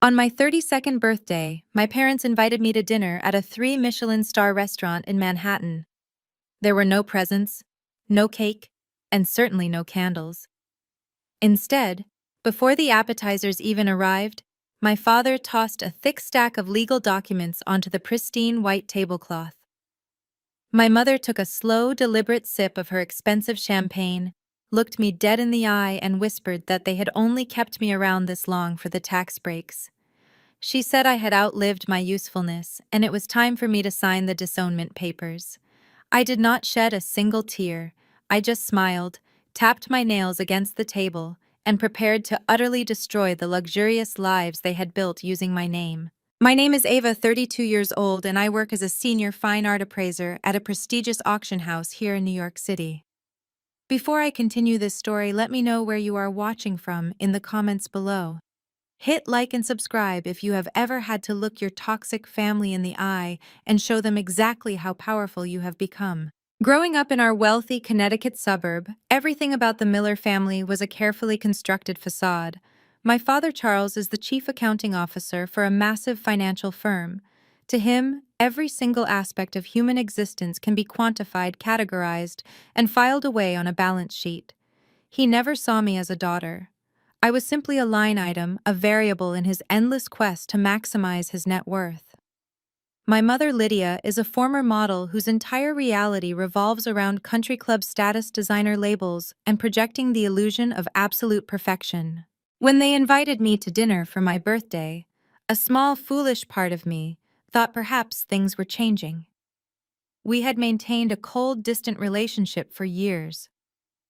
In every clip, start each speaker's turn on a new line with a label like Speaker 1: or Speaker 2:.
Speaker 1: On my 32nd birthday, my parents invited me to dinner at a 3 Michelin-star restaurant in Manhattan. There were no presents, no cake, and certainly no candles. Instead, before the appetizers even arrived, my father tossed a thick stack of legal documents onto the pristine white tablecloth. My mother took a slow, deliberate sip of her expensive champagne, looked me dead in the eye, and whispered that they had only kept me around this long for the tax breaks. She said I had outlived my usefulness, and it was time for me to sign the disownment papers. I did not shed a single tear. I just smiled, tapped my nails against the table, and prepared to utterly destroy the luxurious lives they had built using my name. My name is Ava, 32 years old, and I work as a senior fine art appraiser at a prestigious auction house here in New York City. Before I continue this story, let me know where you are watching from in the comments below. Hit like and subscribe if you have ever had to look your toxic family in the eye and show them exactly how powerful you have become. Growing up in our wealthy Connecticut suburb, everything about the Miller family was a carefully constructed facade. My father, Charles, is the chief accounting officer for a massive financial firm. To him, every single aspect of human existence can be quantified, categorized, and filed away on a balance sheet. He never saw me as a daughter. I was simply a line item, a variable in his endless quest to maximize his net worth. My mother, Lydia, is a former model whose entire reality revolves around country club status designer labels and projecting the illusion of absolute perfection. When they invited me to dinner for my birthday, a small, foolish part of me thought perhaps things were changing. We had maintained a cold, distant relationship for years.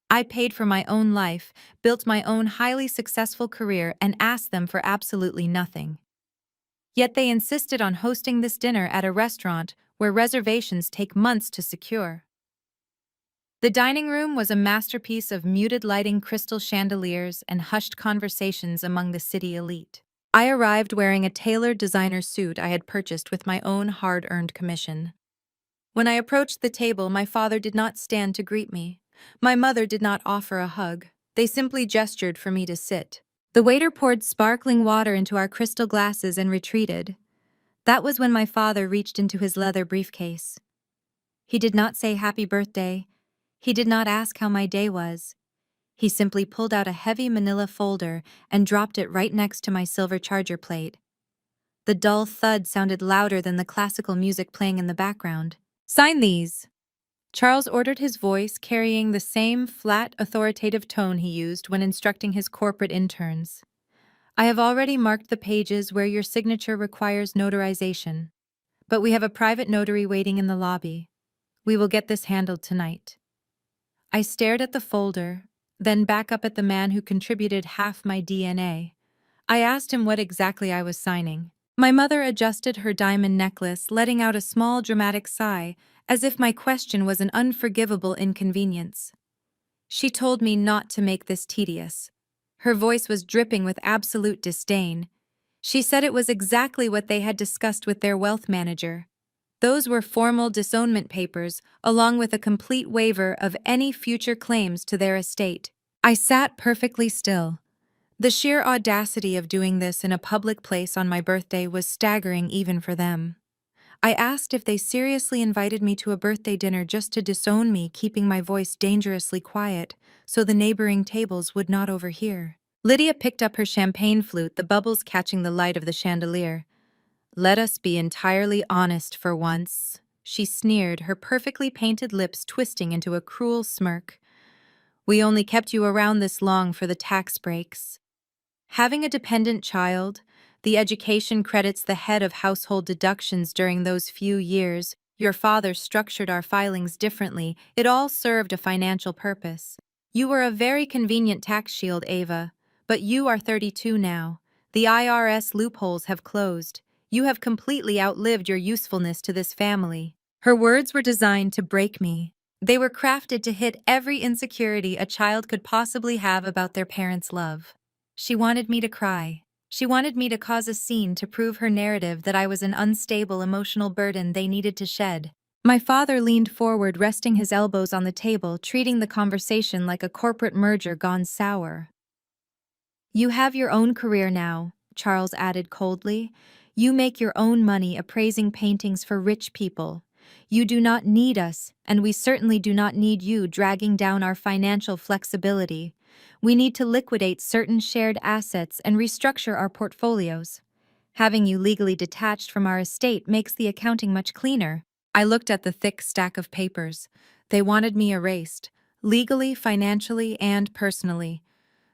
Speaker 1: I paid for my own life, built my own highly successful career, and asked them for absolutely nothing. Yet they insisted on hosting this dinner at a restaurant where reservations take months to secure. The dining room was a masterpiece of muted lighting, crystal chandeliers, and hushed conversations among the city elite. I arrived wearing a tailored designer suit I had purchased with my own hard-earned commission. When I approached the table, my father did not stand to greet me. My mother did not offer a hug. They simply gestured for me to sit. The waiter poured sparkling water into our crystal glasses and retreated. That was when my father reached into his leather briefcase. He did not say happy birthday. He did not ask how my day was. He simply pulled out a heavy manila folder and dropped it right next to my silver charger plate. The dull thud sounded louder than the classical music playing in the background. "Sign these." Charles ordered, his voice carrying the same flat, authoritative tone he used when instructing his corporate interns. "I have already marked the pages where your signature requires notarization, but we have a private notary waiting in the lobby. We will get this handled tonight." I stared at the folder, then back up at the man who contributed half my DNA. I asked him what exactly I was signing. My mother adjusted her diamond necklace, letting out a small dramatic sigh, as if my question was an unforgivable inconvenience. She told me not to make this tedious. Her voice was dripping with absolute disdain. She said it was exactly what they had discussed with their wealth manager. Those were formal disownment papers, along with a complete waiver of any future claims to their estate. I sat perfectly still. The sheer audacity of doing this in a public place on my birthday was staggering even for them. I asked if they seriously invited me to a birthday dinner just to disown me, keeping my voice dangerously quiet so the neighboring tables would not overhear. Lydia picked up her champagne flute, the bubbles catching the light of the chandelier. "Let us be entirely honest for once," she sneered, her perfectly painted lips twisting into a cruel smirk. "We only kept you around this long for the tax breaks. Having a dependent child, the education credits the head of household deductions during those few years. Your father structured our filings differently. It all served a financial purpose. You were a very convenient tax shield, Ava, but you are 32 now. The IRS loopholes have closed. You have completely outlived your usefulness to this family." Her words were designed to break me. They were crafted to hit every insecurity a child could possibly have about their parents' love. She wanted me to cry. She wanted me to cause a scene to prove her narrative that I was an unstable emotional burden they needed to shed. My father leaned forward, resting his elbows on the table, treating the conversation like a corporate merger gone sour. "You have your own career now. Charles added coldly. You make your own money appraising paintings for rich people. You do not need us, and we certainly do not need you dragging down our financial flexibility. We need to liquidate certain shared assets and restructure our portfolios. Having you legally detached from our estate makes the accounting much cleaner. I looked at the thick stack of papers. They wanted me erased, legally, financially, and personally.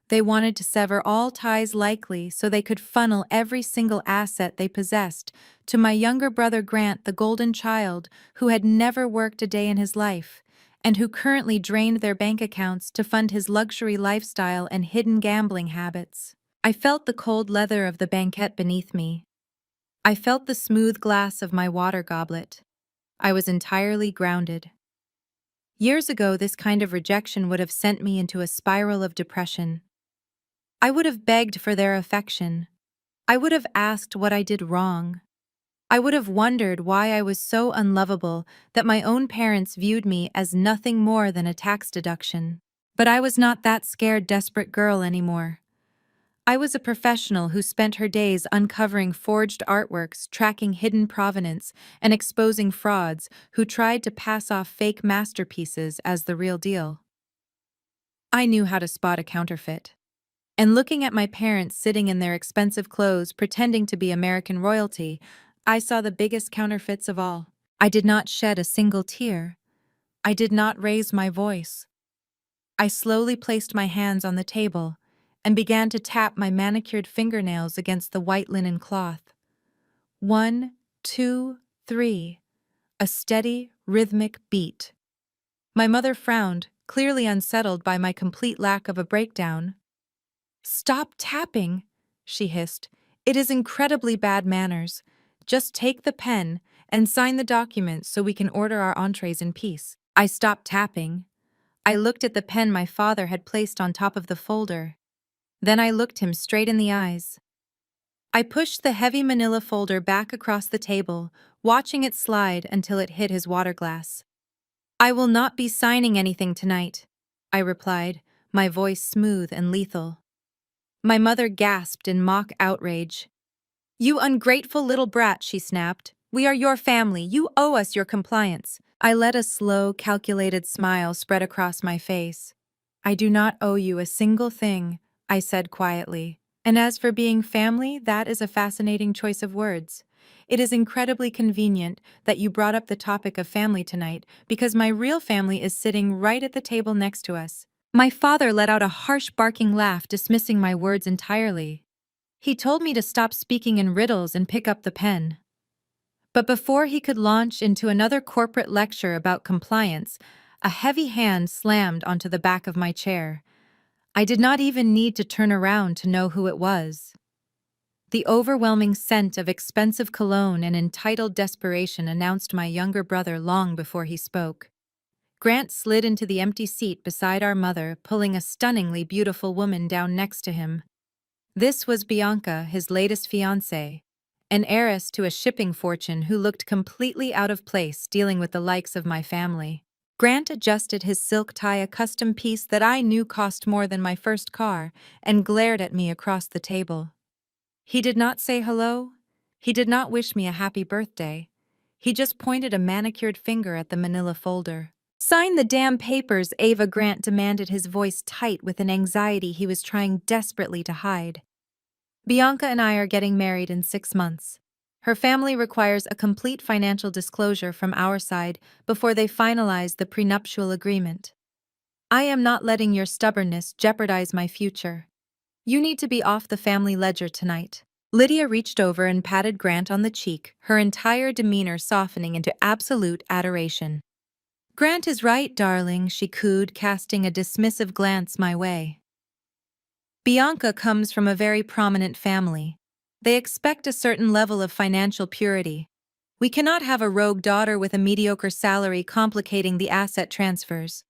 Speaker 1: They wanted to sever all ties likely so they could funnel every single asset they possessed to my younger brother Grant, the golden child, who had never worked a day in his life, and who currently drained their bank accounts to fund his luxury lifestyle and hidden gambling habits. I felt the cold leather of the banquette beneath me. I felt the smooth glass of my water goblet. I was entirely grounded. Years ago, this kind of rejection would have sent me into a spiral of depression. I would have begged for their affection. I would have asked what I did wrong. I would have wondered why I was so unlovable that my own parents viewed me as nothing more than a tax deduction. But I was not that scared, desperate girl anymore. I was a professional who spent her days uncovering forged artworks, tracking hidden provenance, and exposing frauds who tried to pass off fake masterpieces as the real deal. I knew how to spot a counterfeit. And looking at my parents sitting in their expensive clothes pretending to be American royalty, I saw the biggest counterfeits of all. I did not shed a single tear. I did not raise my voice. I slowly placed my hands on the table and began to tap my manicured fingernails against the white linen cloth. 1, 2, 3. A steady, rhythmic beat. My mother frowned, clearly unsettled by my complete lack of a breakdown. "Stop tapping," she hissed. "It is incredibly bad manners. Just take the pen and sign the document so we can order our entrees in peace." I stopped tapping. I looked at the pen my father had placed on top of the folder. Then I looked him straight in the eyes. I pushed the heavy manila folder back across the table, watching it slide until it hit his water glass. "I will not be signing anything tonight," I replied, my voice smooth and lethal. My mother gasped in mock outrage. "You ungrateful little brat," she snapped. "We are your family. You owe us your compliance." I let a slow, calculated smile spread across my face. "I do not owe you a single thing," I said quietly. "And as for being family, that is a fascinating choice of words. It is incredibly convenient that you brought up the topic of family tonight, because my real family is sitting right at the table next to us." My father let out a harsh barking laugh, dismissing my words entirely. He told me to stop speaking in riddles and pick up the pen. But before he could launch into another corporate lecture about compliance, a heavy hand slammed onto the back of my chair. I did not even need to turn around to know who it was. The overwhelming scent of expensive cologne and entitled desperation announced my younger brother long before he spoke. Grant slid into the empty seat beside our mother, pulling a stunningly beautiful woman down next to him. This was Bianca, his latest fiancée, an heiress to a shipping fortune who looked completely out of place dealing with the likes of my family. Grant adjusted his silk tie, a custom piece that I knew cost more than my first car, and glared at me across the table. He did not say hello. He did not wish me a happy birthday. He just pointed a manicured finger at the manila folder. "Sign the damn papers," Ava Grant demanded, his voice tight with an anxiety he was trying desperately to hide. "Bianca and I are getting married in 6 months. Her family requires a complete financial disclosure from our side before they finalize the prenuptial agreement. I am not letting your stubbornness jeopardize my future. You need to be off the family ledger tonight." Lydia reached over and patted Grant on the cheek, her entire demeanor softening into absolute adoration. "Grant is right, darling," she cooed, casting a dismissive glance my way. "Bianca comes from a very prominent family. They expect a certain level of financial purity. We cannot have a rogue daughter with a mediocre salary complicating the asset transfers.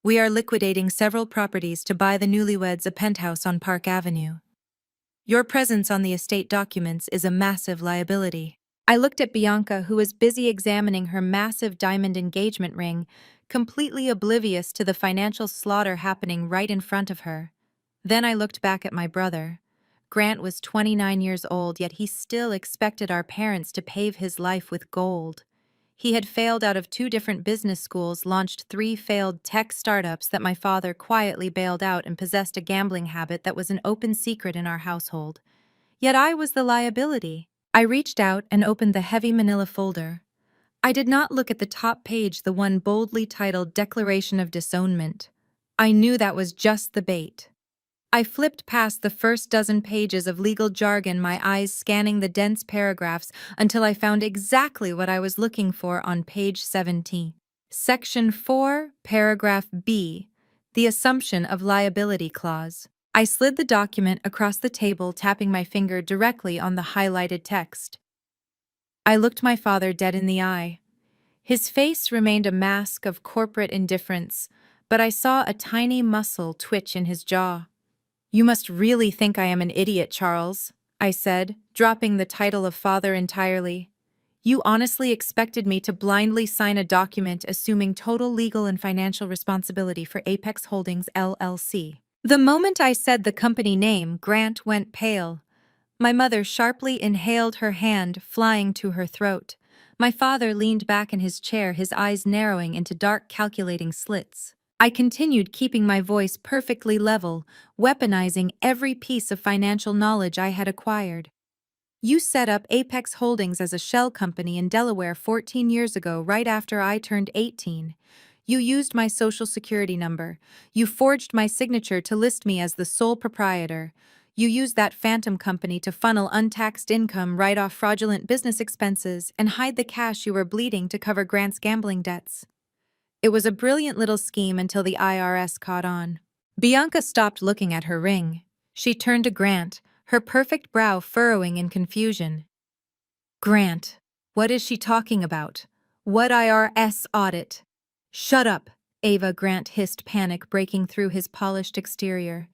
Speaker 1: We are liquidating several properties to buy the newlyweds a penthouse on Park Avenue. Your presence on the estate documents is a massive liability." I looked at Bianca, who was busy examining her massive diamond engagement ring, completely oblivious to the financial slaughter happening right in front of her. Then I looked back at my brother. Grant was 29 years old, yet he still expected our parents to pave his life with gold. He had failed out of 2 different business schools, launched 3 failed tech startups that my father quietly bailed out, and possessed a gambling habit that was an open secret in our household. Yet I was the liability. I reached out and opened the heavy manila folder. I did not look at the top page, the one boldly titled Declaration of Disownment. I knew that was just the bait. I flipped past the first dozen pages of legal jargon, my eyes scanning the dense paragraphs until I found exactly what I was looking for on page 17. Section 4, paragraph B, the Assumption of Liability Clause. I slid the document across the table, tapping my finger directly on the highlighted text. I looked my father dead in the eye. His face remained a mask of corporate indifference, but I saw a tiny muscle twitch in his jaw. "You must really think I am an idiot, Charles," I said, dropping the title of father entirely. "You honestly expected me to blindly sign a document assuming total legal and financial responsibility for Apex Holdings, LLC. The moment I said the company name, Grant went pale. My mother sharply inhaled, her hand flying to her throat. My father leaned back in his chair, his eyes narrowing into dark, calculating slits. I continued, keeping my voice perfectly level, weaponizing every piece of financial knowledge I had acquired. "You set up Apex Holdings as a shell company in Delaware 14 years ago, right after I turned 18. You used my social security number. You forged my signature to list me as the sole proprietor. You used that phantom company to funnel untaxed income, write off fraudulent business expenses, and hide the cash you were bleeding to cover Grant's gambling debts. It was a brilliant little scheme until the IRS caught on." Bianca stopped looking at her ring. She turned to Grant, her perfect brow furrowing in confusion. "Grant, what is she talking about? What IRS audit?" "Shut up," Ava, Grant hissed, panic breaking through his polished exterior.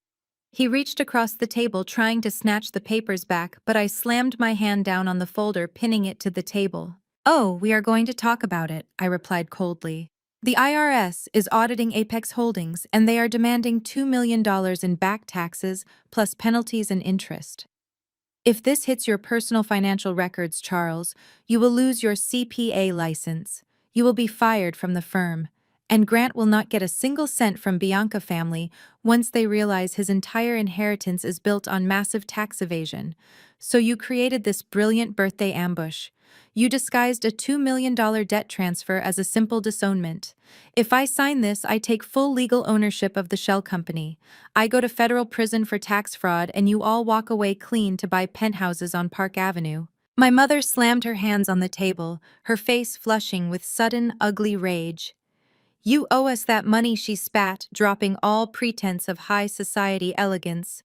Speaker 1: He reached across the table, trying to snatch the papers back, but I slammed my hand down on the folder, pinning it to the table. "Oh, we are going to talk about it," I replied coldly. "The IRS is auditing Apex Holdings, and they are demanding $2 million in back taxes, plus penalties and interest. If this hits your personal financial records, Charles, you will lose your CPA license. You will be fired from the firm. And Grant will not get a single cent from Bianca family once they realize his entire inheritance is built on massive tax evasion. So you created this brilliant birthday ambush. You disguised a $2 million debt transfer as a simple disownment. If I sign this, I take full legal ownership of the shell company. I go to federal prison for tax fraud, and you all walk away clean to buy penthouses on Park Avenue." My mother slammed her hands on the table, her face flushing with sudden, ugly rage. "You owe us that money," she spat, dropping all pretense of high society elegance.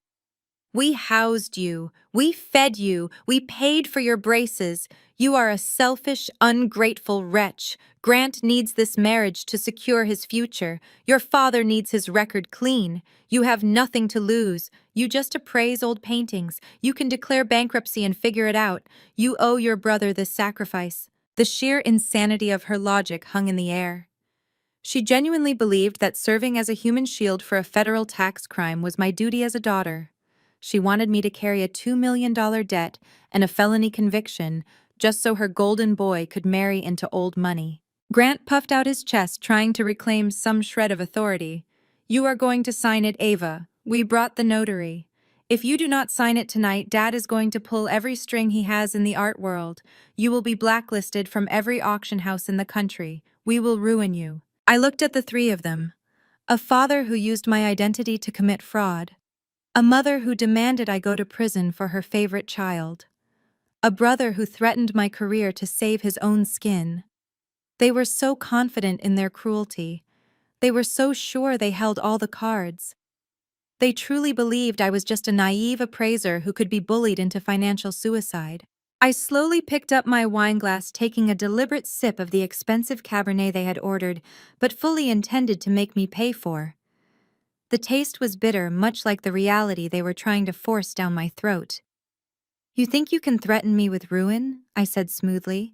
Speaker 1: "We housed you, we fed you, we paid for your braces. You are a selfish, ungrateful wretch. Grant needs this marriage to secure his future. Your father needs his record clean. You have nothing to lose. You just appraise old paintings. You can declare bankruptcy and figure it out. You owe your brother this sacrifice." The sheer insanity of her logic hung in the air. She genuinely believed that serving as a human shield for a federal tax crime was my duty as a daughter. She wanted me to carry a $2 million debt and a felony conviction just so her golden boy could marry into old money. Grant puffed out his chest, trying to reclaim some shred of authority. "You are going to sign it, Ava. We brought the notary. If you do not sign it tonight, Dad is going to pull every string he has in the art world. You will be blacklisted from every auction house in the country. We will ruin you." I looked at the 3 of them. A father who used my identity to commit fraud. A mother who demanded I go to prison for her favorite child. A brother who threatened my career to save his own skin. They were so confident in their cruelty. They were so sure they held all the cards. They truly believed I was just a naive appraiser who could be bullied into financial suicide. I slowly picked up my wineglass, taking a deliberate sip of the expensive Cabernet they had ordered, but fully intended to make me pay for. The taste was bitter, much like the reality they were trying to force down my throat. "You think you can threaten me with ruin?" I said smoothly.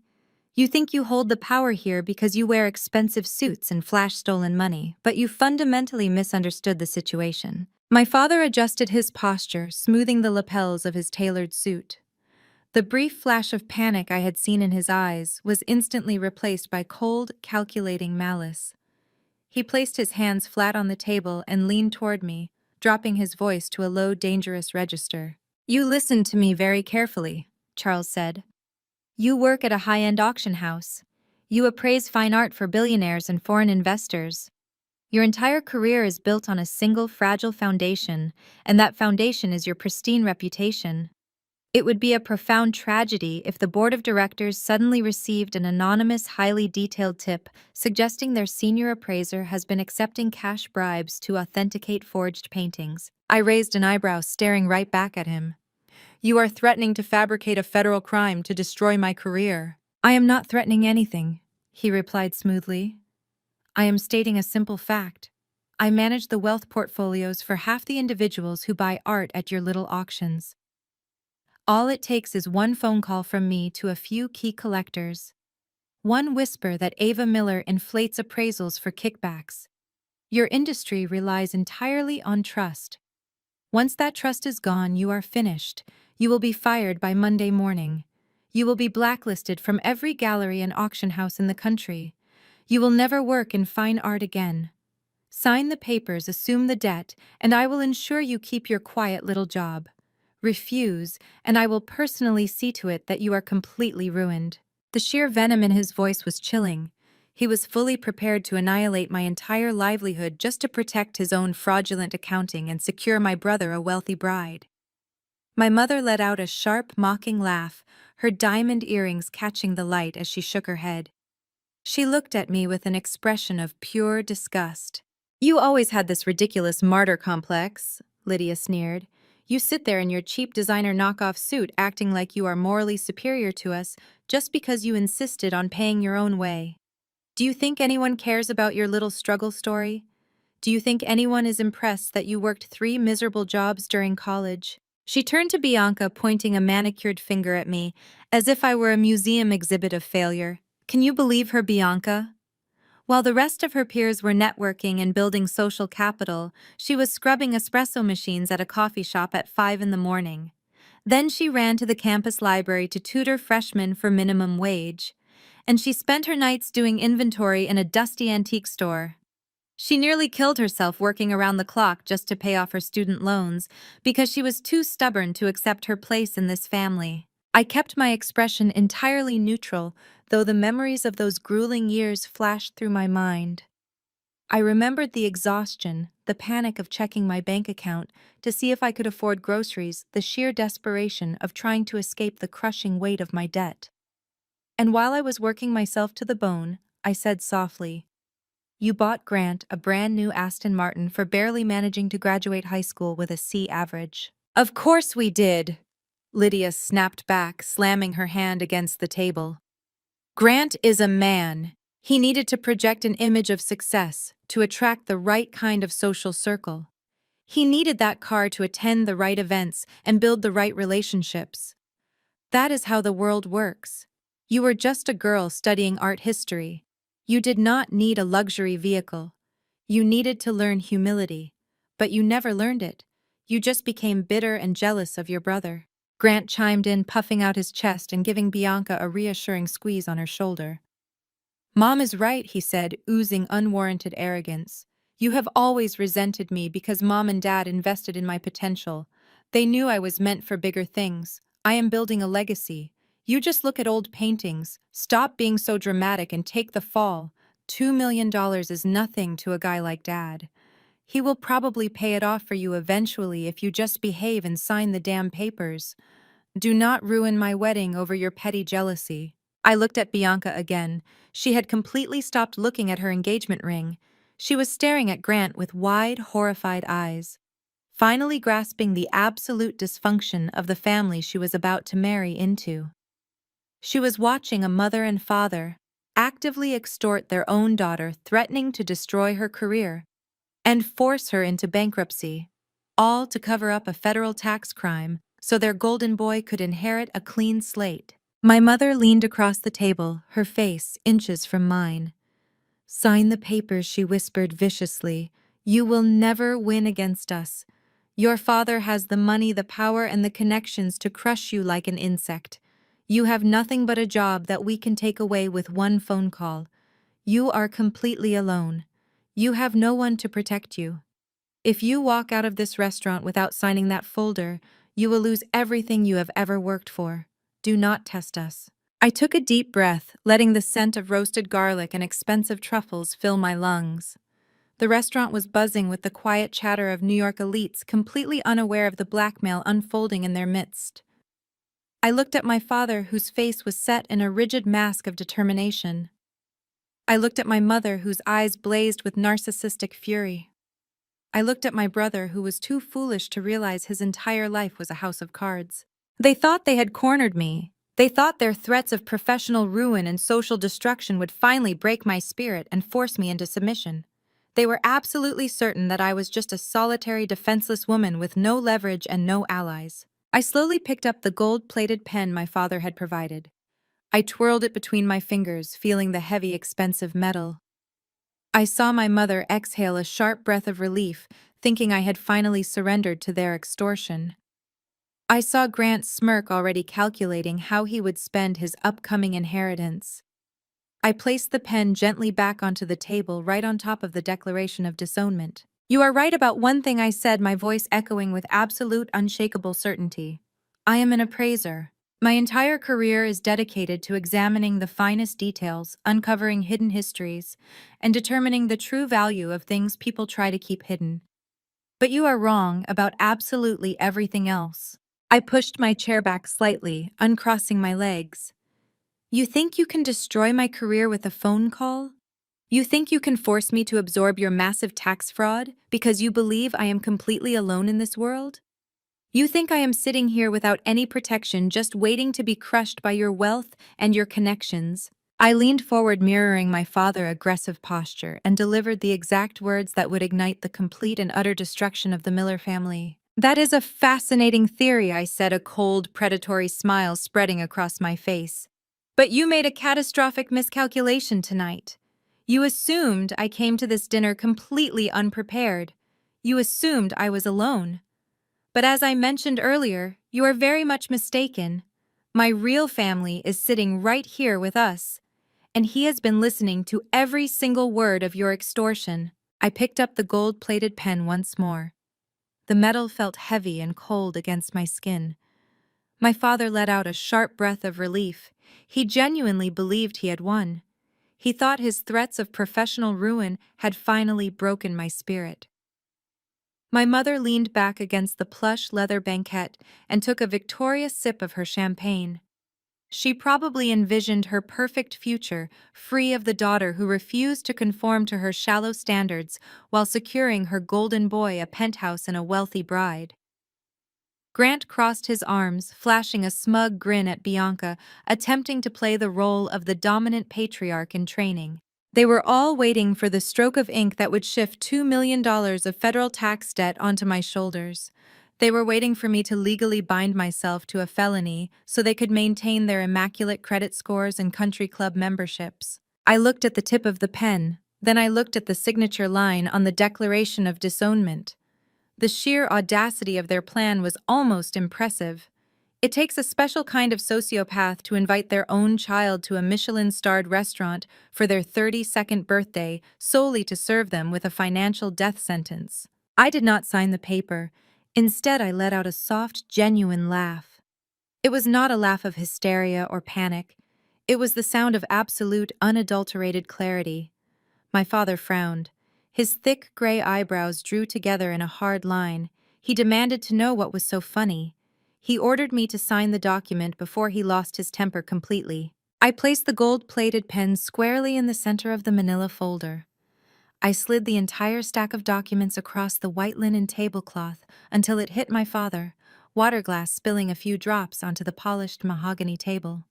Speaker 1: "You think you hold the power here because you wear expensive suits and flash stolen money, but you fundamentally misunderstood the situation. My father adjusted his posture, smoothing the lapels of his tailored suit. The brief flash of panic I had seen in his eyes was instantly replaced by cold, calculating malice. He placed his hands flat on the table and leaned toward me, dropping his voice to a low, dangerous register. "You listen to me very carefully," Charles said. "You work at a high-end auction house. You appraise fine art for billionaires and foreign investors. Your entire career is built on a single fragile foundation, and that foundation is your pristine reputation. It would be a profound tragedy if the board of directors suddenly received an anonymous, highly detailed tip suggesting their senior appraiser has been accepting cash bribes to authenticate forged paintings." I raised an eyebrow, staring right back at him. "You are threatening to fabricate a federal crime to destroy my career." "I am not threatening anything," he replied smoothly. "I am stating a simple fact. I manage the wealth portfolios for half the individuals who buy art at your little auctions. All it takes is one phone call from me to a few key collectors. One whisper that Ava Miller inflates appraisals for kickbacks. Your industry relies entirely on trust. Once that trust is gone, you are finished. You will be fired by Monday morning. You will be blacklisted from every gallery and auction house in the country. You will never work in fine art again. Sign the papers, assume the debt, and I will ensure you keep your quiet little job. Refuse, and I will personally see to it that you are completely ruined." The sheer venom in his voice was chilling. He was fully prepared to annihilate my entire livelihood just to protect his own fraudulent accounting and secure my brother a wealthy bride. My mother let out a sharp, mocking laugh, her diamond earrings catching the light as she shook her head. She looked at me with an expression of pure disgust. "You always had this ridiculous martyr complex," Lydia sneered. "You sit there in your cheap designer knockoff suit acting like you are morally superior to us just because you insisted on paying your own way. Do you think anyone cares about your little struggle story? Do you think anyone is impressed that you worked 3 miserable jobs during college?" She turned to Bianca, pointing a manicured finger at me, as if I were a museum exhibit of failure. Can you believe her, Bianca? While the rest of her peers were networking and building social capital, she was scrubbing espresso machines at a coffee shop at 5 in the morning. Then she ran to the campus library to tutor freshmen for minimum wage. And she spent her nights doing inventory in a dusty antique store. She nearly killed herself working around the clock just to pay off her student loans because she was too stubborn to accept her place in this family. I kept my expression entirely neutral, though the memories of those grueling years flashed through my mind. I remembered the exhaustion, the panic of checking my bank account to see if I could afford groceries, the sheer desperation of trying to escape the crushing weight of my debt. And while I was working myself to the bone, I said softly, "You bought Grant a brand new Aston Martin for barely managing to graduate high school with a C average." "Of course we did," Lydia snapped back, slamming her hand against the table. "Grant is a man. He needed to project an image of success, to attract the right kind of social circle. He needed that car to attend the right events and build the right relationships. That is how the world works. You were just a girl studying art history. You did not need a luxury vehicle. You needed to learn humility. But you never learned it. You just became bitter and jealous of your brother." Grant chimed in, puffing out his chest and giving Bianca a reassuring squeeze on her shoulder. "Mom is right," he said, oozing unwarranted arrogance. "You have always resented me because Mom and Dad invested in my potential. They knew I was meant for bigger things. I am building a legacy. You just look at old paintings, stop being so dramatic and take the fall. $2 million is nothing to a guy like Dad. He will probably pay it off for you eventually if you just behave and sign the damn papers. Do not ruin my wedding over your petty jealousy." I looked at Bianca again. She had completely stopped looking at her engagement ring. She was staring at Grant with wide, horrified eyes, finally grasping the absolute dysfunction of the family she was about to marry into. She was watching a mother and father actively extort their own daughter, threatening to destroy her career and force her into bankruptcy, all to cover up a federal tax crime so their golden boy could inherit a clean slate. My mother leaned across the table, her face inches from mine. "Sign the papers," she whispered viciously. "You will never win against us. Your father has the money, the power, and the connections to crush you like an insect. You have nothing but a job that we can take away with one phone call. You are completely alone. You have no one to protect you. If you walk out of this restaurant without signing that folder, you will lose everything you have ever worked for. Do not test us. I took a deep breath, letting the scent of roasted garlic and expensive truffles fill my lungs. The restaurant was buzzing with the quiet chatter of New York elites, completely unaware of the blackmail unfolding in their midst. I looked at my father, whose face was set in a rigid mask of determination. I looked at my mother, whose eyes blazed with narcissistic fury. I looked at my brother, who was too foolish to realize his entire life was a house of cards. They thought they had cornered me. They thought their threats of professional ruin and social destruction would finally break my spirit and force me into submission. They were absolutely certain that I was just a solitary, defenseless woman with no leverage and no allies. I slowly picked up the gold-plated pen my father had provided. I twirled it between my fingers, feeling the heavy, expensive metal. I saw my mother exhale a sharp breath of relief, thinking I had finally surrendered to their extortion. I saw Grant smirk, already calculating how he would spend his upcoming inheritance. I placed the pen gently back onto the table, right on top of the Declaration of Disownment. "You are right about one thing," I said, my voice echoing with absolute, unshakable certainty. "I am an appraiser. My entire career is dedicated to examining the finest details, uncovering hidden histories, and determining the true value of things people try to keep hidden. But you are wrong about absolutely everything else." I pushed my chair back slightly, uncrossing my legs. "You think you can destroy my career with a phone call? You think you can force me to absorb your massive tax fraud because you believe I am completely alone in this world? You think I am sitting here without any protection, just waiting to be crushed by your wealth and your connections?" I leaned forward, mirroring my father's aggressive posture, and delivered the exact words that would ignite the complete and utter destruction of the Miller family. "That is a fascinating theory," I said, a cold, predatory smile spreading across my face. "But you made a catastrophic miscalculation tonight. You assumed I came to this dinner completely unprepared. You assumed I was alone. But as I mentioned earlier, you are very much mistaken. My real family is sitting right here with us, and he has been listening to every single word of your extortion." I picked up the gold-plated pen once more. The metal felt heavy and cold against my skin. My father let out a sharp breath of relief. He genuinely believed he had won. He thought his threats of professional ruin had finally broken my spirit. My mother leaned back against the plush leather banquette and took a victorious sip of her champagne. She probably envisioned her perfect future, free of the daughter who refused to conform to her shallow standards while securing her golden boy a penthouse and a wealthy bride. Grant crossed his arms, flashing a smug grin at Bianca, attempting to play the role of the dominant patriarch in training. They were all waiting for the stroke of ink that would shift $2 million of federal tax debt onto my shoulders. They were waiting for me to legally bind myself to a felony so they could maintain their immaculate credit scores and country club memberships. I looked at the tip of the pen, then I looked at the signature line on the Declaration of Disownment. The sheer audacity of their plan was almost impressive. It takes a special kind of sociopath to invite their own child to a Michelin-starred restaurant for their 32nd birthday solely to serve them with a financial death sentence. I did not sign the paper. Instead, I let out a soft, genuine laugh. It was not a laugh of hysteria or panic. It was the sound of absolute, unadulterated clarity. My father frowned. His thick gray eyebrows drew together in a hard line. He demanded to know what was so funny. He ordered me to sign the document before he lost his temper completely. I placed the gold-plated pen squarely in the center of the manila folder. I slid the entire stack of documents across the white linen tablecloth until it hit my father, water glass spilling a few drops onto the polished mahogany table.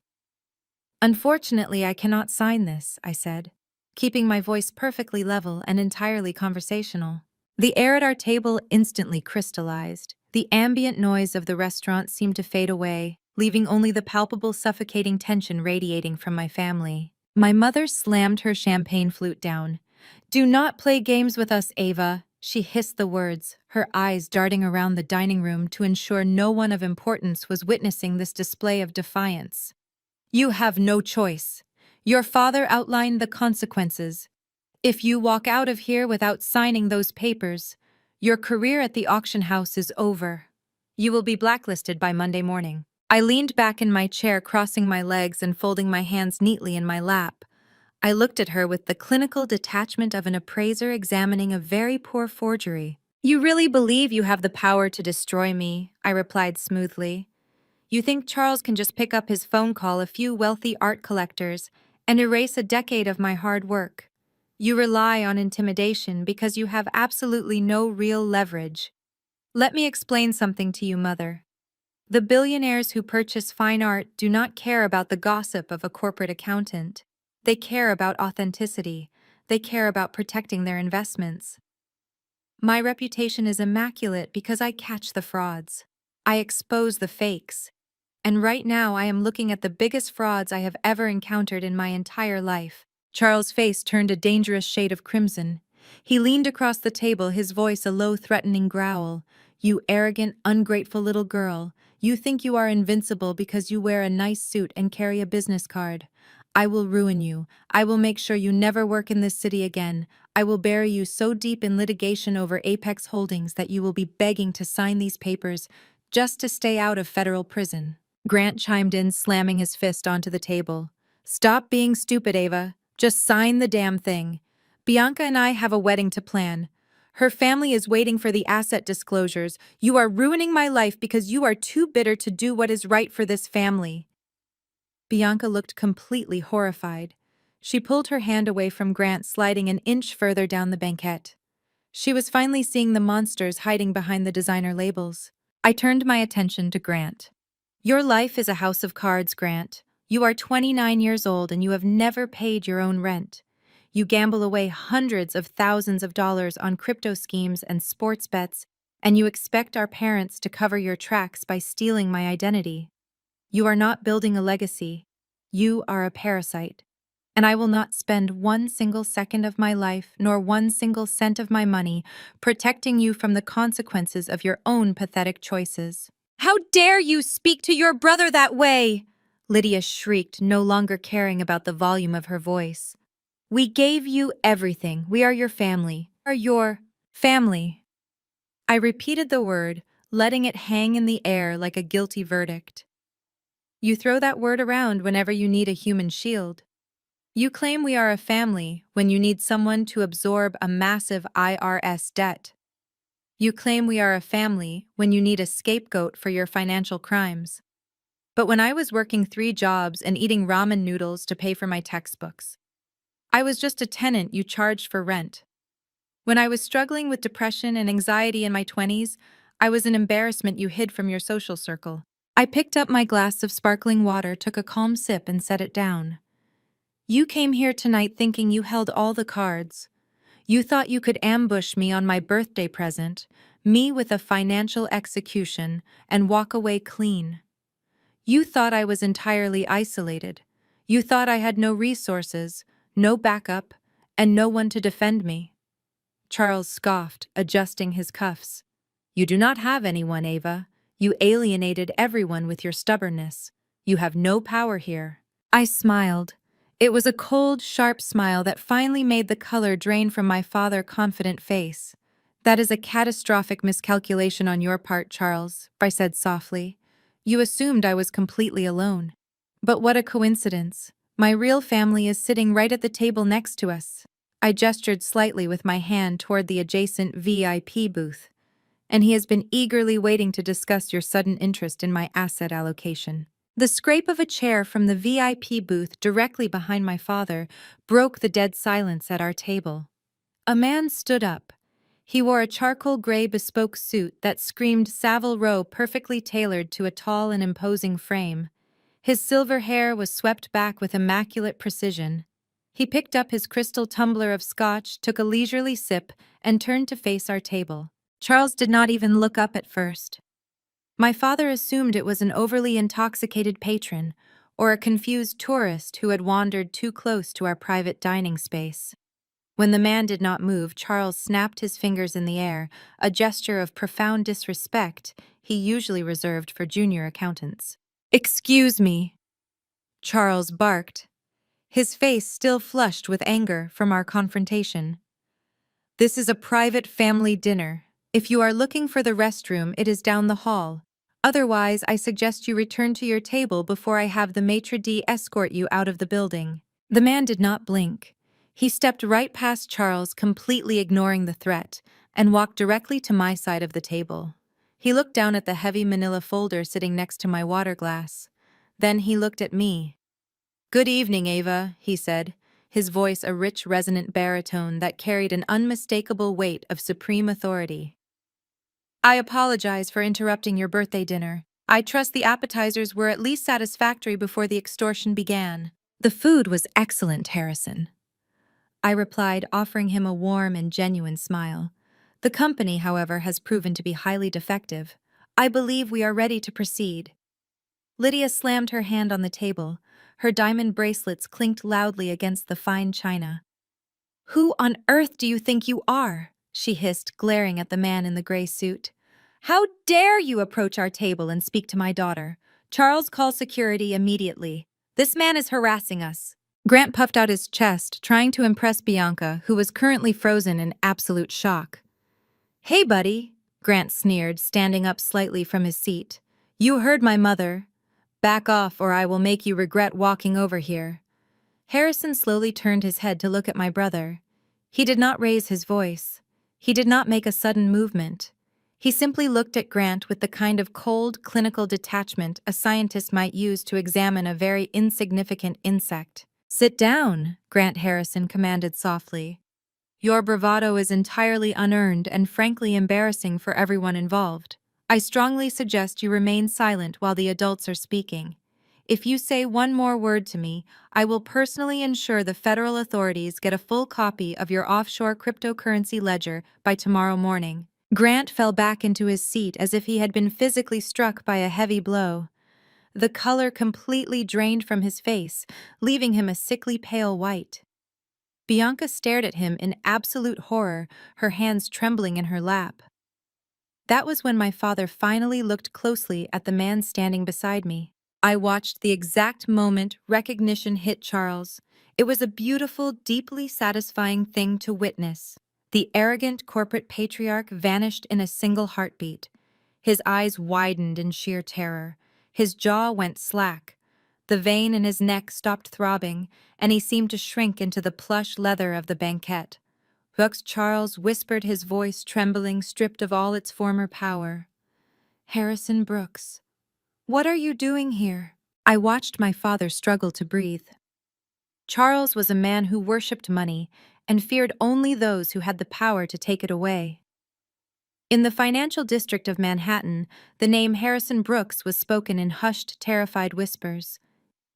Speaker 1: "Unfortunately, I cannot sign this," I said, keeping my voice perfectly level and entirely conversational. The air at our table instantly crystallized. The ambient noise of the restaurant seemed to fade away, leaving only the palpable, suffocating tension radiating from my family. My mother slammed her champagne flute down. "Do not play games with us, Ava. She hissed the words, her eyes darting around the dining room to ensure no one of importance was witnessing this display of defiance. You have no choice. Your father outlined the consequences. If you walk out of here without signing those papers, your career at the auction house is over. You will be blacklisted by Monday morning. I leaned back in my chair, crossing my legs and folding my hands neatly in my lap. I looked at her with the clinical detachment of an appraiser examining a very poor forgery. You really believe you have the power to destroy me, I replied smoothly. You think Charles can just pick up his phone, call a few wealthy art collectors, and erase a decade of my hard work. You rely on intimidation because you have absolutely no real leverage. Let me explain something to you, Mother. The billionaires who purchase fine art do not care about the gossip of a corporate accountant. They care about authenticity. They care about protecting their investments. My reputation is immaculate because I catch the frauds. I expose the fakes. And right now I am looking at the biggest frauds I have ever encountered in my entire life. Charles' face turned a dangerous shade of crimson. He leaned across the table, his voice a low, threatening growl. You arrogant, ungrateful little girl. You think you are invincible because you wear a nice suit and carry a business card. I will ruin you. I will make sure you never work in this city again. I will bury you so deep in litigation over Apex Holdings that you will be begging to sign these papers just to stay out of federal prison. Grant chimed in, slamming his fist onto the table. Stop being stupid, Ava. Just sign the damn thing. Bianca and I have a wedding to plan. Her family is waiting for the asset disclosures. You are ruining my life because you are too bitter to do what is right for this family. Bianca looked completely horrified. She pulled her hand away from Grant, sliding an inch further down the banquette. She was finally seeing the monsters hiding behind the designer labels. I turned my attention to Grant. Your life is a house of cards, Grant. You are 29 years old and you have never paid your own rent. You gamble away hundreds of thousands of dollars on crypto schemes and sports bets, and you expect our parents to cover your tracks by stealing my identity. You are not building a legacy. You are a parasite. And I will not spend one single second of my life nor one single cent of my money protecting you from the consequences of your own pathetic choices. How dare you speak to your brother that way? Lydia shrieked, no longer caring about the volume of her voice. We gave you everything. We are your family. We are your family. I repeated the word, letting it hang in the air like a guilty verdict. You throw that word around whenever you need a human shield. You claim we are a family when you need someone to absorb a massive IRS debt. You claim we are a family when you need a scapegoat for your financial crimes. But when I was working 3 jobs and eating ramen noodles to pay for my textbooks, I was just a tenant you charged for rent. When I was struggling with depression and anxiety in my 20s, I was an embarrassment you hid from your social circle. I picked up my glass of sparkling water, took a calm sip, and set it down. You came here tonight thinking you held all the cards. You thought you could ambush me on my birthday present, me with a financial execution, and walk away clean. You thought I was entirely isolated. You thought I had no resources, no backup, and no one to defend me. Charles scoffed, adjusting his cuffs. You do not have anyone, Ava. You alienated everyone with your stubbornness. You have no power here. I smiled. It was a cold, sharp smile that finally made the color drain from my confident face. That is a catastrophic miscalculation on your part, Charles, I said softly. You assumed I was completely alone. But what a coincidence. My real family is sitting right at the table next to us. I gestured slightly with my hand toward the adjacent VIP booth. And he has been eagerly waiting to discuss your sudden interest in my asset allocation. The scrape of a chair from the VIP booth directly behind my father broke the dead silence at our table. A man stood up. He wore a charcoal gray bespoke suit that screamed Savile Row, perfectly tailored to a tall and imposing frame. His silver hair was swept back with immaculate precision. He picked up his crystal tumbler of scotch, took a leisurely sip, and turned to face our table. Charles did not even look up at first. My father assumed it was an overly intoxicated patron or a confused tourist who had wandered too close to our private dining space. When the man did not move, Charles snapped his fingers in the air, a gesture of profound disrespect he usually reserved for junior accountants. "Excuse me," Charles barked, his face still flushed with anger from our confrontation. "This is a private family dinner. If you are looking for the restroom, it is down the hall. Otherwise, I suggest you return to your table before I have the maitre d' escort you out of the building." The man did not blink. He stepped right past Charles, completely ignoring the threat, and walked directly to my side of the table. He looked down at the heavy manila folder sitting next to my water glass. Then he looked at me. "Good evening, Ava," he said, his voice a rich, resonant baritone that carried an unmistakable weight of supreme authority. "I apologize for interrupting your birthday dinner. I trust the appetizers were at least satisfactory before the extortion began." "The food was excellent, Harrison," I replied, offering him a warm and genuine smile. "The company, however, has proven to be highly defective. I believe we are ready to proceed." Lydia slammed her hand on the table. Her diamond bracelets clinked loudly against the fine china. "Who on earth do you think you are?" she hissed, glaring at the man in the gray suit. "How dare you approach our table and speak to my daughter? Charles, call security immediately. This man is harassing us." Grant puffed out his chest, trying to impress Bianca, who was currently frozen in absolute shock. "Hey, buddy," Grant sneered, standing up slightly from his seat. "You heard my mother. Back off, or I will make you regret walking over here." Harrison slowly turned his head to look at my brother. He did not raise his voice. He did not make a sudden movement. He simply looked at Grant with the kind of cold, clinical detachment a scientist might use to examine a very insignificant insect. "Sit down," Grant Harrison commanded softly. "Your bravado is entirely unearned and frankly embarrassing for everyone involved. I strongly suggest you remain silent while the adults are speaking. If you say one more word to me, I will personally ensure the federal authorities get a full copy of your offshore cryptocurrency ledger by tomorrow morning." Grant fell back into his seat as if he had been physically struck by a heavy blow. The color completely drained from his face, leaving him a sickly pale white. Bianca stared at him in absolute horror, her hands trembling in her lap. That was when my father finally looked closely at the man standing beside me. I watched the exact moment recognition hit Charles. It was a beautiful, deeply satisfying thing to witness. The arrogant corporate patriarch vanished in a single heartbeat. His eyes widened in sheer terror. His jaw went slack. The vein in his neck stopped throbbing, and he seemed to shrink into the plush leather of the banquette. Brooks Charles whispered, his voice trembling, stripped of all its former power. "Harrison Brooks, what are you doing here?" I watched my father struggle to breathe. Charles was a man who worshipped money and feared only those who had the power to take it away. In the financial district of Manhattan, the name Harrison Brooks was spoken in hushed, terrified whispers.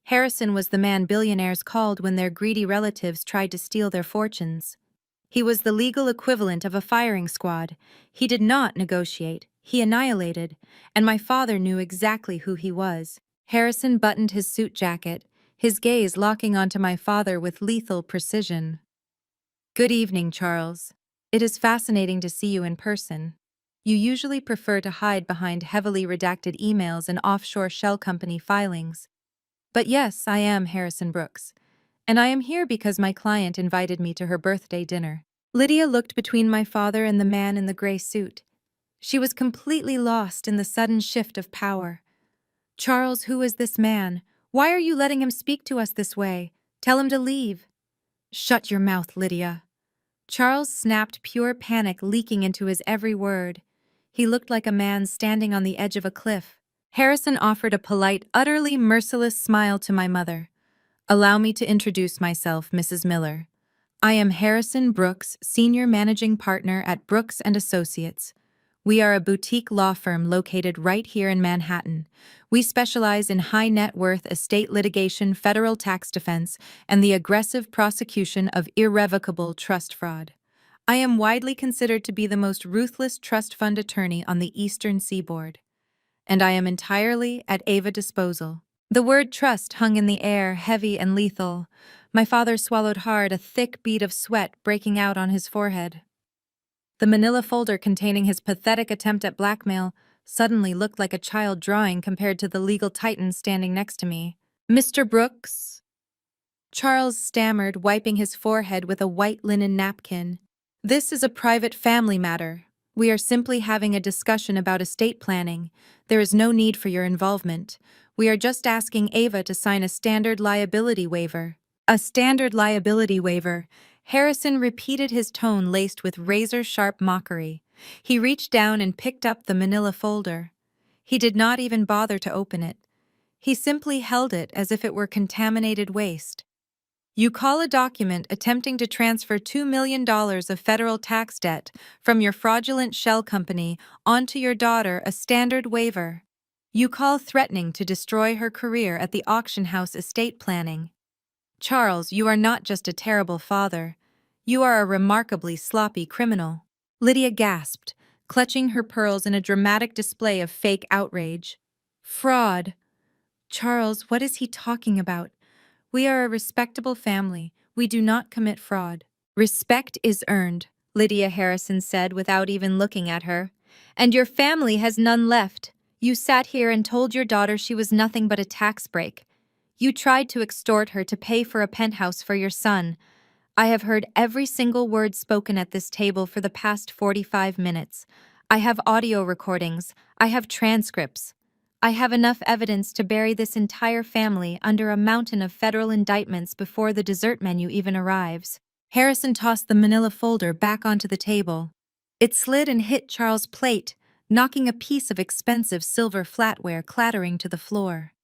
Speaker 1: Harrison was the man billionaires called when their greedy relatives tried to steal their fortunes. He was the legal equivalent of a firing squad. He did not negotiate, he annihilated, and my father knew exactly who he was. Harrison buttoned his suit jacket, his gaze locking onto my father with lethal precision. "Good evening, Charles. It is fascinating to see you in person. You usually prefer to hide behind heavily redacted emails and offshore shell company filings. But yes, I am Harrison Brooks, and I am here because my client invited me to her birthday dinner." Lydia looked between my father and the man in the gray suit. She was completely lost in the sudden shift of power. "Charles, who is this man? Why are you letting him speak to us this way? Tell him to leave." "Shut your mouth, Lydia." Charles snapped, pure panic leaking into his every word. He looked like a man standing on the edge of a cliff. Harrison offered a polite, utterly merciless smile to my mother. "Allow me to introduce myself, Mrs. Miller. I am Harrison Brooks, Senior Managing Partner at Brooks & Associates. We are a boutique law firm located right here in Manhattan. We specialize in high net worth estate litigation, federal tax defense, and the aggressive prosecution of irrevocable trust fraud. I am widely considered to be the most ruthless trust fund attorney on the Eastern Seaboard. And I am entirely at Ava's disposal." The word trust hung in the air, heavy and lethal. My father swallowed hard, a thick bead of sweat breaking out on his forehead. The manila folder containing his pathetic attempt at blackmail suddenly looked like a child drawing compared to the legal titan standing next to me. "Mr. Brooks?" Charles stammered, wiping his forehead with a white linen napkin. "This is a private family matter. We are simply having a discussion about estate planning. There is no need for your involvement. We are just asking Ava to sign a standard liability waiver." A standard liability waiver. Harrison repeated, his tone laced with razor-sharp mockery. He reached down and picked up the manila folder. He did not even bother to open it. He simply held it as if it were contaminated waste. "You call a document attempting to transfer $2 million of federal tax debt from your fraudulent shell company onto your daughter a standard waiver. You call threatening to destroy her career at the auction house estate planning. Charles, you are not just a terrible father. You are a remarkably sloppy criminal." Lydia gasped, clutching her pearls in a dramatic display of fake outrage. "Fraud. Charles, what is he talking about? We are a respectable family. We do not commit fraud." "Respect is earned," Lydia Harrison said without even looking at her. "And your family has none left. You sat here and told your daughter she was nothing but a tax break. You tried to extort her to pay for a penthouse for your son. I have heard every single word spoken at this table for the past 45 minutes. I have audio recordings. I have transcripts. I have enough evidence to bury this entire family under a mountain of federal indictments before the dessert menu even arrives." Harrison tossed the manila folder back onto the table. It slid and hit Charles' plate, knocking a piece of expensive silver flatware clattering to the floor.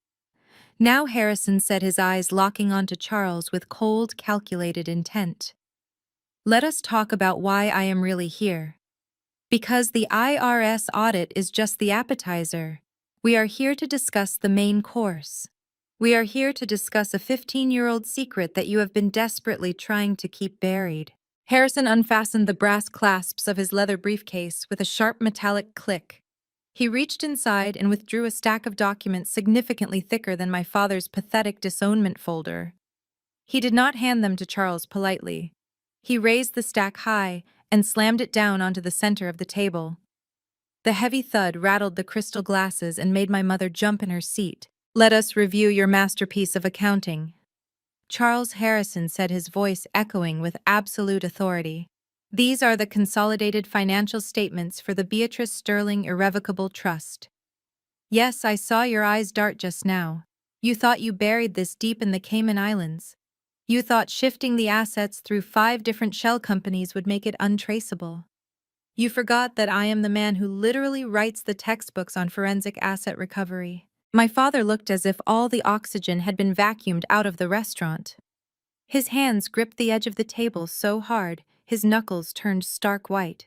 Speaker 1: Now Harrison said, his eyes locking onto Charles with cold, calculated intent. "Let us talk about why I am really here. Because the IRS audit is just the appetizer. We are here to discuss the main course. We are here to discuss a 15-year-old secret that you have been desperately trying to keep buried." Harrison unfastened the brass clasps of his leather briefcase with a sharp metallic click. He reached inside and withdrew a stack of documents significantly thicker than my father's pathetic disownment folder. He did not hand them to Charles politely. He raised the stack high and slammed it down onto the center of the table. The heavy thud rattled the crystal glasses and made my mother jump in her seat. "Let us review your masterpiece of accounting," Charles Harrison said, his voice echoing with absolute authority. "These are the consolidated financial statements for the Beatrice Sterling Irrevocable Trust. Yes, I saw your eyes dart just now. You thought you buried this deep in the Cayman Islands. You thought shifting the assets through 5 different shell companies would make it untraceable. You forgot that I am the man who literally writes the textbooks on forensic asset recovery." My father looked as if all the oxygen had been vacuumed out of the restaurant. His hands gripped the edge of the table so hard, his knuckles turned stark white.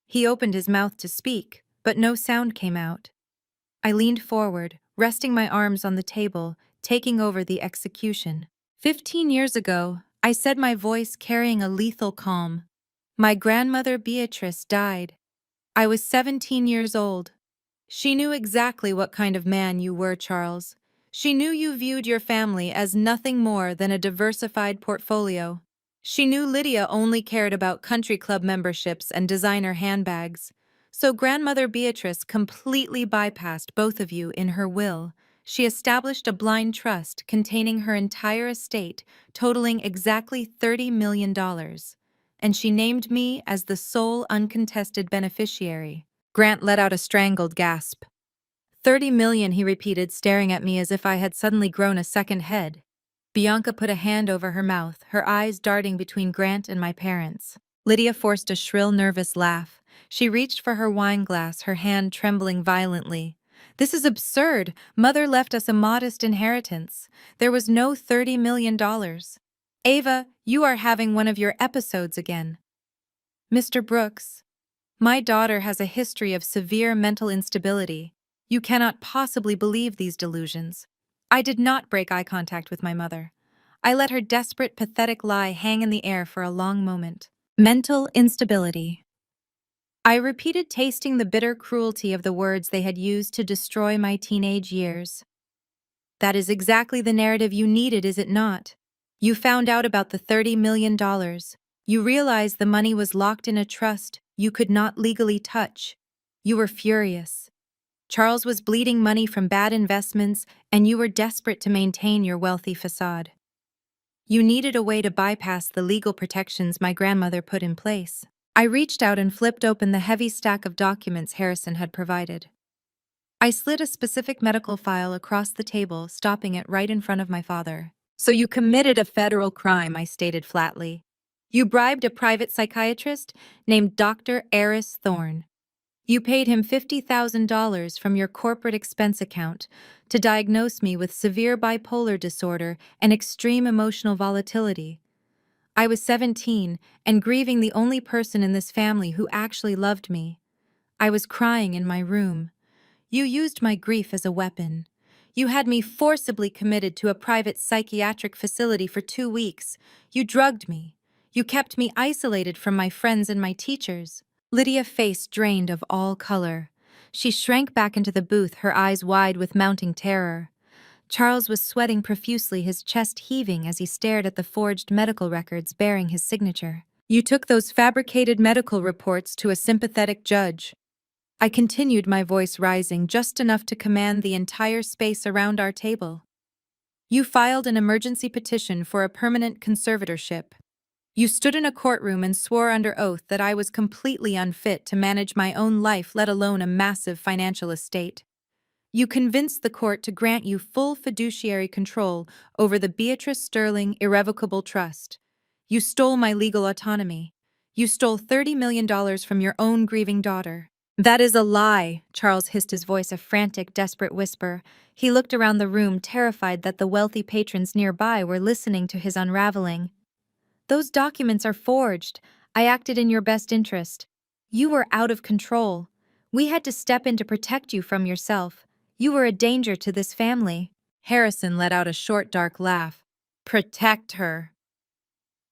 Speaker 1: He opened his mouth to speak, but no sound came out. I leaned forward, resting my arms on the table, taking over the execution. 15 years ago, I said, my voice carrying a lethal calm. My grandmother Beatrice died. I was 17 years old. She knew exactly what kind of man you were, Charles. She knew you viewed your family as nothing more than a diversified portfolio. She knew Lydia only cared about country club memberships and designer handbags. So Grandmother Beatrice completely bypassed both of you in her will. She established a blind trust containing her entire estate, totaling exactly $30 million. And she named me as the sole uncontested beneficiary. Grant let out a strangled gasp. 30 million, he repeated, staring at me as if I had suddenly grown a second head. Bianca put a hand over her mouth, her eyes darting between Grant and my parents. Lydia forced a shrill, nervous laugh. She reached for her wine glass, her hand trembling violently. "This is absurd. Mother left us a modest inheritance. There was no $30 million. Ava, you are having one of your episodes again." "Mr. Brooks, my daughter has a history of severe mental instability. You cannot possibly believe these delusions." I did not break eye contact with my mother. I let her desperate, pathetic lie hang in the air for a long moment. Mental instability. I repeated, tasting the bitter cruelty of the words they had used to destroy my teenage years. That is exactly the narrative you needed, is it not? You found out about the $30 million. You realized the money was locked in a trust you could not legally touch. You were furious. Charles was bleeding money from bad investments, and you were desperate to maintain your wealthy facade. You needed a way to bypass the legal protections my grandmother put in place. I reached out and flipped open the heavy stack of documents Harrison had provided. I slid a specific medical file across the table, stopping it right in front of my father. So you committed a federal crime, I stated flatly. You bribed a private psychiatrist named Dr. Eris Thorne. You paid him $50,000 from your corporate expense account to diagnose me with severe bipolar disorder and extreme emotional volatility. I was 17 and grieving the only person in this family who actually loved me. I was crying in my room. You used my grief as a weapon. You had me forcibly committed to a private psychiatric facility for 2 weeks. You drugged me. You kept me isolated from my friends and my teachers. Lydia's face drained of all color. She shrank back into the booth, her eyes wide with mounting terror. Charles was sweating profusely, his chest heaving as he stared at the forged medical records bearing his signature. You took those fabricated medical reports to a sympathetic judge. I continued, my voice rising just enough to command the entire space around our table. You filed an emergency petition for a permanent conservatorship. You stood in a courtroom and swore under oath that I was completely unfit to manage my own life, let alone a massive financial estate. You convinced the court to grant you full fiduciary control over the Beatrice Sterling Irrevocable Trust. You stole my legal autonomy. You stole $30 million from your own grieving daughter. That is a lie, Charles hissed, his voice a frantic, desperate whisper. He looked around the room, terrified that the wealthy patrons nearby were listening to his unraveling. Those documents are forged. I acted in your best interest. You were out of control. We had to step in to protect you from yourself. You were a danger to this family. Harrison let out a short, dark laugh. Protect her.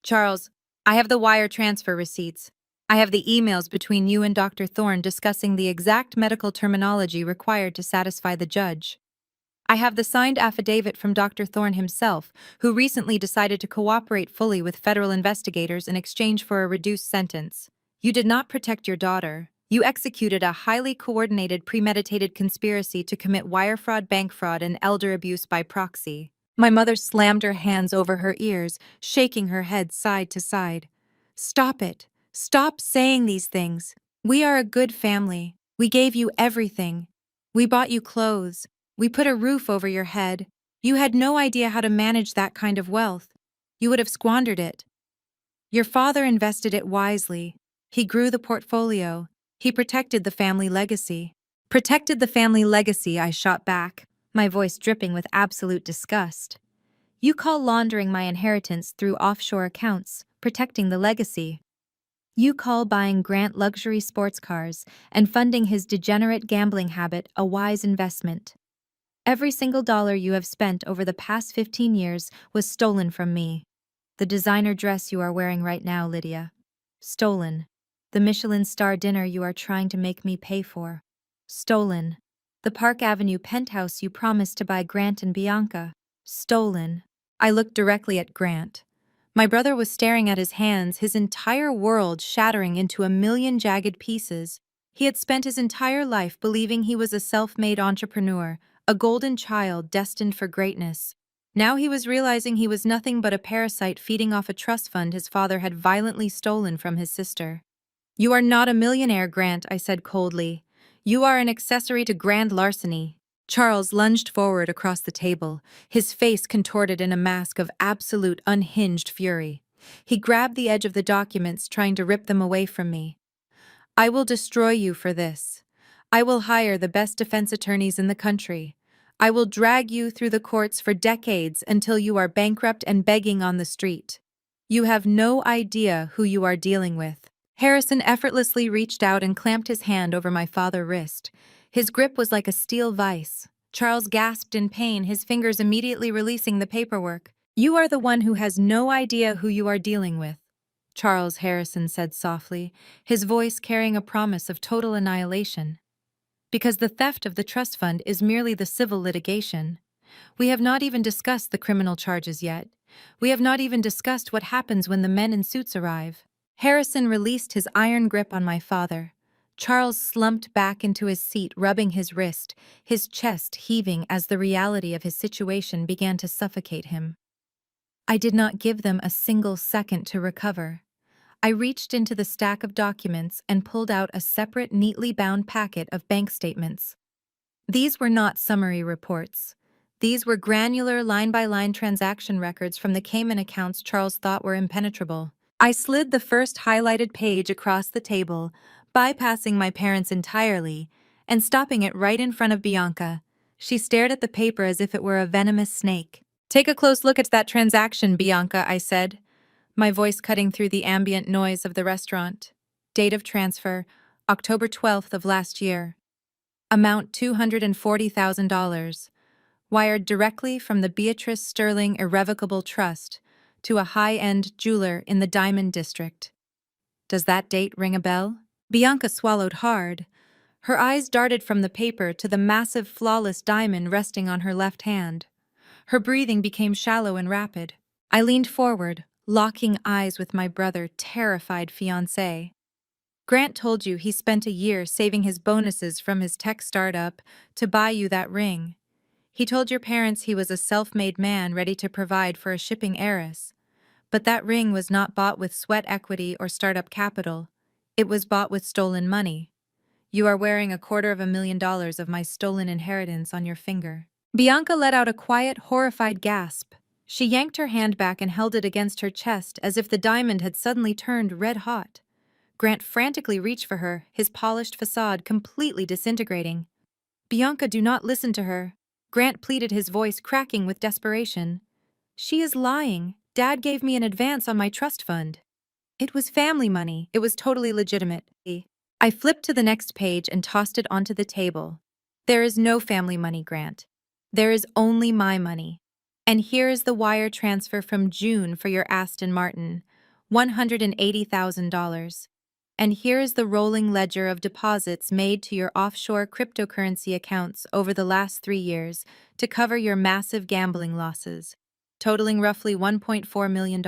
Speaker 1: Charles, I have the wire transfer receipts. I have the emails between you and Dr. Thorne discussing the exact medical terminology required to satisfy the judge. I have the signed affidavit from Dr. Thorne himself, who recently decided to cooperate fully with federal investigators in exchange for a reduced sentence. You did not protect your daughter. You executed a highly coordinated, premeditated conspiracy to commit wire fraud, bank fraud, and elder abuse by proxy. My mother slammed her hands over her ears, shaking her head side to side. Stop it. Stop saying these things. We are a good family. We gave you everything. We bought you clothes. We put a roof over your head. You had no idea how to manage that kind of wealth. You would have squandered it. Your father invested it wisely. He grew the portfolio. He protected the family legacy. Protected the family legacy, I shot back, my voice dripping with absolute disgust. You call laundering my inheritance through offshore accounts protecting the legacy. You call buying Grant luxury sports cars and funding his degenerate gambling habit a wise investment. Every single dollar you have spent over the past 15 years was stolen from me. The designer dress you are wearing right now, Lydia. Stolen. The Michelin star dinner you are trying to make me pay for. Stolen. The Park Avenue penthouse you promised to buy Grant and Bianca. Stolen. I looked directly at Grant. My brother was staring at his hands, his entire world shattering into a million jagged pieces. He had spent his entire life believing he was a self-made entrepreneur, a golden child destined for greatness. Now he was realizing he was nothing but a parasite feeding off a trust fund his father had violently stolen from his sister. You are not a millionaire, Grant, I said coldly. You are an accessory to grand larceny. Charles lunged forward across the table, his face contorted in a mask of absolute unhinged fury. He grabbed the edge of the documents, trying to rip them away from me. I will destroy you for this. I will hire the best defense attorneys in the country. I will drag you through the courts for decades until you are bankrupt and begging on the street. You have no idea who you are dealing with. Harrison effortlessly reached out and clamped his hand over my father's wrist. His grip was like a steel vice. Charles gasped in pain, his fingers immediately releasing the paperwork. You are the one who has no idea who you are dealing with, Charles, Harrison said softly, his voice carrying a promise of total annihilation. Because the theft of the trust fund is merely the civil litigation. We have not even discussed the criminal charges yet. We have not even discussed what happens when the men in suits arrive. Harrison released his iron grip on my father. Charles slumped back into his seat, rubbing his wrist, his chest heaving as the reality of his situation began to suffocate him. I did not give them a single second to recover. I reached into the stack of documents and pulled out a separate, neatly bound packet of bank statements. These were not summary reports. These were granular, line-by-line transaction records from the Cayman accounts Charles thought were impenetrable. I slid the first highlighted page across the table, bypassing my parents entirely, and stopping it right in front of Bianca. She stared at the paper as if it were a venomous snake. "Take a close look at that transaction, Bianca," I said, my voice cutting through the ambient noise of the restaurant. Date of transfer, October 12th of last year. Amount $240,000. Wired directly from the Beatrice Sterling Irrevocable Trust to a high-end jeweler in the Diamond District. Does that date ring a bell? Bianca swallowed hard. Her eyes darted from the paper to the massive, flawless diamond resting on her left hand. Her breathing became shallow and rapid. I leaned forward, locking eyes with my brother, terrified fiancé. Grant told you he spent a year saving his bonuses from his tech startup to buy you that ring. He told your parents he was a self-made man ready to provide for a shipping heiress. But that ring was not bought with sweat equity or startup capital. It was bought with stolen money. You are wearing $250,000 of my stolen inheritance on your finger. Bianca let out a quiet, horrified gasp. She yanked her hand back and held it against her chest as if the diamond had suddenly turned red hot. Grant frantically reached for her, his polished facade completely disintegrating. "Bianca, do not listen to her," Grant pleaded, his voice cracking with desperation. "She is lying. Dad gave me an advance on my trust fund. It was family money. It was totally legitimate." I flipped to the next page and tossed it onto the table. "There is no family money, Grant. There is only my money. And here is the wire transfer from June for your Aston Martin, $180,000. And here is the rolling ledger of deposits made to your offshore cryptocurrency accounts over the last 3 years to cover your massive gambling losses, totaling roughly $1.4 million.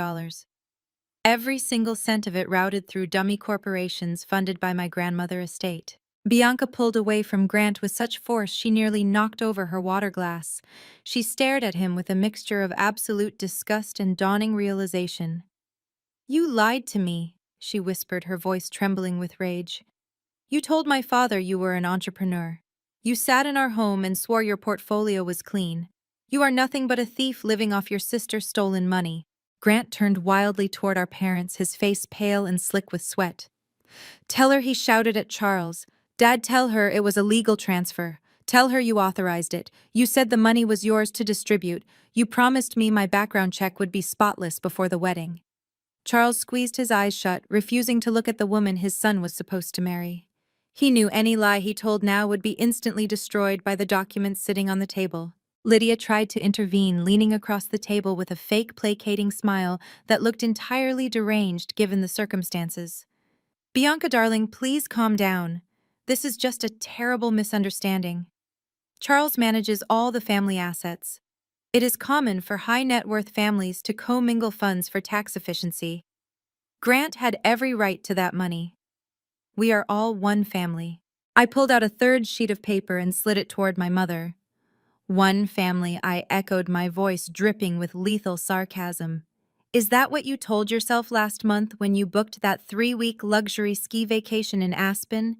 Speaker 1: Every single cent of it routed through dummy corporations funded by my grandmother estate." Bianca pulled away from Grant with such force she nearly knocked over her water glass. She stared at him with a mixture of absolute disgust and dawning realization. "You lied to me," she whispered, her voice trembling with rage. "You told my father you were an entrepreneur. You sat in our home and swore your portfolio was clean. You are nothing but a thief living off your sister's stolen money." Grant turned wildly toward our parents, his face pale and slick with sweat. "Tell her," he shouted at Charles. "Dad, tell her it was a legal transfer. Tell her you authorized it. You said the money was yours to distribute. You promised me my background check would be spotless before the wedding." Charles squeezed his eyes shut, refusing to look at the woman his son was supposed to marry. He knew any lie he told now would be instantly destroyed by the documents sitting on the table. Lydia tried to intervene, leaning across the table with a fake, placating smile that looked entirely deranged given the circumstances. "Bianca, darling, please calm down. This is just a terrible misunderstanding. Charles manages all the family assets. It is common for high-net-worth families to commingle funds for tax efficiency. Grant had every right to that money. We are all one family." I pulled out a third sheet of paper and slid it toward my mother. "One family," I echoed, my voice dripping with lethal sarcasm. "Is that what you told yourself last month when you booked that 3-week luxury ski vacation in Aspen?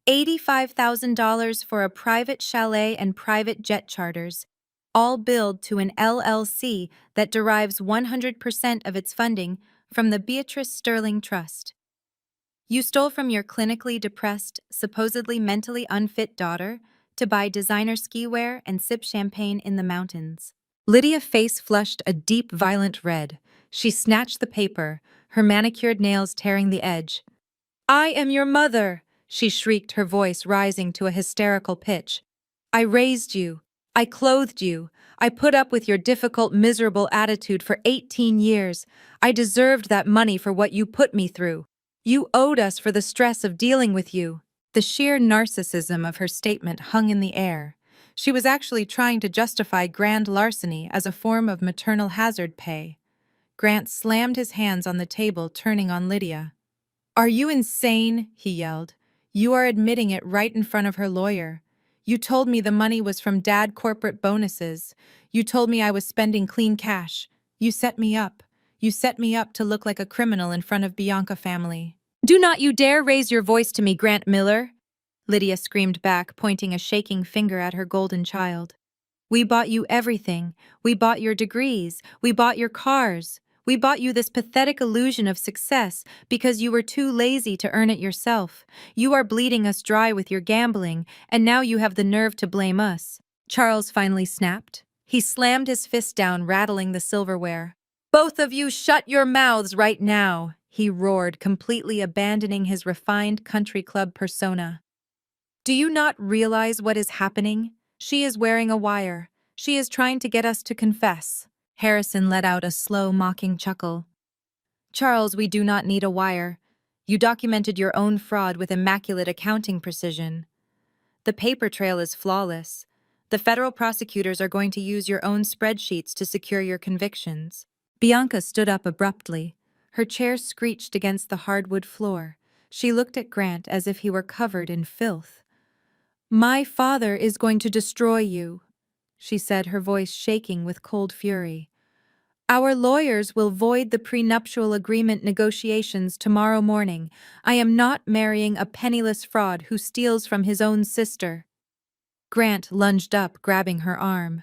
Speaker 1: $85,000 for a private chalet and private jet charters, all billed to an LLC that derives 100% of its funding from the Beatrice Sterling Trust. You stole from your clinically depressed, supposedly mentally unfit daughter to buy designer ski wear and sip champagne in the mountains." Lydia's face flushed a deep, violent red. She snatched the paper, her manicured nails tearing the edge. "I am your mother," she shrieked, her voice rising to a hysterical pitch. "I raised you. I clothed you. I put up with your difficult, miserable attitude for 18 years. I deserved that money for what you put me through. You owed us for the stress of dealing with you." The sheer narcissism of her statement hung in the air. She was actually trying to justify grand larceny as a form of maternal hazard pay. Grant slammed his hands on the table, turning on Lydia. "Are you insane?" he yelled. "You are admitting it right in front of her lawyer. You told me the money was from dad corporate bonuses. You told me I was spending clean cash. You set me up. You set me up to look like a criminal in front of Bianca family." "Do not you dare raise your voice to me, Grant Miller!" Lydia screamed back, pointing a shaking finger at her golden child. "We bought you everything. We bought your degrees. We bought your cars. We bought you this pathetic illusion of success because you were too lazy to earn it yourself. You are bleeding us dry with your gambling, and now you have the nerve to blame us." Charles finally snapped. He slammed his fist down, rattling the silverware. "Both of you shut your mouths right now," he roared, completely abandoning his refined country club persona. "Do you not realize what is happening? She is wearing a wire. She is trying to get us to confess." Harrison let out a slow, mocking chuckle. "Charles, we do not need a wire. You documented your own fraud with immaculate accounting precision. The paper trail is flawless. The federal prosecutors are going to use your own spreadsheets to secure your convictions." Bianca stood up abruptly. Her chair screeched against the hardwood floor. She looked at Grant as if he were covered in filth. "My father is going to destroy you," she said, her voice shaking with cold fury. "Our lawyers will void the prenuptial agreement negotiations tomorrow morning. I am not marrying a penniless fraud who steals from his own sister." Grant lunged up, grabbing her arm.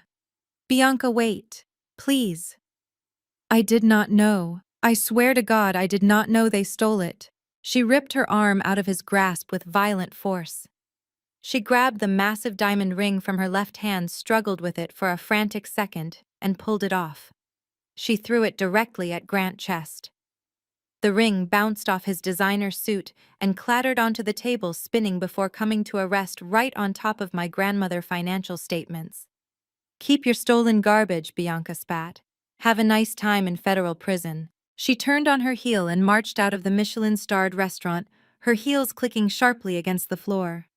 Speaker 1: "Bianca, wait. Please." "I did not know. I swear to God I did not know they stole it." She ripped her arm out of his grasp with violent force. She grabbed the massive diamond ring from her left hand, struggled with it for a frantic second, and pulled it off. She threw it directly at Grant's chest. The ring bounced off his designer suit and clattered onto the table, spinning before coming to a rest right on top of my grandmother financial statements. "Keep your stolen garbage," Bianca spat. "Have a nice time in federal prison." She turned on her heel and marched out of the Michelin-starred restaurant, her heels clicking sharply against the floor.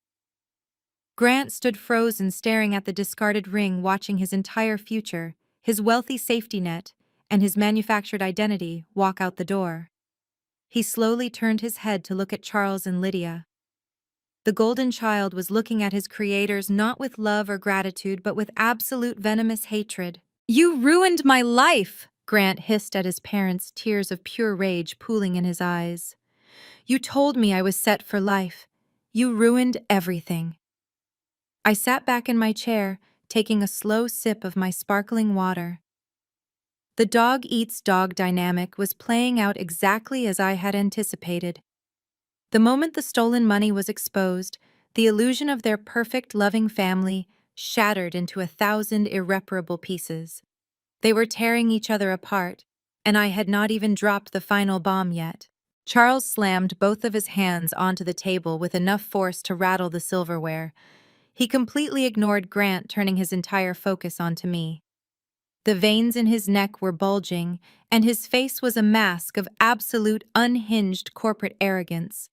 Speaker 1: Grant stood frozen, staring at the discarded ring, watching his entire future, his wealthy safety net, and his manufactured identity walk out the door. He slowly turned his head to look at Charles and Lydia. The golden child was looking at his creators not with love or gratitude, but with absolute venomous hatred. "You ruined my life!" Grant hissed at his parents, tears of pure rage pooling in his eyes. "You told me I was set for life. You ruined everything." I sat back in my chair, taking a slow sip of my sparkling water. The dog-eats-dog dynamic was playing out exactly as I had anticipated. The moment the stolen money was exposed, the illusion of their perfect, loving family shattered into 1,000 irreparable pieces. They were tearing each other apart, and I had not even dropped the final bomb yet. Charles slammed both of his hands onto the table with enough force to rattle the silverware. He completely ignored Grant, turning his entire focus onto me. The veins in his neck were bulging, and his face was a mask of absolute unhinged corporate arrogance.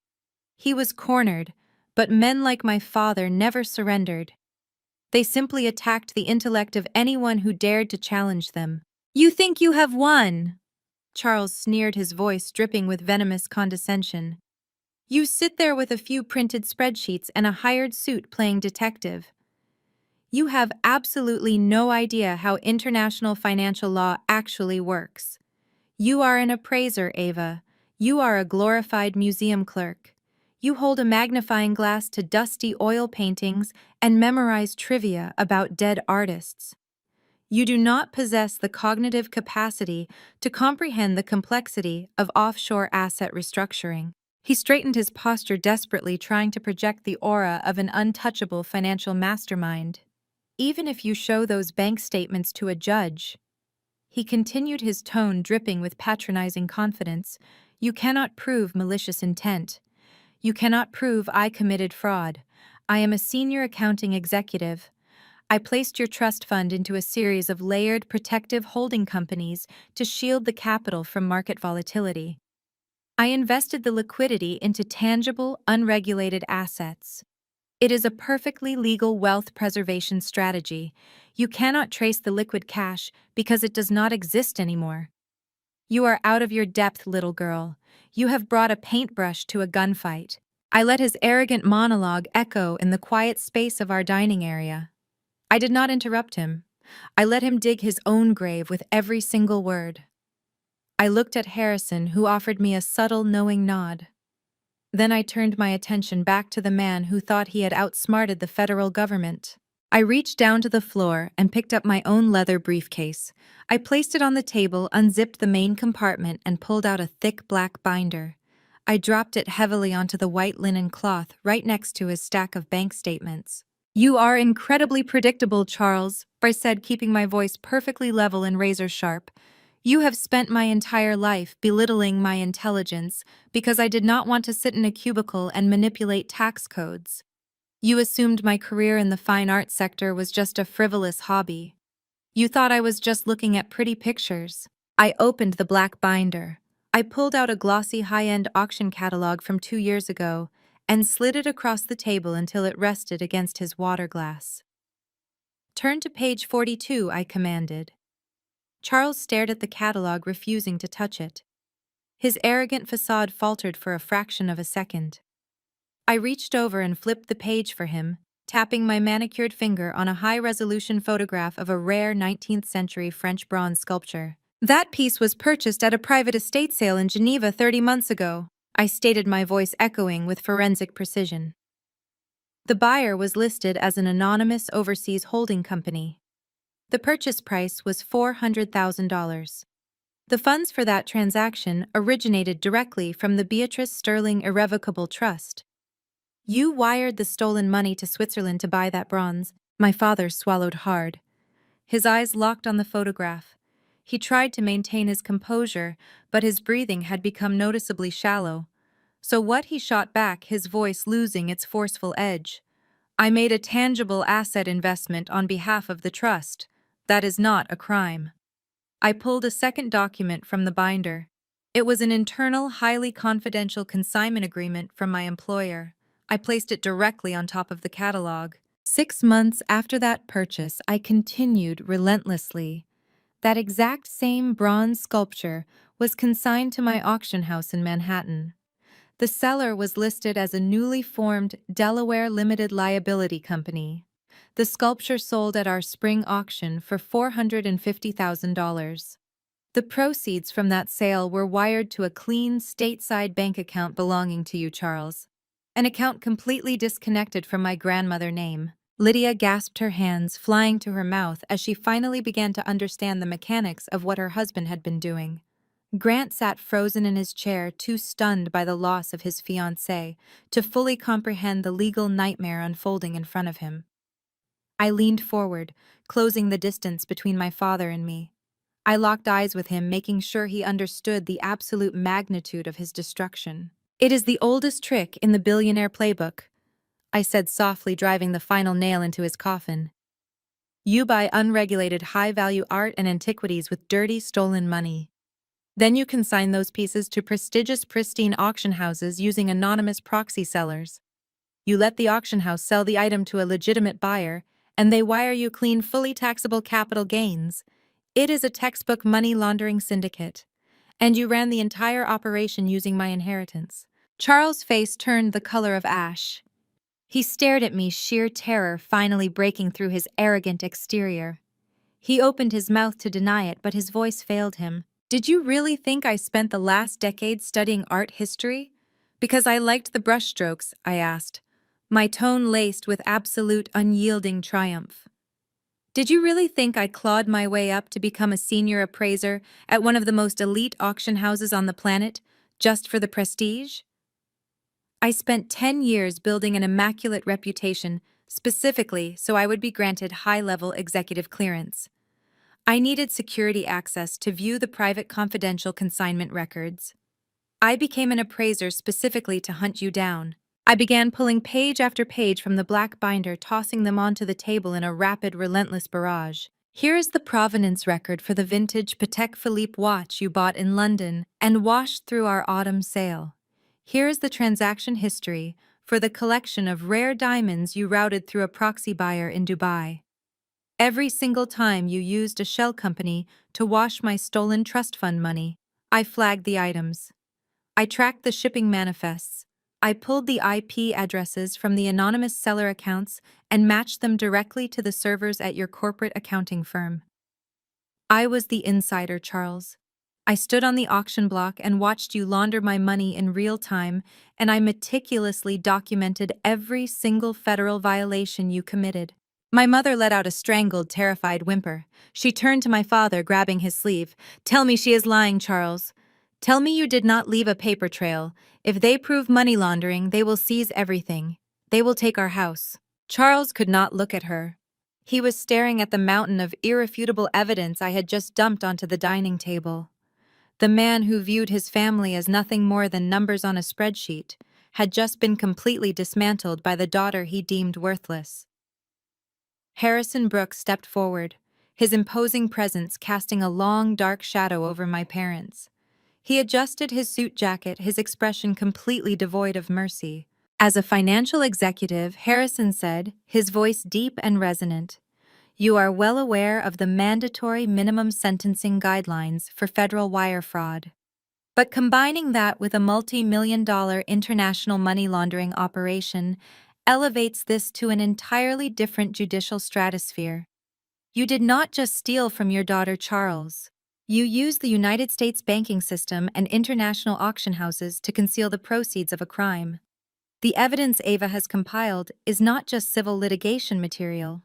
Speaker 1: He was cornered, but men like my father never surrendered. They simply attacked the intellect of anyone who dared to challenge them. "You think you have won?" Charles sneered, his voice dripping with venomous condescension. "You sit there with a few printed spreadsheets and a hired suit playing detective. You have absolutely no idea how international financial law actually works. You are an appraiser, Ava. You are a glorified museum clerk. You hold a magnifying glass to dusty oil paintings and memorize trivia about dead artists. You do not possess the cognitive capacity to comprehend the complexity of offshore asset restructuring." He straightened his posture desperately, trying to project the aura of an untouchable financial mastermind. "Even if you show those bank statements to a judge," he continued, his tone dripping with patronizing confidence, "you cannot prove malicious intent. You cannot prove I committed fraud. I am a senior accounting executive. I placed your trust fund into a series of layered protective holding companies to shield the capital from market volatility. I invested the liquidity into tangible, unregulated assets. It is a perfectly legal wealth preservation strategy. You cannot trace the liquid cash because it does not exist anymore. You are out of your depth, little girl. You have brought a paintbrush to a gunfight. I let his arrogant monologue echo in the quiet space of our dining area. I did not interrupt him. I let him dig his own grave with every single word. I looked at Harrison, who offered me a subtle, knowing nod. Then I turned my attention back to the man who thought he had outsmarted the federal government. I reached down to the floor and picked up my own leather briefcase. I placed it on the table, unzipped the main compartment, and pulled out a thick black binder. I dropped it heavily onto the white linen cloth right next to his stack of bank statements. "You are incredibly predictable, Charles," I said, keeping my voice perfectly level and razor sharp. "You have spent my entire life belittling my intelligence because I did not want to sit in a cubicle and manipulate tax codes. You assumed my career in the fine arts sector was just a frivolous hobby. You thought I was just looking at pretty pictures." I opened the black binder. I pulled out a glossy high-end auction catalog from 2 years ago and slid it across the table until it rested against his water glass. "Turn to page 42, I commanded. Charles stared at the catalog, refusing to touch it. His arrogant facade faltered for a fraction of a second. I reached over and flipped the page for him, tapping my manicured finger on a high-resolution photograph of a rare 19th-century French bronze sculpture. "That piece was purchased at a private estate sale in Geneva 30 months ago," I stated, my voice echoing with forensic precision. The buyer was listed as an anonymous overseas holding company. The purchase price was $400,000. The funds for that transaction originated directly from the Beatrice Sterling Irrevocable Trust. "You wired the stolen money to Switzerland to buy that bronze." My father swallowed hard. His eyes locked on the photograph. He tried to maintain his composure, but his breathing had become noticeably shallow. "So what?" he shot back, his voice losing its forceful edge. "I made a tangible asset investment on behalf of the trust. That is not a crime." I pulled a second document from the binder. It was an internal, highly confidential consignment agreement from my employer. I placed it directly on top of the catalog. 6 months after that purchase, I continued relentlessly. That exact same bronze sculpture was consigned to my auction house in Manhattan. The seller was listed as a newly formed Delaware Limited Liability Company. The sculpture sold at our spring auction for $450,000. The proceeds from that sale were wired to a clean, stateside bank account belonging to you, Charles. An account completely disconnected from my grandmother's name. Lydia gasped, her hands flying to her mouth as she finally began to understand the mechanics of what her husband had been doing. Grant sat frozen in his chair, too stunned by the loss of his fiancée to fully comprehend the legal nightmare unfolding in front of him. I leaned forward, closing the distance between my father and me. I locked eyes with him, making sure he understood the absolute magnitude of his destruction. "It is the oldest trick in the billionaire playbook," I said softly, driving the final nail into his coffin. "You buy unregulated high-value art and antiquities with dirty, stolen money. Then you consign those pieces to prestigious, pristine auction houses using anonymous proxy sellers. You let the auction house sell the item to a legitimate buyer, and they wire you clean, fully taxable capital gains. It is a textbook money laundering syndicate. And you ran the entire operation using my inheritance." Charles' face turned the color of ash. He stared at me, sheer terror finally breaking through his arrogant exterior. He opened his mouth to deny it, but his voice failed him. "Did you really think I spent the last decade studying art history? Because I liked the brushstrokes?" I asked, my tone laced with absolute, unyielding triumph. "Did you really think I clawed my way up to become a senior appraiser at one of the most elite auction houses on the planet, just for the prestige? I spent 10 years building an immaculate reputation, specifically so I would be granted high-level executive clearance. I needed security access to view the private confidential consignment records. I became an appraiser specifically to hunt you down." I began pulling page after page from the black binder, tossing them onto the table in a rapid, relentless barrage. "Here is the provenance record for the vintage Patek Philippe watch you bought in London and washed through our autumn sale. Here is the transaction history for the collection of rare diamonds you routed through a proxy buyer in Dubai. Every single time you used a shell company to wash my stolen trust fund money, I flagged the items. I tracked the shipping manifests. I pulled the IP addresses from the anonymous seller accounts and matched them directly to the servers at your corporate accounting firm. I was the insider, Charles. I stood on the auction block and watched you launder my money in real time, and I meticulously documented every single federal violation you committed. My mother let out a strangled, terrified whimper. She turned to my father, grabbing his sleeve. "Tell me she is lying, Charles. Tell me you did not leave a paper trail. If they prove money laundering, they will seize everything. They will take our house." Charles could not look at her. He was staring at the mountain of irrefutable evidence I had just dumped onto the dining table. The man who viewed his family as nothing more than numbers on a spreadsheet had just been completely dismantled by the daughter he deemed worthless. Harrison Brooks stepped forward, his imposing presence casting a long, dark shadow over my parents. He adjusted his suit jacket, his expression completely devoid of mercy. As a financial executive, Harrison said, his voice deep and resonant, "You are well aware of the mandatory minimum sentencing guidelines for federal wire fraud. But combining that with a multi-million-dollar international money laundering operation elevates this to an entirely different judicial stratosphere. You did not just steal from your daughter Charles. You used the United States banking system and international auction houses to conceal the proceeds of a crime. The evidence Ava has compiled is not just civil litigation material.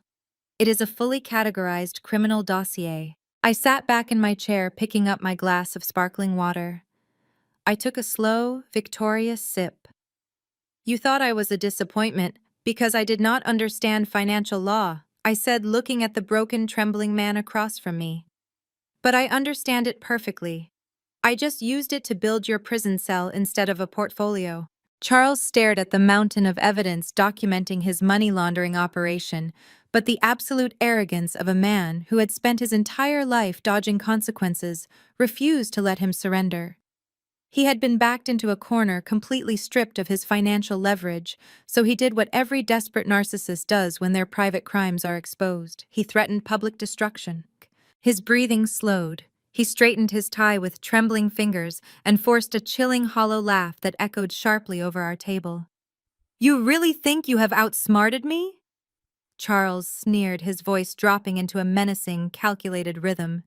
Speaker 1: It is a fully categorized criminal dossier." I sat back in my chair, picking up my glass of sparkling water. I took a slow, victorious sip. "You thought I was a disappointment because I did not understand financial law," I said, looking at the broken, trembling man across from me. "But I understand it perfectly. I just used it to build your prison cell instead of a portfolio." Charles stared at the mountain of evidence documenting his money laundering operation, but the absolute arrogance of a man who had spent his entire life dodging consequences refused to let him surrender. He had been backed into a corner, completely stripped of his financial leverage, so he did what every desperate narcissist does when their private crimes are exposed. He threatened public destruction. His breathing slowed. He straightened his tie with trembling fingers and forced a chilling, hollow laugh that echoed sharply over our table. "You really think you have outsmarted me?" Charles sneered, his voice dropping into a menacing, calculated rhythm.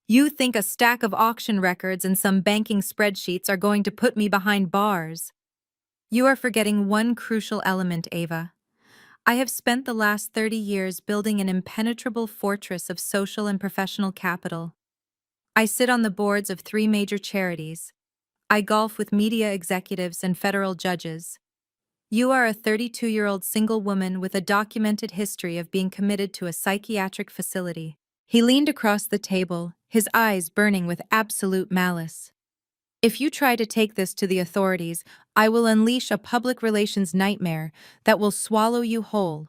Speaker 1: "You think a stack of auction records and some banking spreadsheets are going to put me behind bars? You are forgetting one crucial element, Ava. I have spent the last 30 years building an impenetrable fortress of social and professional capital. I sit on the boards of 3 major charities. I golf with media executives and federal judges. You are a 32-year-old single woman with a documented history of being committed to a psychiatric facility." He leaned across the table, his eyes burning with absolute malice. "If you try to take this to the authorities, I will unleash a public relations nightmare that will swallow you whole.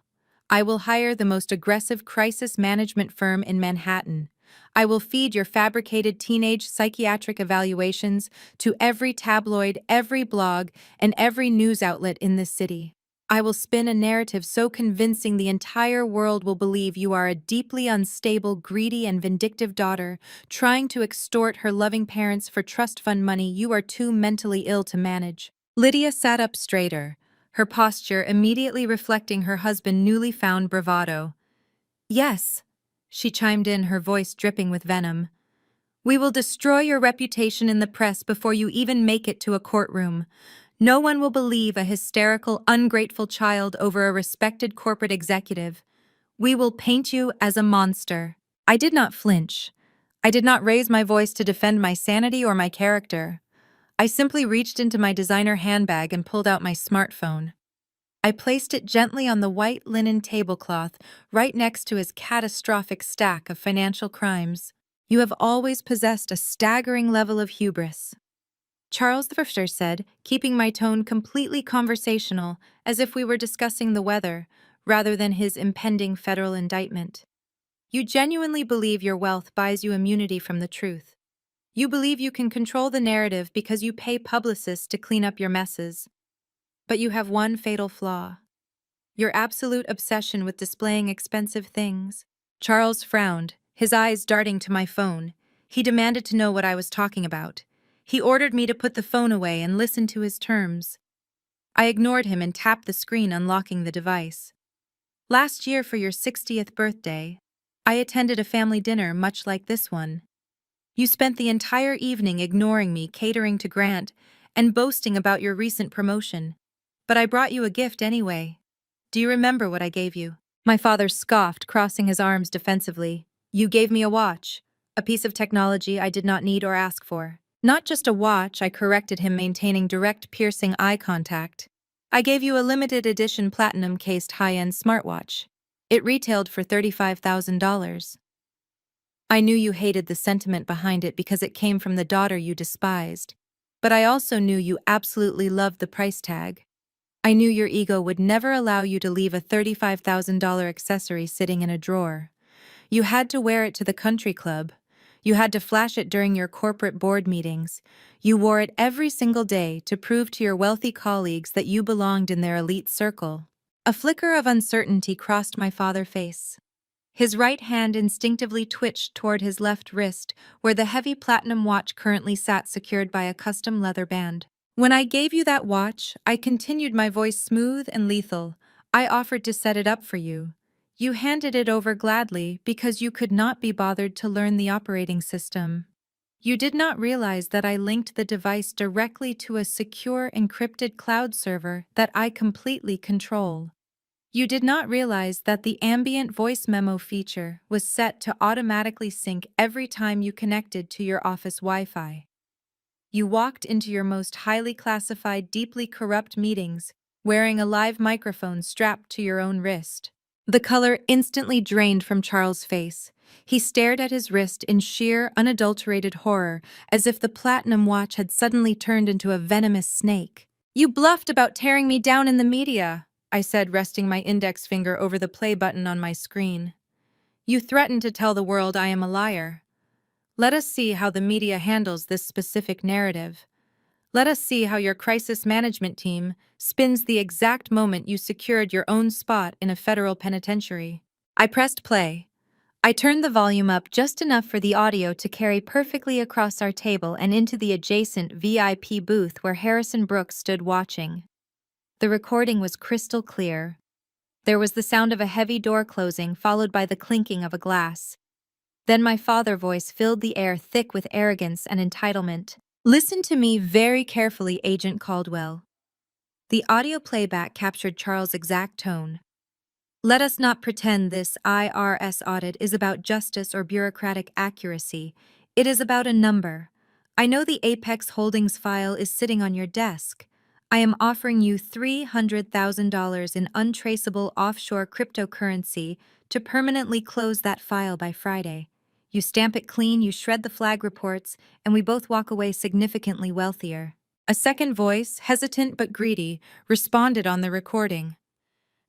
Speaker 1: I will hire the most aggressive crisis management firm in Manhattan. I will feed your fabricated teenage psychiatric evaluations to every tabloid, every blog, and every news outlet in this city. I will spin a narrative so convincing the entire world will believe you are a deeply unstable, greedy, and vindictive daughter, trying to extort her loving parents for trust fund money you are too mentally ill to manage." Lydia sat up straighter, her posture immediately reflecting her husband's newly found bravado. "Yes," she chimed in, her voice dripping with venom. "We will destroy your reputation in the press before you even make it to a courtroom. No one will believe a hysterical, ungrateful child over a respected corporate executive. We will paint you as a monster." I did not flinch. I did not raise my voice to defend my sanity or my character. I simply reached into my designer handbag and pulled out my smartphone. I placed it gently on the white linen tablecloth right next to his catastrophic stack of financial crimes. "You have always possessed a staggering level of hubris," Charles I said, keeping my tone completely conversational, as if we were discussing the weather, rather than his impending federal indictment. "You genuinely believe your wealth buys you immunity from the truth. You believe you can control the narrative because you pay publicists to clean up your messes. But you have one fatal flaw: your absolute obsession with displaying expensive things. Charles frowned, his eyes darting to my phone. He demanded to know what I was talking about. He ordered me to put the phone away and listen to his terms. I ignored him and tapped the screen, unlocking the device. Last year, for your 60th birthday, I attended a family dinner much like this one. You spent the entire evening ignoring me, catering to Grant, and boasting about your recent promotion. But I brought you a gift anyway. Do you remember what I gave you? My father scoffed, crossing his arms defensively. You gave me a watch, a piece of technology I did not need or ask for. Not just a watch, I corrected him, maintaining direct, piercing eye contact. I gave you a limited edition platinum-cased high-end smartwatch. It retailed for $35,000. I knew you hated the sentiment behind it because it came from the daughter you despised. But I also knew you absolutely loved the price tag. I knew your ego would never allow you to leave a $35,000 accessory sitting in a drawer. You had to wear it to the country club. You had to flash it during your corporate board meetings. You wore it every single day to prove to your wealthy colleagues that you belonged in their elite circle. A flicker of uncertainty crossed my father's face. His right hand instinctively twitched toward his left wrist, where the heavy platinum watch currently sat secured by a custom leather band. When I gave you that watch, I continued, my voice smooth and lethal. I offered to set it up for you. You handed it over gladly because you could not be bothered to learn the operating system. You did not realize that I linked the device directly to a secure encrypted cloud server that I completely control. You did not realize that the ambient voice memo feature was set to automatically sync every time you connected to your office Wi-Fi. You walked into your most highly classified, deeply corrupt meetings wearing a live microphone strapped to your own wrist. The color instantly drained from Charles' face. He stared at his wrist in sheer, unadulterated horror, as if the platinum watch had suddenly turned into a venomous snake. You bluffed about tearing me down in the media, I said, resting my index finger over the play button on my screen. You threatened to tell the world I am a liar. Let us see how the media handles this specific narrative. Let us see how your crisis management team spins the exact moment you secured your own spot in a federal penitentiary. I pressed play. I turned the volume up just enough for the audio to carry perfectly across our table and into the adjacent VIP booth where Harrison Brooks stood watching. The recording was crystal clear. There was the sound of a heavy door closing, followed by the clinking of a glass. Then my father's voice filled the air, thick with arrogance and entitlement. Listen to me very carefully, Agent Caldwell. The audio playback captured Charles' exact tone. Let us not pretend this IRS audit is about justice or bureaucratic accuracy. It is about a number. I know the Apex Holdings file is sitting on your desk. I am offering you $300,000 in untraceable offshore cryptocurrency to permanently close that file by Friday. You stamp it clean, you shred the flag reports, and we both walk away significantly wealthier. A second voice, hesitant but greedy, responded on the recording.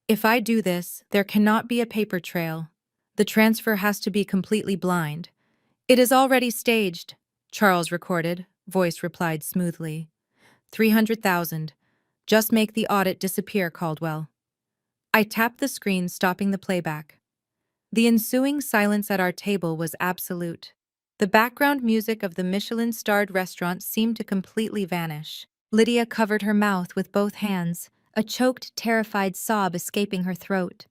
Speaker 1: If I do this, there cannot be a paper trail. The transfer has to be completely blind. It is already staged, Charles recorded, voice replied smoothly. 300,000. Just make the audit disappear, Caldwell. I tapped the screen, stopping the playback. The ensuing silence at our table was absolute. The background music of the Michelin-starred restaurant seemed to completely vanish. Lydia covered her mouth with both hands, a choked, terrified sob escaping her throat.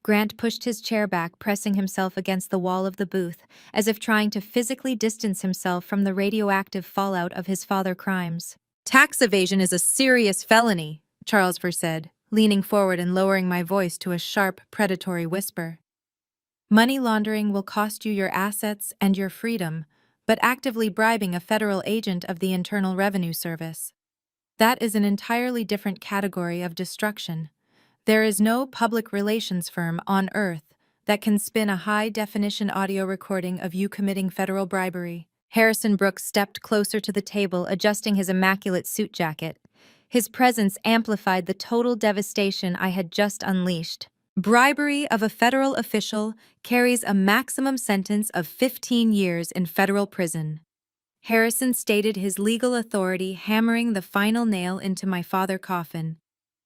Speaker 1: Grant pushed his chair back, pressing himself against the wall of the booth, as if trying to physically distance himself from the radioactive fallout of his father's crimes. Tax evasion is a serious felony, Charles said, leaning forward and lowering my voice to a sharp, predatory whisper. Money laundering will cost you your assets and your freedom, but actively bribing a federal agent of the Internal Revenue Service. That is an entirely different category of destruction. There is no public relations firm on Earth that can spin a high-definition audio recording of you committing federal bribery. Harrison Brooks stepped closer to the table, adjusting his immaculate suit jacket. His presence amplified the total devastation I had just unleashed. Bribery of a federal official carries a maximum sentence of 15 years in federal prison. Harrison stated his legal authority, hammering the final nail into my father's coffin.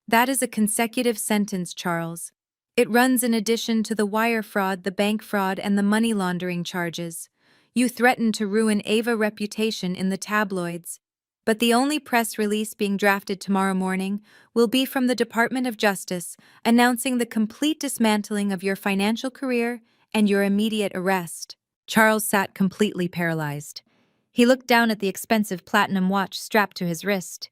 Speaker 1: That is a consecutive sentence, Charles. It runs in addition to the wire fraud, the bank fraud, and the money laundering charges. You threatened to ruin Ava's reputation in the tabloids. But the only press release being drafted tomorrow morning will be from the Department of Justice announcing the complete dismantling of your financial career and your immediate arrest. Charles sat completely paralyzed. He looked down at the expensive platinum watch strapped to his wrist.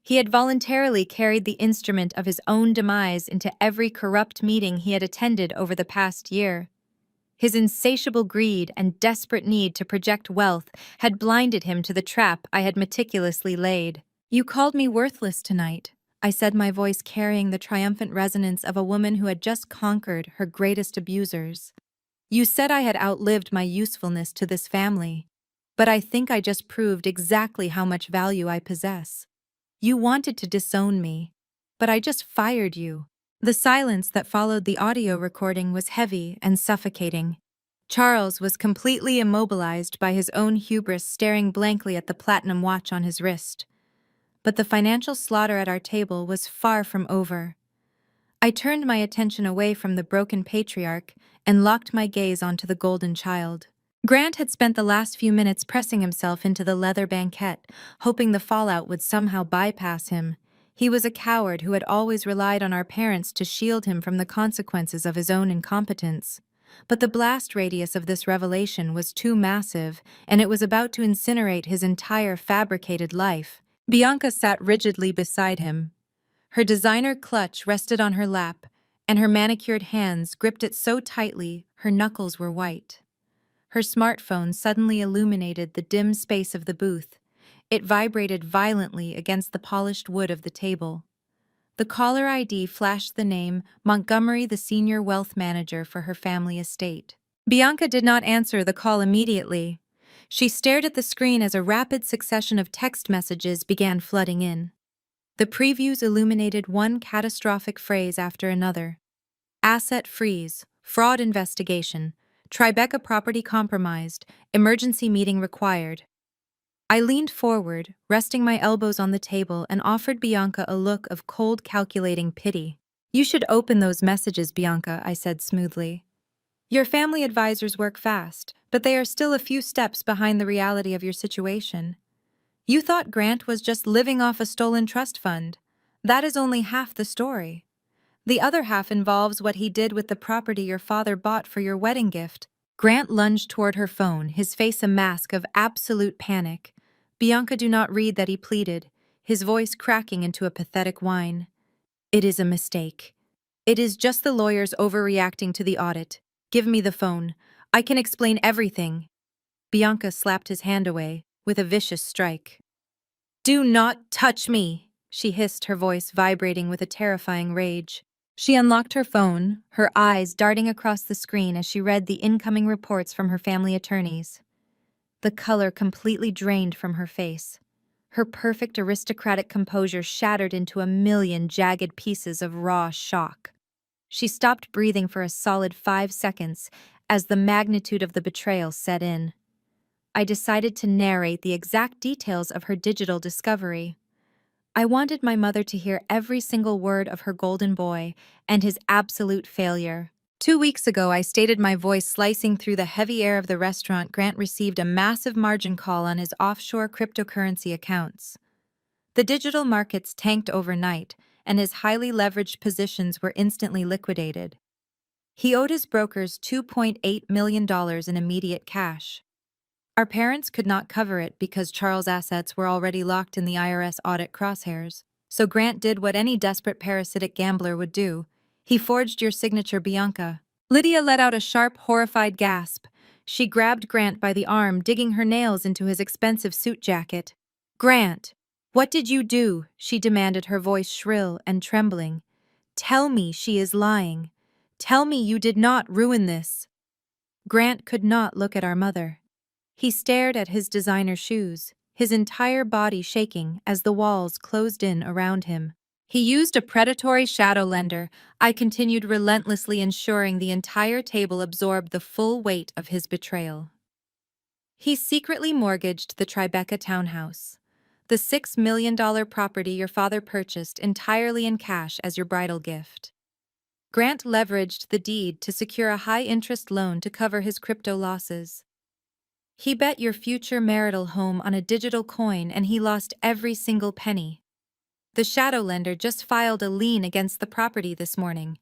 Speaker 1: He had voluntarily carried the instrument of his own demise into every corrupt meeting he had attended over the past year. His insatiable greed and desperate need to project wealth had blinded him to the trap I had meticulously laid. "You called me worthless tonight," I said, my voice carrying the triumphant resonance of a woman who had just conquered her greatest abusers. "You said I had outlived my usefulness to this family, but I think I just proved exactly how much value I possess. You wanted to disown me, but I just fired you." The silence that followed the audio recording was heavy and suffocating. Charles was completely immobilized by his own hubris, staring blankly at the platinum watch on his wrist. But the financial slaughter at our table was far from over. I turned my attention away from the broken patriarch and locked my gaze onto the golden child. Grant had spent the last few minutes pressing himself into the leather banquette, hoping the fallout would somehow bypass him. He was a coward who had always relied on our parents to shield him from the consequences of his own incompetence. But the blast radius of this revelation was too massive, and it was about to incinerate his entire fabricated life. Bianca sat rigidly beside him. Her designer clutch rested on her lap, and her manicured hands gripped it so tightly her knuckles were white. Her smartphone suddenly illuminated the dim space of the booth. It vibrated violently against the polished wood of the table. The caller ID flashed the name Montgomery, the senior wealth manager for her family estate. Bianca did not answer the call immediately. She stared at the screen as a rapid succession of text messages began flooding in. The previews illuminated one catastrophic phrase after another. Asset freeze, fraud investigation, Tribeca property compromised, emergency meeting required. I leaned forward, resting my elbows on the table, and offered Bianca a look of cold, calculating pity. "You should open those messages, Bianca," I said smoothly. "Your family advisors work fast, but they are still a few steps behind the reality of your situation. You thought Grant was just living off a stolen trust fund. That is only half the story. The other half involves what he did with the property your father bought for your wedding gift." Grant lunged toward her phone, his face a mask of absolute panic. "Bianca, do not read that," he pleaded, his voice cracking into a pathetic whine. "It is a mistake. It is just the lawyers overreacting to the audit. Give me the phone. I can explain everything." Bianca slapped his hand away with a vicious strike. "Do not touch me," she hissed, her voice vibrating with a terrifying rage. She unlocked her phone, her eyes darting across the screen as she read the incoming reports from her family attorneys. The color completely drained from her face. Her perfect aristocratic composure shattered into a million jagged pieces of raw shock. She stopped breathing for a solid 5 seconds as the magnitude of the betrayal set in. I decided to narrate the exact details of her digital discovery. I wanted my mother to hear every single word of her golden boy and his absolute failure. 2 weeks ago, I stated my voice slicing through the heavy air of the restaurant. Grant received a massive margin call on his offshore cryptocurrency accounts. The digital markets tanked overnight, and his highly leveraged positions were instantly liquidated. He owed his brokers $2.8 million in immediate cash. Our parents could not cover it because Charles' assets were already locked in the IRS audit crosshairs. So Grant did what any desperate parasitic gambler would do. He forged your signature, Bianca. Lydia let out a sharp, horrified gasp. She grabbed Grant by the arm, digging her nails into his expensive suit jacket. "Grant, what did you do?" she demanded, her voice shrill and trembling. "Tell me she is lying. Tell me you did not ruin this." Grant could not look at our mother. He stared at his designer shoes, his entire body shaking as the walls closed in around him. "He used a predatory shadow lender," I continued, relentlessly ensuring the entire table absorbed the full weight of his betrayal. "He secretly mortgaged the Tribeca townhouse. The $6 million property your father purchased entirely in cash as your bridal gift. Grant leveraged the deed to secure a high-interest loan to cover his crypto losses. He bet your future marital home on a digital coin and he lost every single penny. The shadow lender just filed a lien against the property this morning.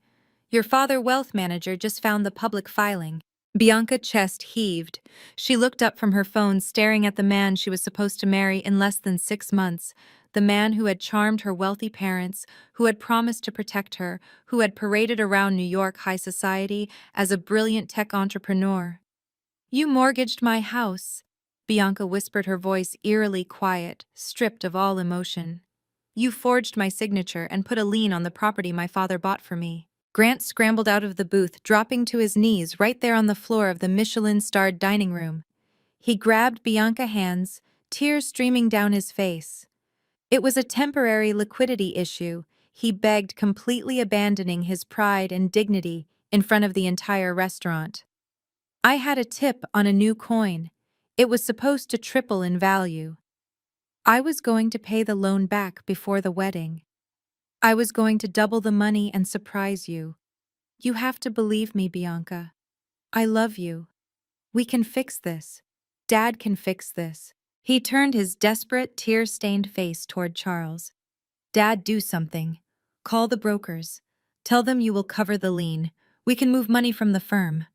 Speaker 1: Your father wealth manager just found the public filing. Bianca's chest heaved. She looked up from her phone, staring at the man she was supposed to marry in less than 6 months, the man who had charmed her wealthy parents, who had promised to protect her, who had paraded around New York high society as a brilliant tech entrepreneur. "You mortgaged my house," Bianca whispered, her voice eerily quiet, stripped of all emotion. "You forged my signature and put a lien on the property my father bought for me." Grant scrambled out of the booth, dropping to his knees right there on the floor of the Michelin-starred dining room. He grabbed Bianca's hands, tears streaming down his face. It was a temporary liquidity issue, he begged, completely abandoning his pride and dignity in front of the entire restaurant. "I had a tip on a new coin. It was supposed to triple in value. I was going to pay the loan back before the wedding. I was going to double the money and surprise you. You have to believe me, Bianca. I love you. We can fix this. Dad can fix this." He turned his desperate, tear-stained face toward Charles. "Dad, do something. Call the brokers. Tell them you will cover the lien. We can move money from the firm."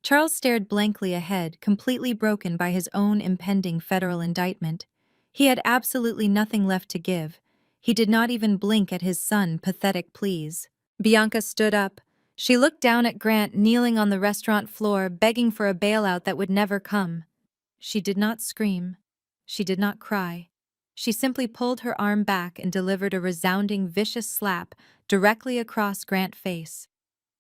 Speaker 1: Charles stared blankly ahead, completely broken by his own impending federal indictment. He had absolutely nothing left to give. He did not even blink at his son's pathetic pleas. Bianca stood up. She looked down at Grant kneeling on the restaurant floor, begging for a bailout that would never come. She did not scream. She did not cry. She simply pulled her arm back and delivered a resounding, vicious slap directly across Grant's face.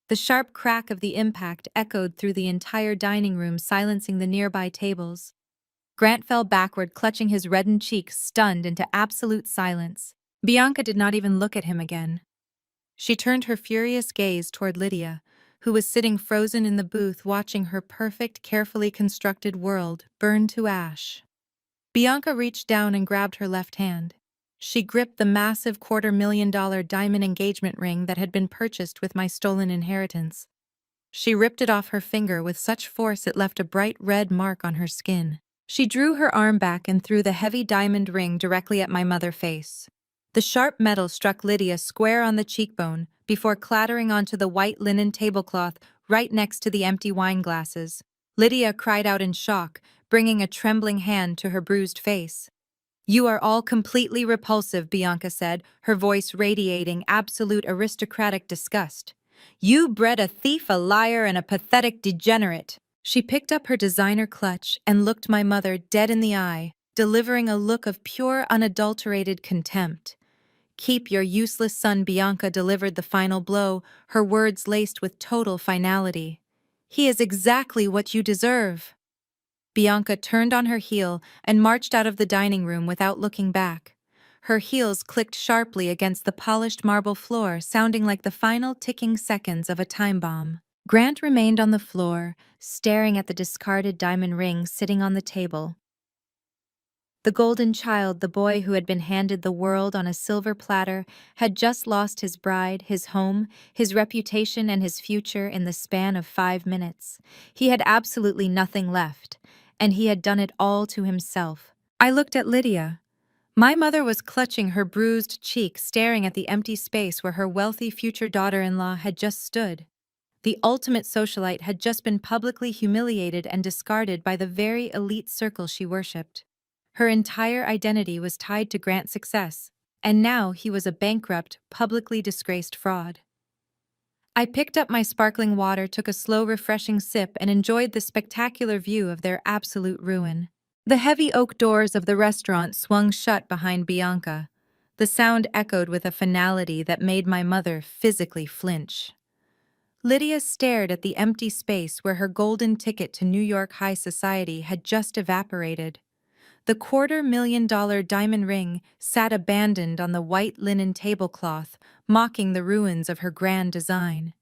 Speaker 1: The sharp crack of the impact echoed through the entire dining room, silencing the nearby tables. Grant fell backward, clutching his reddened cheeks, stunned into absolute silence. Bianca did not even look at him again. She turned her furious gaze toward Lydia, who was sitting frozen in the booth, watching her perfect, carefully constructed world burn to ash. Bianca reached down and grabbed her left hand. She gripped the massive $250,000 diamond engagement ring that had been purchased with my stolen inheritance. She ripped it off her finger with such force it left a bright red mark on her skin. She drew her arm back and threw the heavy diamond ring directly at my mother's face. The sharp metal struck Lydia square on the cheekbone before clattering onto the white linen tablecloth right next to the empty wine glasses. Lydia cried out in shock, bringing a trembling hand to her bruised face. "You are all completely repulsive," Bianca said, her voice radiating absolute aristocratic disgust. "You bred a thief, a liar, and a pathetic degenerate." She picked up her designer clutch and looked my mother dead in the eye, delivering a look of pure, unadulterated contempt. "Keep your useless son," Bianca delivered the final blow, her words laced with total finality. "He is exactly what you deserve." Bianca turned on her heel and marched out of the dining room without looking back. Her heels clicked sharply against the polished marble floor, sounding like the final ticking seconds of a time bomb. Grant remained on the floor, staring at the discarded diamond ring sitting on the table. The golden child, the boy who had been handed the world on a silver platter, had just lost his bride, his home, his reputation, and his future in the span of 5 minutes. He had absolutely nothing left, and he had done it all to himself. I looked at Lydia. My mother was clutching her bruised cheek, staring at the empty space where her wealthy future daughter-in-law had just stood. The ultimate socialite had just been publicly humiliated and discarded by the very elite circle she worshipped. Her entire identity was tied to Grant's success, and now he was a bankrupt, publicly disgraced fraud. I picked up my sparkling water, took a slow, refreshing sip, and enjoyed the spectacular view of their absolute ruin. The heavy oak doors of the restaurant swung shut behind Bianca. The sound echoed with a finality that made my mother physically flinch. Lydia stared at the empty space where her golden ticket to New York high society had just evaporated. The $250,000 diamond ring sat abandoned on the white linen tablecloth, mocking the ruins of her grand design.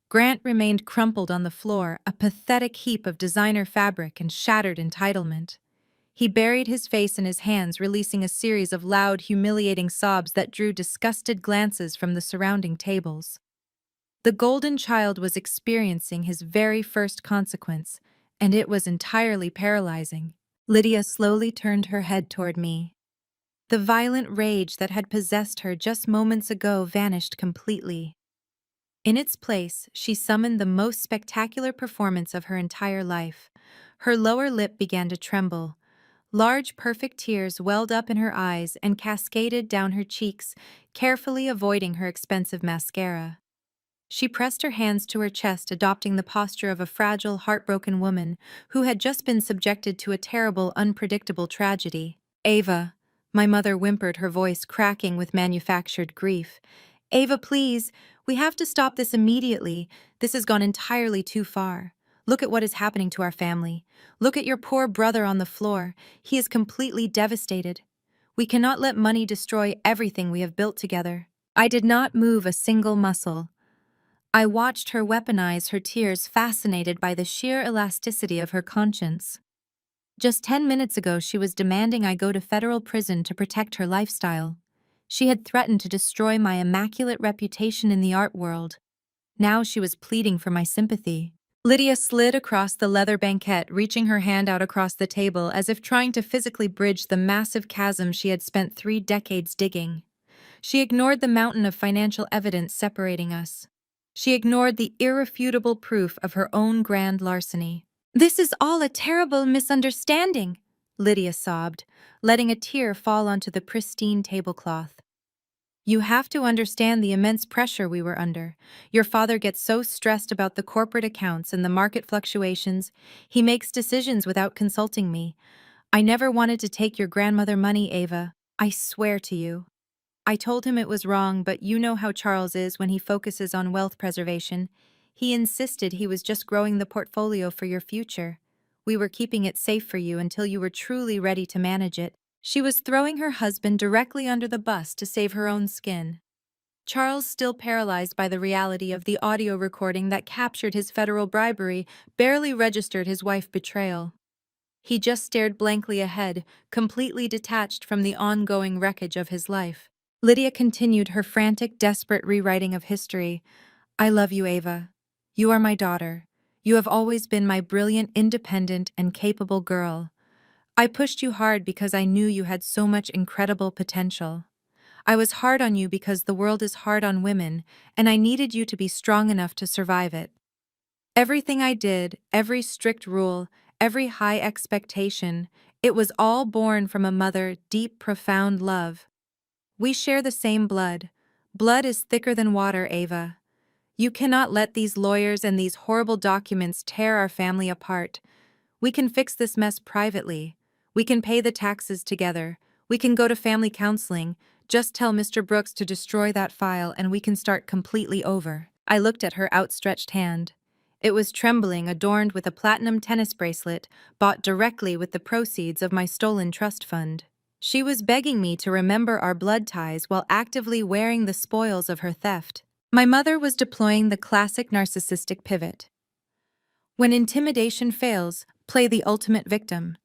Speaker 1: Grant remained crumpled on the floor, a pathetic heap of designer fabric and shattered entitlement. He buried his face in his hands, releasing a series of loud, humiliating sobs that drew disgusted glances from the surrounding tables. The golden child was experiencing his very first consequence, and it was entirely paralyzing. Lydia slowly turned her head toward me. The violent rage that had possessed her just moments ago vanished completely. In its place, she summoned the most spectacular performance of her entire life. Her lower lip began to tremble. Large, perfect tears welled up in her eyes and cascaded down her cheeks, carefully avoiding her expensive mascara. She pressed her hands to her chest, adopting the posture of a fragile, heartbroken woman who had just been subjected to a terrible, unpredictable tragedy. Ava, my mother whimpered, her voice cracking with manufactured grief. Ava, please, we have to stop this immediately. This has gone entirely too far. Look at what is happening to our family. Look at your poor brother on the floor. He is completely devastated. We cannot let money destroy everything we have built together. I did not move a single muscle. I watched her weaponize her tears, fascinated by the sheer elasticity of her conscience. Just 10 minutes ago, she was demanding I go to federal prison to protect her lifestyle. She had threatened to destroy my immaculate reputation in the art world. Now she was pleading for my sympathy. Lydia slid across the leather banquette, reaching her hand out across the table as if trying to physically bridge the massive chasm she had spent 3 decades digging. She ignored the mountain of financial evidence separating us. She ignored the irrefutable proof of her own grand larceny. This is all a terrible misunderstanding, Lydia sobbed, letting a tear fall onto the pristine tablecloth. You have to understand the immense pressure we were under. Your father gets so stressed about the corporate accounts and the market fluctuations, he makes decisions without consulting me. I never wanted to take your grandmother money, Ava. I swear to you. I told him it was wrong, but you know how Charles is when he focuses on wealth preservation. He insisted he was just growing the portfolio for your future. We were keeping it safe for you until you were truly ready to manage it. She was throwing her husband directly under the bus to save her own skin. Charles, still paralyzed by the reality of the audio recording that captured his federal bribery, barely registered his wife's betrayal. He just stared blankly ahead, completely detached from the ongoing wreckage of his life. Lydia continued her frantic, desperate rewriting of history. I love you, Ava. You are my daughter. You have always been my brilliant, independent, and capable girl. I pushed you hard because I knew you had so much incredible potential. I was hard on you because the world is hard on women, and I needed you to be strong enough to survive it. Everything I did, every strict rule, every high expectation, it was all born from a mother, deep, profound love. We share the same blood. Blood is thicker than water, Ava. You cannot let these lawyers and these horrible documents tear our family apart. We can fix this mess privately. We can pay the taxes together. We can go to family counseling. Just tell Mr. Brooks to destroy that file and we can start completely over. I looked at her outstretched hand. It was trembling, adorned with a platinum tennis bracelet bought directly with the proceeds of my stolen trust fund. She was begging me to remember our blood ties while actively wearing the spoils of her theft. My mother was deploying the classic narcissistic pivot. When intimidation fails, play the ultimate victim.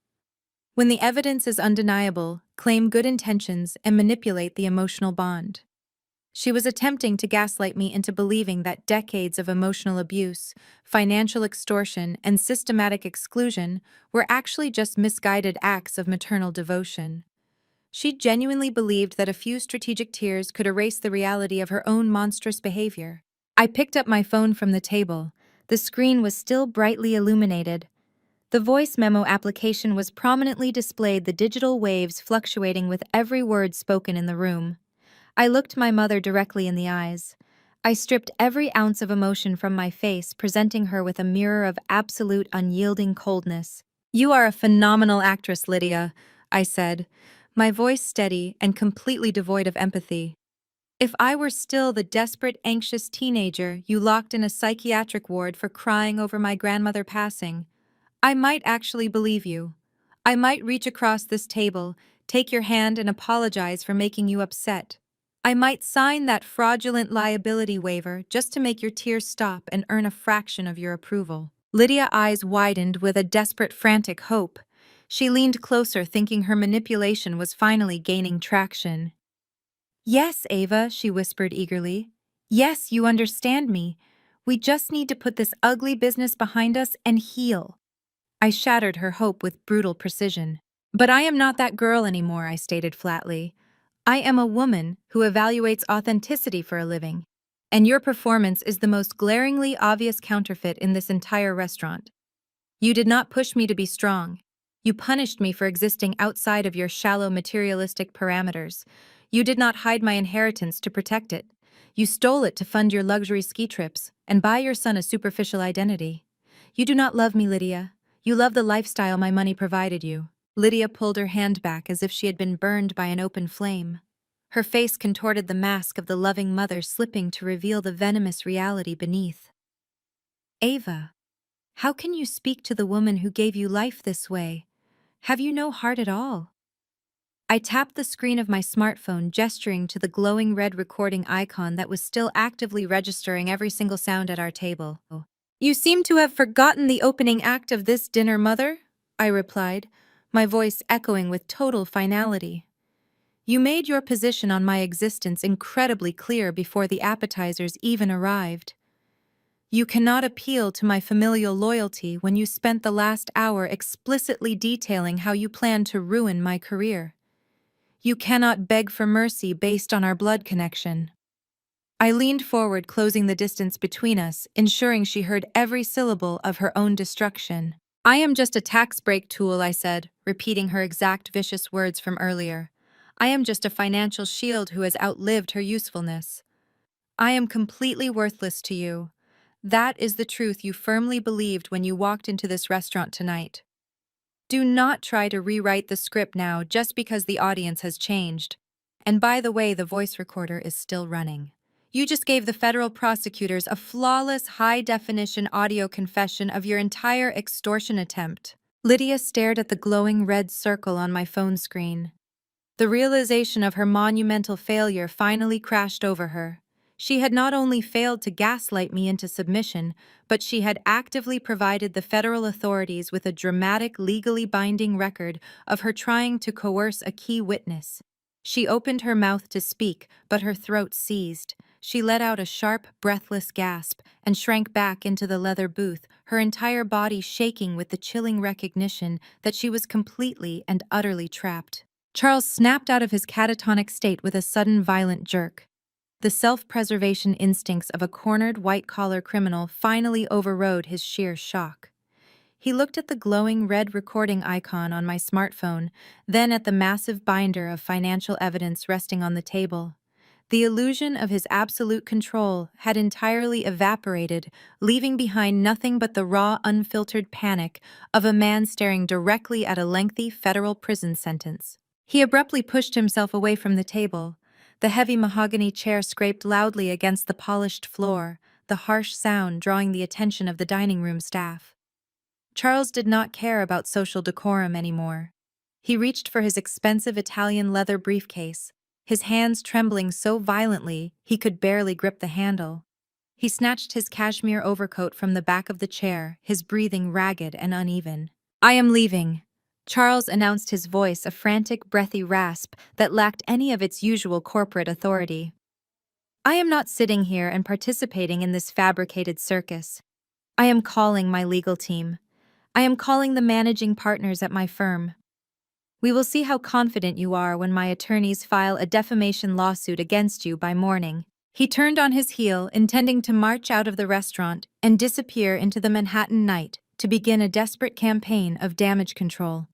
Speaker 1: When the evidence is undeniable, claim good intentions and manipulate the emotional bond. She was attempting to gaslight me into believing that decades of emotional abuse, financial extortion, and systematic exclusion were actually just misguided acts of maternal devotion. She genuinely believed that a few strategic tears could erase the reality of her own monstrous behavior. I picked up my phone from the table. The screen was still brightly illuminated. The voice memo application was prominently displayed, the digital waves fluctuating with every word spoken in the room. I looked my mother directly in the eyes. I stripped every ounce of emotion from my face, presenting her with a mirror of absolute, unyielding coldness. You are a phenomenal actress, Lydia, I said, my voice steady and completely devoid of empathy. If I were still the desperate, anxious teenager you locked in a psychiatric ward for crying over my grandmother passing, I might actually believe you. I might reach across this table, take your hand and apologize for making you upset. I might sign that fraudulent liability waiver just to make your tears stop and earn a fraction of your approval. Lydia's eyes widened with a desperate, frantic hope. She leaned closer, thinking her manipulation was finally gaining traction. "Yes, Ava," she whispered eagerly. "Yes, you understand me. We just need to put this ugly business behind us and heal." I shattered her hope with brutal precision. "But I am not that girl anymore," I stated flatly. "I am a woman who evaluates authenticity for a living. And your performance is the most glaringly obvious counterfeit in this entire restaurant. You did not push me to be strong. You punished me for existing outside of your shallow materialistic parameters. You did not hide my inheritance to protect it. You stole it to fund your luxury ski trips and buy your son a superficial identity. You do not love me, Lydia. You love the lifestyle my money provided you." Lydia pulled her hand back as if she had been burned by an open flame. Her face contorted, the mask of the loving mother slipping to reveal the venomous reality beneath. "Ava, how can you speak to the woman who gave you life this way? Have you no heart at all?" I tapped the screen of my smartphone, gesturing to the glowing red recording icon that was still actively registering every single sound at our table. "You seem to have forgotten the opening act of this dinner, Mother," I replied, my voice echoing with total finality. "You made your position on my existence incredibly clear before the appetizers even arrived. You cannot appeal to my familial loyalty when you spent the last hour explicitly detailing how you plan to ruin my career. You cannot beg for mercy based on our blood connection." I leaned forward, closing the distance between us, ensuring she heard every syllable of her own destruction. "I am just a tax break tool," I said, repeating her exact vicious words from earlier. "I am just a financial shield who has outlived her usefulness. I am completely worthless to you. That is the truth you firmly believed when you walked into this restaurant tonight. Do not try to rewrite the script now just because the audience has changed. And by the way, the voice recorder is still running. You just gave the federal prosecutors a flawless, high-definition audio confession of your entire extortion attempt." Lydia stared at the glowing red circle on my phone screen. The realization of her monumental failure finally crashed over her. She had not only failed to gaslight me into submission, but she had actively provided the federal authorities with a dramatic, legally binding record of her trying to coerce a key witness. She opened her mouth to speak, but her throat seized. She let out a sharp, breathless gasp and shrank back into the leather booth, her entire body shaking with the chilling recognition that she was completely and utterly trapped. Charles snapped out of his catatonic state with a sudden, violent jerk. The self-preservation instincts of a cornered, white-collar criminal finally overrode his sheer shock. He looked at the glowing red recording icon on my smartphone, then at the massive binder of financial evidence resting on the table. The illusion of his absolute control had entirely evaporated, leaving behind nothing but the raw, unfiltered panic of a man staring directly at a lengthy federal prison sentence. He abruptly pushed himself away from the table. The heavy mahogany chair scraped loudly against the polished floor, the harsh sound drawing the attention of the dining room staff. Charles did not care about social decorum anymore. He reached for his expensive Italian leather briefcase, his hands trembling so violently he could barely grip the handle. He snatched his cashmere overcoat from the back of the chair, his breathing ragged and uneven. "I am leaving," Charles announced, his voice a frantic, breathy rasp that lacked any of its usual corporate authority. "I am not sitting here and participating in this fabricated circus. I am calling my legal team. I am calling the managing partners at my firm. We will see how confident you are when my attorneys file a defamation lawsuit against you by morning." He turned on his heel, intending to march out of the restaurant and disappear into the Manhattan night to begin a desperate campaign of damage control.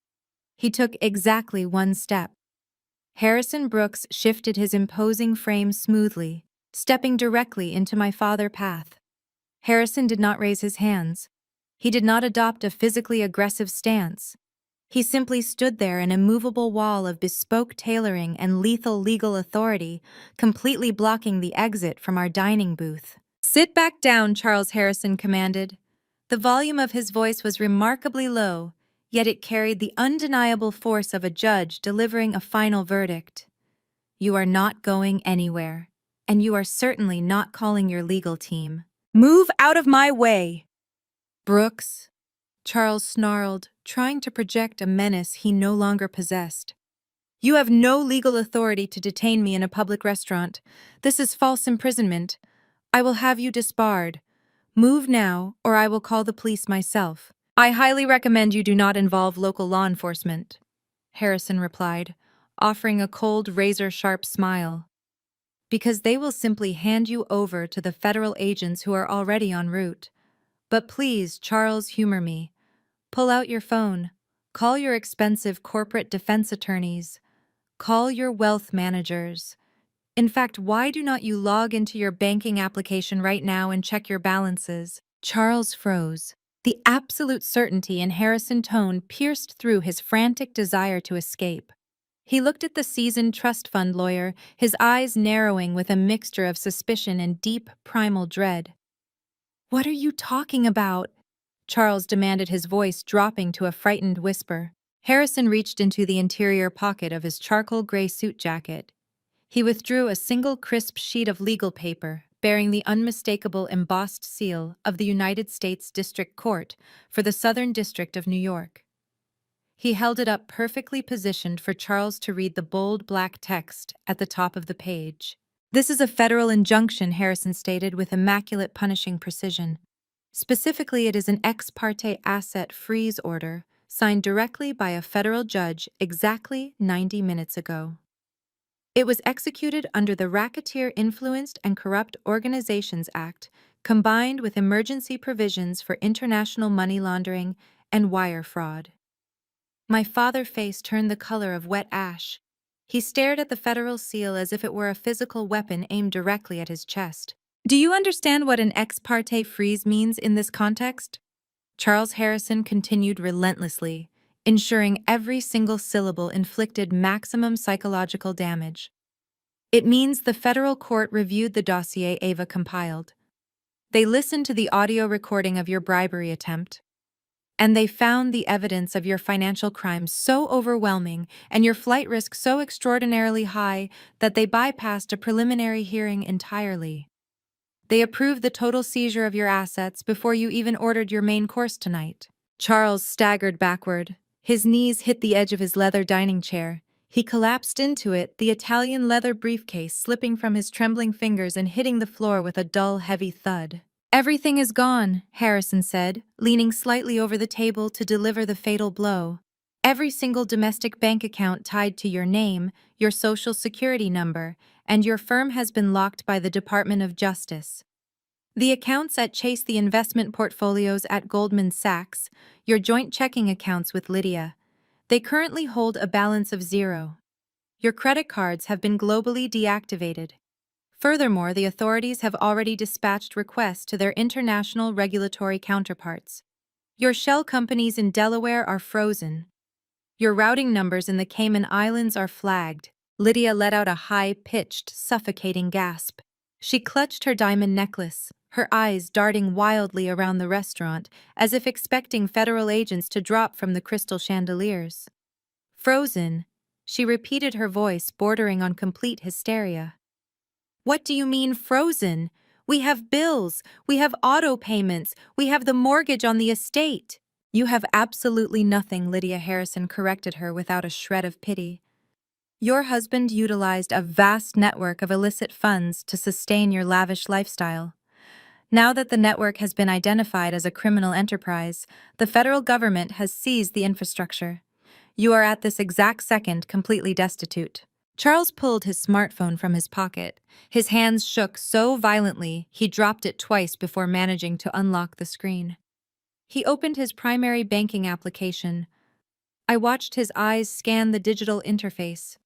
Speaker 1: He took exactly one step. Harrison Brooks shifted his imposing frame smoothly, stepping directly into my father's path. Harrison did not raise his hands. He did not adopt a physically aggressive stance. He simply stood there, an immovable wall of bespoke tailoring and lethal legal authority, completely blocking the exit from our dining booth. "Sit back down," Charles Harrison commanded. The volume of his voice was remarkably low, yet it carried the undeniable force of a judge delivering a final verdict. "You are not going anywhere, and you are certainly not calling your legal team. Move out of my way!" Brooks, Charles snarled, trying to project a menace he no longer possessed. You have no legal authority to detain me in a public restaurant. This is false imprisonment. I will have you disbarred. Move now, or I will call the police myself. I highly recommend you do not involve local law enforcement, Harrison replied, offering a cold, razor-sharp smile. Because they will simply hand you over to the federal agents who are already en route. But please, Charles, humor me. Pull out your phone. Call your expensive corporate defense attorneys. Call your wealth managers. In fact, why do not you log into your banking application right now and check your balances? Charles froze. The absolute certainty in Harrison's tone pierced through his frantic desire to escape. He looked at the seasoned trust fund lawyer, his eyes narrowing with a mixture of suspicion and deep, primal dread. What are you talking about? Charles demanded, his voice dropping to a frightened whisper. Harrison reached into the interior pocket of his charcoal gray suit jacket. He withdrew a single crisp sheet of legal paper bearing the unmistakable embossed seal of the United States District Court for the Southern District of New York. He held it up, perfectly positioned for Charles to read the bold black text at the top of the page. This is a federal injunction, Harrison stated with immaculate punishing precision. Specifically, it is an ex parte asset freeze order signed directly by a federal judge exactly 90 minutes ago. It was executed under the Racketeer Influenced and Corrupt Organizations Act, combined with emergency provisions for international money laundering and wire fraud. My father's face turned the color of wet ash. He stared at the federal seal as if it were a physical weapon aimed directly at his chest. Do you understand what an ex parte freeze means in this context? Charles Harrison continued relentlessly, ensuring every single syllable inflicted maximum psychological damage. It means the federal court reviewed the dossier Ava compiled. They listened to the audio recording of your bribery attempt, and they found the evidence of your financial crimes so overwhelming and your flight risk so extraordinarily high that they bypassed a preliminary hearing entirely. They approved the total seizure of your assets before you even ordered your main course tonight. Charles staggered backward. His knees hit the edge of his leather dining chair. He collapsed into it, the Italian leather briefcase slipping from his trembling fingers and hitting the floor with a dull, heavy thud. Everything is gone, Harrison said, leaning slightly over the table to deliver the fatal blow. Every single domestic bank account tied to your name, your social security number, and your firm has been locked by the Department of Justice. The accounts at Chase, the investment portfolios at Goldman Sachs, your joint checking accounts with Lydia. They currently hold a balance of 0. Your credit cards have been globally deactivated. Furthermore, the authorities have already dispatched requests to their international regulatory counterparts. Your shell companies in Delaware are frozen. Your routing numbers in the Cayman Islands are flagged. Lydia let out a high-pitched, suffocating gasp. She clutched her diamond necklace, her eyes darting wildly around the restaurant, as if expecting federal agents to drop from the crystal chandeliers. Frozen, she repeated, her voice bordering on complete hysteria. What do you mean frozen? We have bills, we have auto payments, we have the mortgage on the estate. You have absolutely nothing, Lydia, Harrison corrected her without a shred of pity. Your husband utilized a vast network of illicit funds to sustain your lavish lifestyle. Now that the network has been identified as a criminal enterprise, the federal government has seized the infrastructure. You are at this exact second completely destitute. Charles pulled his smartphone from his pocket. His hands shook so violently he dropped it twice before managing to unlock the screen. He opened his primary banking application. I watched his eyes scan the digital interface.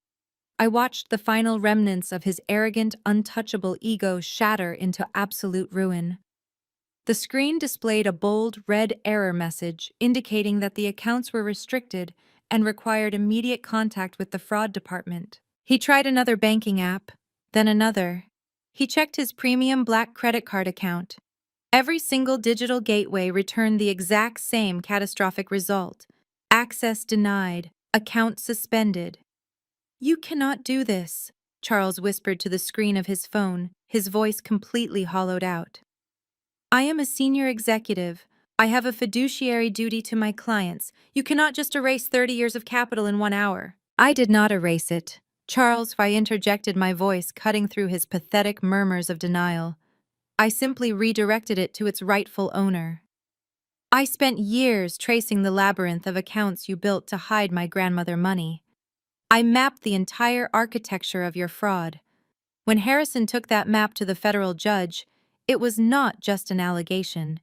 Speaker 1: I watched the final remnants of his arrogant, untouchable ego shatter into absolute ruin. The screen displayed a bold red error message indicating that the accounts were restricted and required immediate contact with the fraud department. He tried another banking app, then another. He checked his premium black credit card account. Every single digital gateway returned the exact same catastrophic result. Access denied, account suspended. You cannot do this, Charles whispered to the screen of his phone, his voice completely hollowed out. I am a senior executive. I have a fiduciary duty to my clients. You cannot just erase 30 years of capital in 1 hour. I did not erase it. Charles, I interjected, my voice cutting through his pathetic murmurs of denial. I simply redirected it to its rightful owner. I spent years tracing the labyrinth of accounts you built to hide my grandmother money. I mapped the entire architecture of your fraud. When Harrison took that map to the federal judge, it was not just an allegation.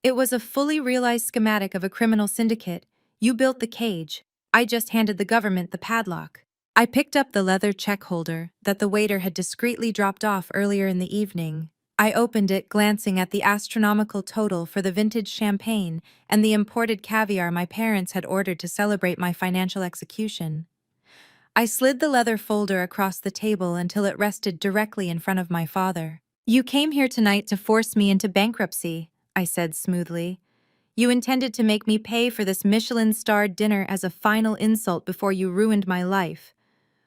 Speaker 1: It was a fully realized schematic of a criminal syndicate. You built the cage. I just handed the government the padlock. I picked up the leather check holder that the waiter had discreetly dropped off earlier in the evening. I opened it, glancing at the astronomical total for the vintage champagne and the imported caviar my parents had ordered to celebrate my financial execution. I slid the leather folder across the table until it rested directly in front of my father. You came here tonight to force me into bankruptcy, I said smoothly. You intended to make me pay for this Michelin-starred dinner as a final insult before you ruined my life.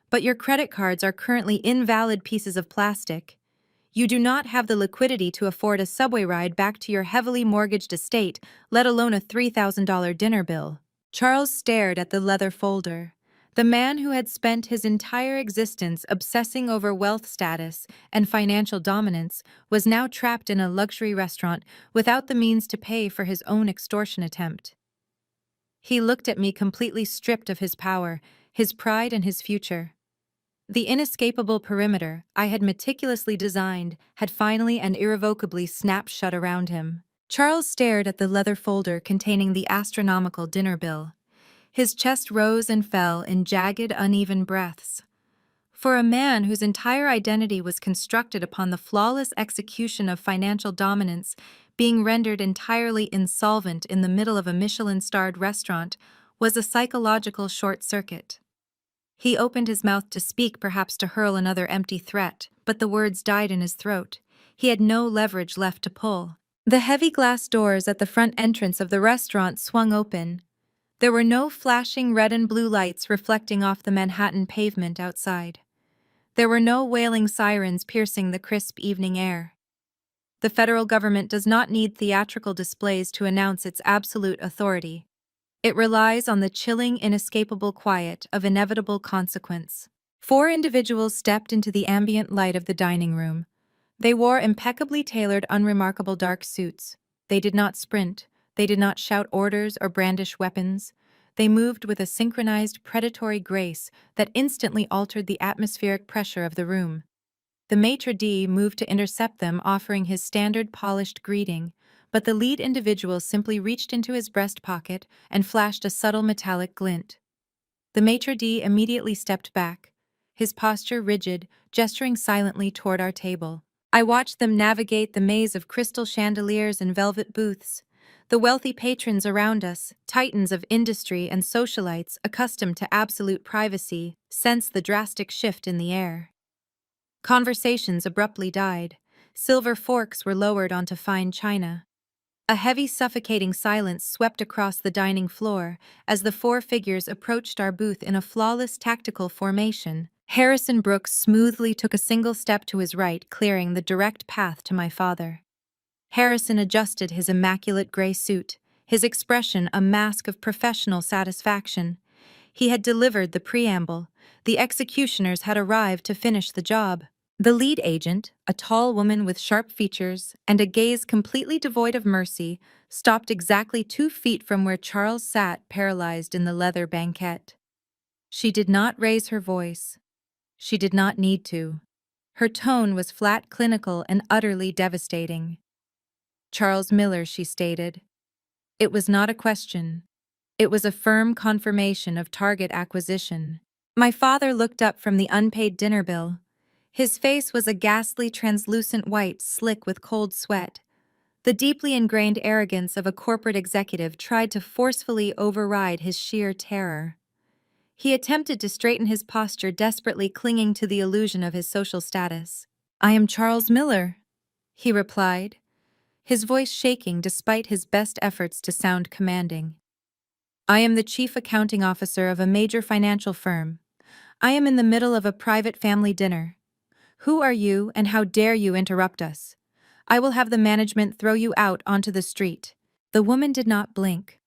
Speaker 1: But your credit cards are currently invalid pieces of plastic. You do not have the liquidity to afford a subway ride back to your heavily mortgaged estate, let alone a $3,000 dinner bill. Charles stared at the leather folder. The man who had spent his entire existence obsessing over wealth status and financial dominance was now trapped in a luxury restaurant without the means to pay for his own extortion attempt. He looked at me completely stripped of his power, his pride, and his future. The inescapable perimeter I had meticulously designed had finally and irrevocably snapped shut around him. Charles stared at the leather folder containing the astronomical dinner bill. His chest rose and fell in jagged, uneven breaths. For a man whose entire identity was constructed upon the flawless execution of financial dominance, being rendered entirely insolvent in the middle of a Michelin-starred restaurant was a psychological short-circuit. He opened his mouth to speak, perhaps to hurl another empty threat, but the words died in his throat. He had no leverage left to pull. The heavy glass doors at the front entrance of the restaurant swung open. There were no flashing red and blue lights reflecting off the Manhattan pavement outside. There were no wailing sirens piercing the crisp evening air. The federal government does not need theatrical displays to announce its absolute authority. It relies on the chilling, inescapable quiet of inevitable consequence. 4 individuals stepped into the ambient light of the dining room. They wore impeccably tailored, unremarkable dark suits. They did not sprint. They did not shout orders or brandish weapons. They moved with a synchronized, predatory grace that instantly altered the atmospheric pressure of the room. The maitre d' moved to intercept them, offering his standard polished greeting, but the lead individual simply reached into his breast pocket and flashed a subtle metallic glint. The maitre d' immediately stepped back, his posture rigid, gesturing silently toward our table. I watched them navigate the maze of crystal chandeliers and velvet booths. The wealthy patrons around us, titans of industry and socialites accustomed to absolute privacy, sensed the drastic shift in the air. Conversations abruptly died. Silver forks were lowered onto fine china. A heavy, suffocating silence swept across the dining floor as the 4 figures approached our booth in a flawless tactical formation. Harrison Brooks smoothly took a single step to his right, clearing the direct path to my father. Harrison adjusted his immaculate gray suit, his expression a mask of professional satisfaction. He had delivered the preamble. The executioners had arrived to finish the job. The lead agent, a tall woman with sharp features and a gaze completely devoid of mercy, stopped exactly 2 feet from where Charles sat, paralyzed in the leather banquette. She did not raise her voice. She did not need to. Her tone was flat, clinical, and utterly devastating. Charles Miller, she stated. It was not a question. It was a firm confirmation of target acquisition. My father looked up from the unpaid dinner bill. His face was a ghastly, translucent white, slick with cold sweat. The deeply ingrained arrogance of a corporate executive tried to forcefully override his sheer terror. He attempted to straighten his posture, desperately clinging to the illusion of his social status. "I am Charles Miller," he replied, his voice shaking despite his best efforts to sound commanding. "I am the chief accounting officer of a major financial firm. I am in the middle of a private family dinner. Who are you, and how dare you interrupt us? I will have the management throw you out onto the street." The woman did not blink.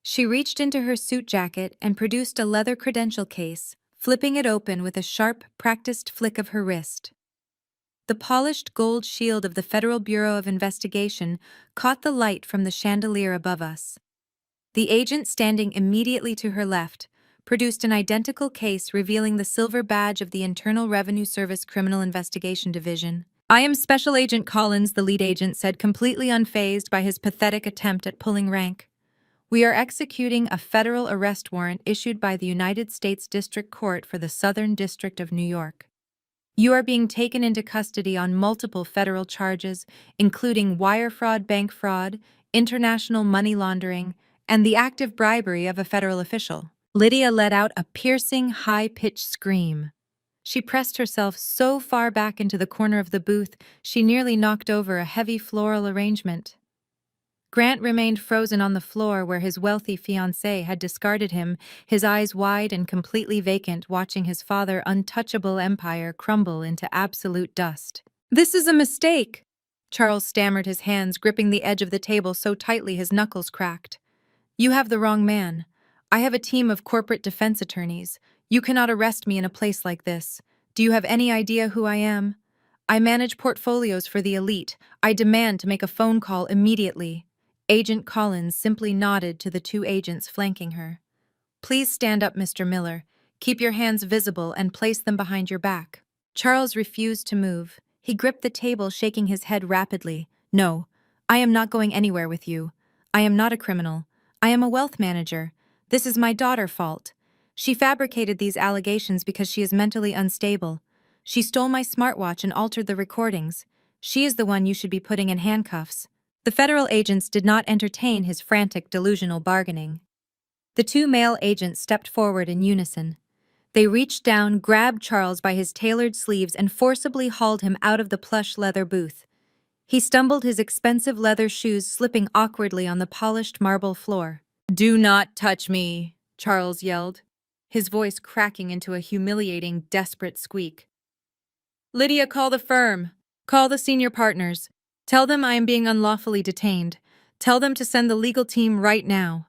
Speaker 1: She reached into her suit jacket and produced a leather credential case, flipping it open with a sharp, practiced flick of her wrist. The polished gold shield of the Federal Bureau of Investigation caught the light from the chandelier above us. The agent standing immediately to her left produced an identical case revealing the silver badge of the Internal Revenue Service Criminal Investigation Division. "I am Special Agent Collins," the lead agent said, completely unfazed by his pathetic attempt at pulling rank. "We are executing a federal arrest warrant issued by the United States District Court for the Southern District of New York. You are being taken into custody on multiple federal charges, including wire fraud, bank fraud, international money laundering, and the active bribery of a federal official." Lydia let out a piercing, high-pitched scream. She pressed herself so far back into the corner of the booth she nearly knocked over a heavy floral arrangement. Grant remained frozen on the floor where his wealthy fiancée had discarded him, his eyes wide and completely vacant, watching his father's untouchable empire crumble into absolute dust. "This is a mistake!" Charles stammered, his hands gripping the edge of the table so tightly his knuckles cracked. "You have the wrong man. I have a team of corporate defense attorneys. You cannot arrest me in a place like this. Do you have any idea who I am? I manage portfolios for the elite. I demand to make a phone call immediately." Agent Collins simply nodded to the two agents flanking her. "Please stand up, Mr. Miller. Keep your hands visible and place them behind your back." Charles refused to move. He gripped the table, shaking his head rapidly. "No, I am not going anywhere with you. I am not a criminal. I am a wealth manager. This is my daughter's fault. She fabricated these allegations because she is mentally unstable. She stole my smartwatch and altered the recordings. She is the one you should be putting in handcuffs." The federal agents did not entertain his frantic, delusional bargaining. The two male agents stepped forward in unison. They reached down, grabbed Charles by his tailored sleeves, and forcibly hauled him out of the plush leather booth. He stumbled, his expensive leather shoes slipping awkwardly on the polished marble floor. "Do not touch me," Charles yelled, his voice cracking into a humiliating, desperate squeak. "Lydia, call the firm. Call the senior partners. Tell them I am being unlawfully detained. Tell them to send the legal team right now."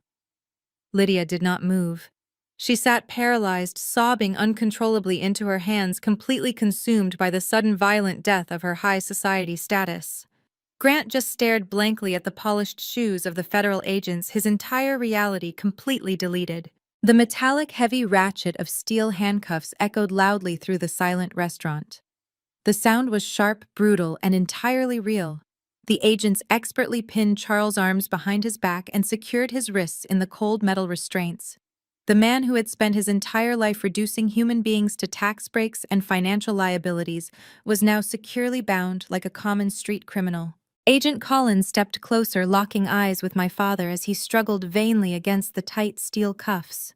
Speaker 1: Lydia did not move. She sat paralyzed, sobbing uncontrollably into her hands, completely consumed by the sudden violent death of her high society status. Grant just stared blankly at the polished shoes of the federal agents, his entire reality completely deleted. The metallic heavy ratchet of steel handcuffs echoed loudly through the silent restaurant. The sound was sharp, brutal, and entirely real. The agents expertly pinned Charles' arms behind his back and secured his wrists in the cold metal restraints. The man who had spent his entire life reducing human beings to tax breaks and financial liabilities was now securely bound like a common street criminal. Agent Collins stepped closer, locking eyes with my father as he struggled vainly against the tight steel cuffs.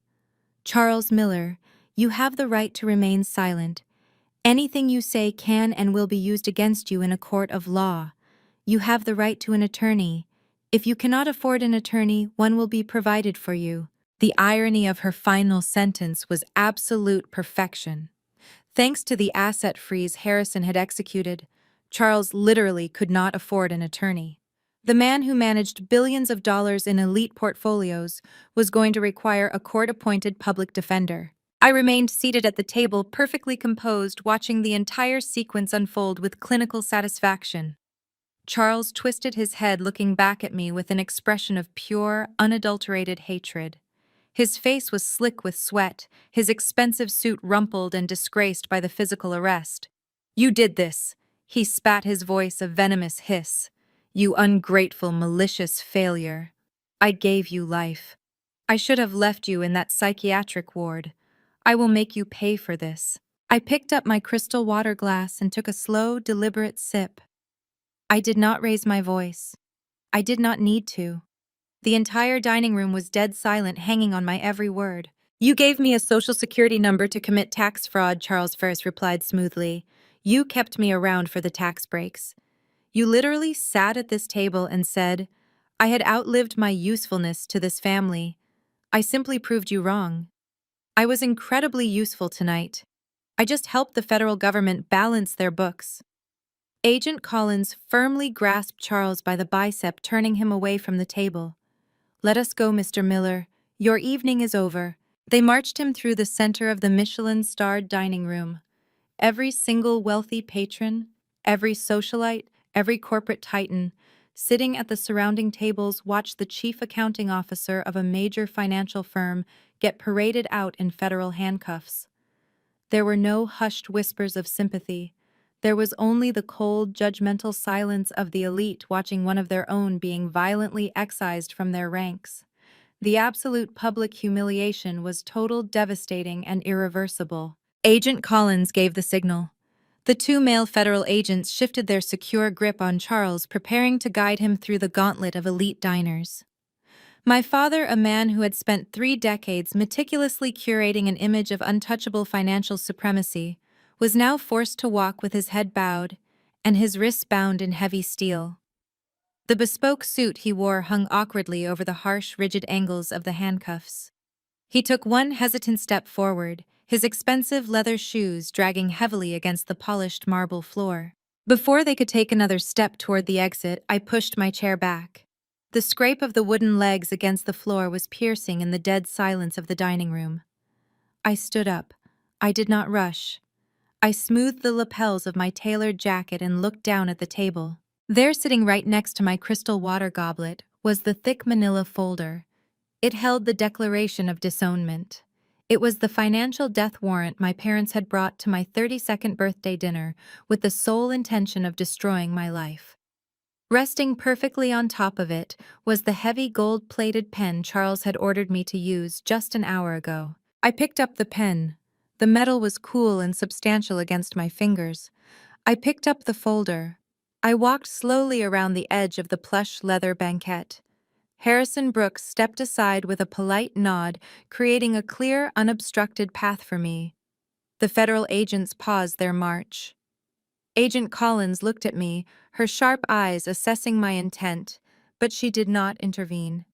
Speaker 1: "Charles Miller, you have the right to remain silent. Anything you say can and will be used against you in a court of law. You have the right to an attorney. If you cannot afford an attorney, one will be provided for you." The irony of her final sentence was absolute perfection. Thanks to the asset freeze Harrison had executed, Charles literally could not afford an attorney. The man who managed billions of dollars in elite portfolios was going to require a court-appointed public defender. I remained seated at the table, perfectly composed, watching the entire sequence unfold with clinical satisfaction. Charles twisted his head, looking back at me with an expression of pure, unadulterated hatred. His face was slick with sweat, his expensive suit rumpled and disgraced by the physical arrest. "You did this," he spat, his voice a venomous hiss. "You ungrateful, malicious failure. I gave you life. I should have left you in that psychiatric ward. I will make you pay for this." I picked up my crystal water glass and took a slow, deliberate sip. I did not raise my voice. I did not need to. The entire dining room was dead silent, hanging on my every word. "You gave me a social security number to commit tax fraud," Charles first replied smoothly. "You kept me around for the tax breaks. You literally sat at this table and said, I had outlived my usefulness to this family. I simply proved you wrong. I was incredibly useful tonight. I just helped the federal government balance their books." Agent Collins firmly grasped Charles by the bicep, turning him away from the table. "Let us go, Mr. Miller. Your evening is over." They marched him through the center of the Michelin-starred dining room. Every single wealthy patron, every socialite, every corporate titan, sitting at the surrounding tables watched the chief accounting officer of a major financial firm get paraded out in federal handcuffs. There were no hushed whispers of sympathy. There was only the cold, judgmental silence of the elite watching one of their own being violently excised from their ranks. The absolute public humiliation was total, devastating, and irreversible. Agent Collins gave the signal. The two male federal agents shifted their secure grip on Charles, preparing to guide him through the gauntlet of elite diners. My father, a man who had spent 3 decades meticulously curating an image of untouchable financial supremacy, was now forced to walk with his head bowed and his wrists bound in heavy steel. The bespoke suit he wore hung awkwardly over the harsh, rigid angles of the handcuffs. He took one hesitant step forward, his expensive leather shoes dragging heavily against the polished marble floor. Before they could take another step toward the exit, I pushed my chair back. The scrape of the wooden legs against the floor was piercing in the dead silence of the dining room. I stood up. I did not rush. I smoothed the lapels of my tailored jacket and looked down at the table. There, sitting right next to my crystal water goblet, was the thick manila folder. It held the Declaration of Disownment. It was the financial death warrant my parents had brought to my 32nd birthday dinner with the sole intention of destroying my life. Resting perfectly on top of it was the heavy gold-plated pen Charles had ordered me to use just an hour ago. I picked up the pen. The metal was cool and substantial against my fingers. I picked up the folder. I walked slowly around the edge of the plush leather banquette. Harrison Brooks stepped aside with a polite nod, creating a clear, unobstructed path for me. The federal agents paused their march. Agent Collins looked at me, her sharp eyes assessing my intent, but she did not intervene.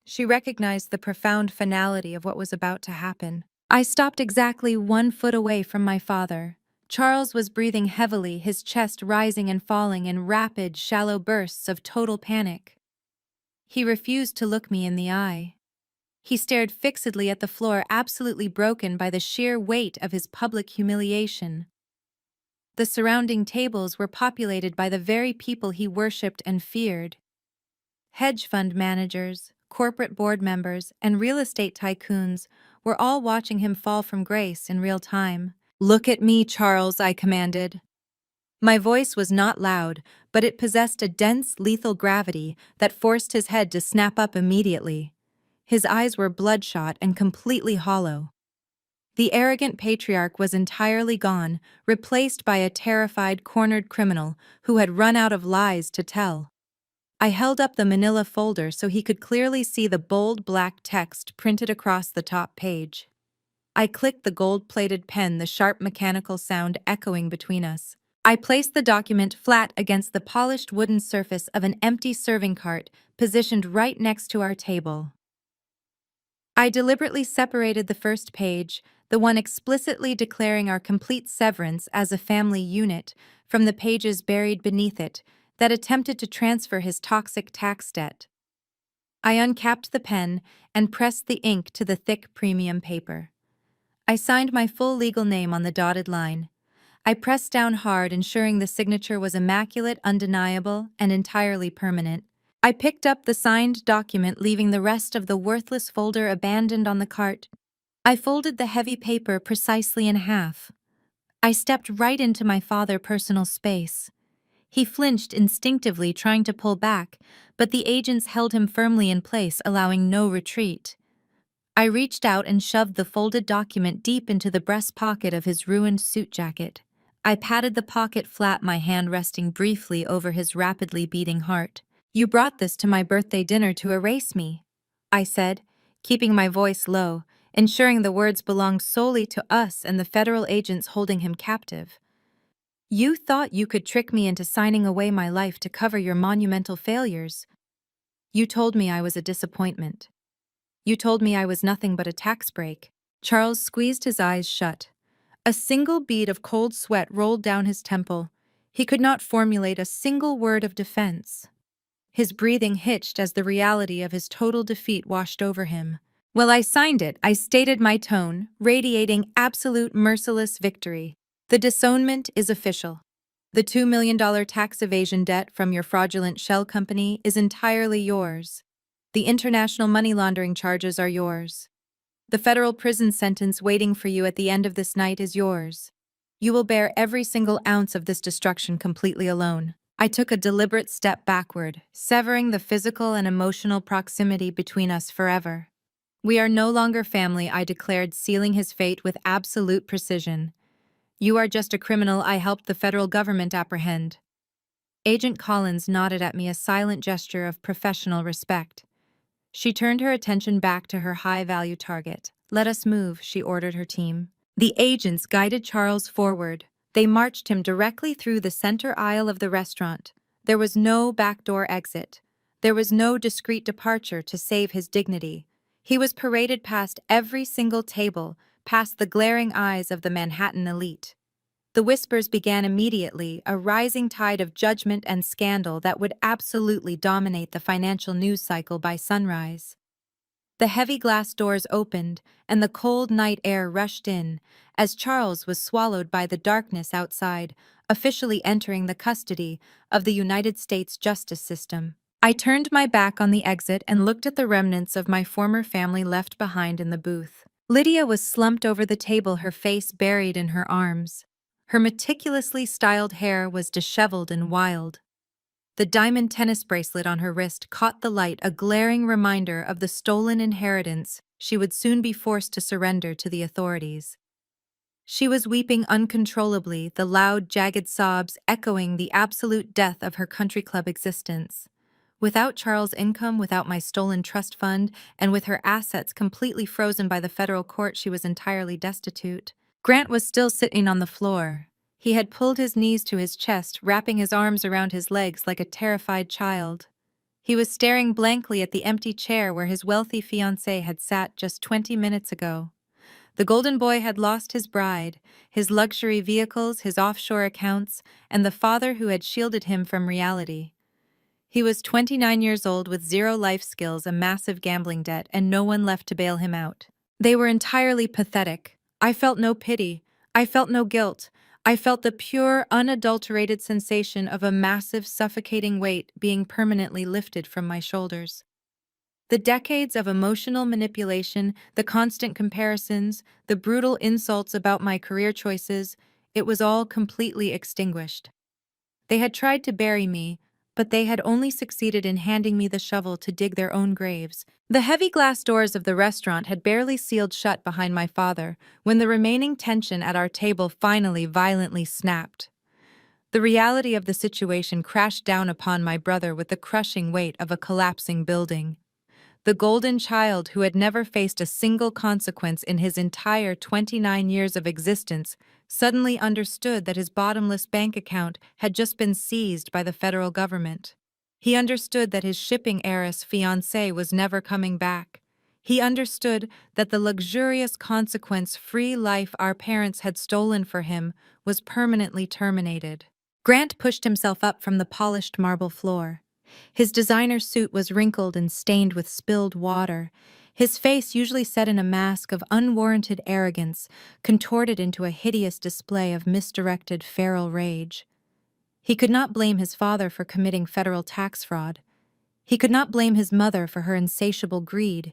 Speaker 1: She recognized the profound finality of what was about to happen. I stopped exactly 1 foot away from my father. Charles was breathing heavily, his chest rising and falling in rapid, shallow bursts of total panic. He refused to look me in the eye. He stared fixedly at the floor, absolutely broken by the sheer weight of his public humiliation. The surrounding tables were populated by the very people he worshipped and feared. Hedge fund managers, corporate board members, and real estate tycoons were all watching him fall from grace in real time. "Look at me, Charles," I commanded. My voice was not loud, but it possessed a dense, lethal gravity that forced his head to snap up immediately. His eyes were bloodshot and completely hollow. The arrogant patriarch was entirely gone, replaced by a terrified, cornered criminal who had run out of lies to tell. I held up the manila folder so he could clearly see the bold black text printed across the top page. I clicked the gold-plated pen, the sharp mechanical sound echoing between us. I placed the document flat against the polished wooden surface of an empty serving cart positioned right next to our table. I deliberately separated the first page, the one explicitly declaring our complete severance as a family unit, from the pages buried beneath it that attempted to transfer his toxic tax debt. I uncapped the pen and pressed the ink to the thick premium paper. I signed my full legal name on the dotted line. I pressed down hard, ensuring the signature was immaculate, undeniable, and entirely permanent. I picked up the signed document, leaving the rest of the worthless folder abandoned on the cart. I folded the heavy paper precisely in half. I stepped right into my father's personal space. He flinched instinctively, trying to pull back, but the agents held him firmly in place, allowing no retreat. I reached out and shoved the folded document deep into the breast pocket of his ruined suit jacket. I patted the pocket flat, my hand resting briefly over his rapidly beating heart. "You brought this to my birthday dinner to erase me," I said, keeping my voice low, ensuring the words belonged solely to us and the federal agents holding him captive. "You thought you could trick me into signing away my life to cover your monumental failures. You told me I was a disappointment. You told me I was nothing but a tax break." Charles squeezed his eyes shut. A single bead of cold sweat rolled down his temple. He could not formulate a single word of defense. His breathing hitched as the reality of his total defeat washed over him. Well, I signed it, I stated my tone, radiating absolute merciless victory. The disownment is official. The $2 million tax evasion debt from your fraudulent shell company is entirely yours. The international money laundering charges are yours. The federal prison sentence waiting for you at the end of this night is yours. You will bear every single ounce of this destruction completely alone. I took a deliberate step backward, severing the physical and emotional proximity between us forever. We are no longer family, I declared, sealing his fate with absolute precision. You are just a criminal I helped the federal government apprehend. Agent Collins nodded at me, a silent gesture of professional respect. She turned her attention back to her high-value target. Let us move, she ordered her team. The agents guided Charles forward. They marched him directly through the center aisle of the restaurant. There was no backdoor exit. There was no discreet departure to save his dignity. He was paraded past every single table, past the glaring eyes of the Manhattan elite. The whispers began immediately, a rising tide of judgment and scandal that would absolutely dominate the financial news cycle by sunrise. The heavy glass doors opened, and the cold night air rushed in, as Charles was swallowed by the darkness outside, officially entering the custody of the United States justice system. I turned my back on the exit and looked at the remnants of my former family left behind in the booth. Lydia was slumped over the table, her face buried in her arms. Her meticulously styled hair was disheveled and wild. The diamond tennis bracelet on her wrist caught the light, a glaring reminder of the stolen inheritance she would soon be forced to surrender to the authorities. She was weeping uncontrollably, the loud, jagged sobs echoing the absolute death of her country club existence. Without Charles' income, without my stolen trust fund, and with her assets completely frozen by the federal court, she was entirely destitute. Grant was still sitting on the floor. He had pulled his knees to his chest, wrapping his arms around his legs like a terrified child. He was staring blankly at the empty chair where his wealthy fiancée had sat just 20 minutes ago. The golden boy had lost his bride, his luxury vehicles, his offshore accounts, and the father who had shielded him from reality. He was 29 years old with zero life skills, a massive gambling debt, and no one left to bail him out. They were entirely pathetic. I felt no pity. I felt no guilt. I felt the pure, unadulterated sensation of a massive, suffocating weight being permanently lifted from my shoulders. The decades of emotional manipulation, the constant comparisons, the brutal insults about my career choices, it was all completely extinguished. They had tried to bury me, but they had only succeeded in handing me the shovel to dig their own graves. The heavy glass doors of the restaurant had barely sealed shut behind my father when the remaining tension at our table finally violently snapped. The reality of the situation crashed down upon my brother with the crushing weight of a collapsing building. The golden child who had never faced a single consequence in his entire 29 years of existence suddenly understood that his bottomless bank account had just been seized by the federal government. He understood that his shipping heiress fiancée was never coming back. He understood that the luxurious consequence-free life our parents had stolen for him was permanently terminated. Grant pushed himself up from the polished marble floor. His designer suit was wrinkled and stained with spilled water. His face, usually set in a mask of unwarranted arrogance, contorted into a hideous display of misdirected feral rage. He could not blame his father for committing federal tax fraud. He could not blame his mother for her insatiable greed.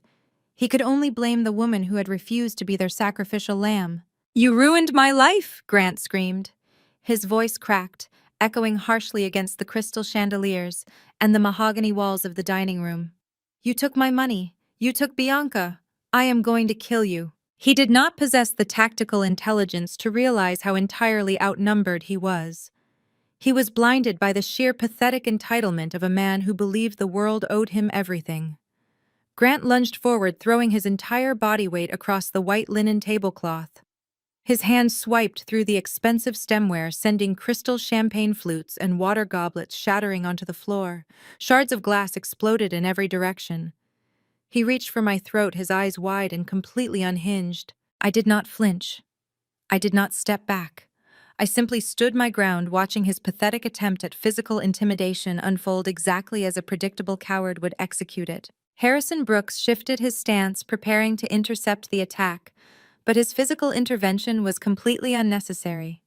Speaker 1: He could only blame the woman who had refused to be their sacrificial lamb. "You ruined my life!" Grant screamed. His voice cracked, echoing harshly against the crystal chandeliers and the mahogany walls of the dining room. "You took my money. You took Bianca. I am going to kill you." He did not possess the tactical intelligence to realize how entirely outnumbered he was. He was blinded by the sheer pathetic entitlement of a man who believed the world owed him everything. Grant lunged forward, throwing his entire body weight across the white linen tablecloth. His hand swiped through the expensive stemware, sending crystal champagne flutes and water goblets shattering onto the floor. Shards of glass exploded in every direction. He reached for my throat, his eyes wide and completely unhinged. I did not flinch. I did not step back. I simply stood my ground watching his pathetic attempt at physical intimidation unfold exactly as a predictable coward would execute it. Harrison Brooks shifted his stance, preparing to intercept the attack, but his physical intervention was completely unnecessary.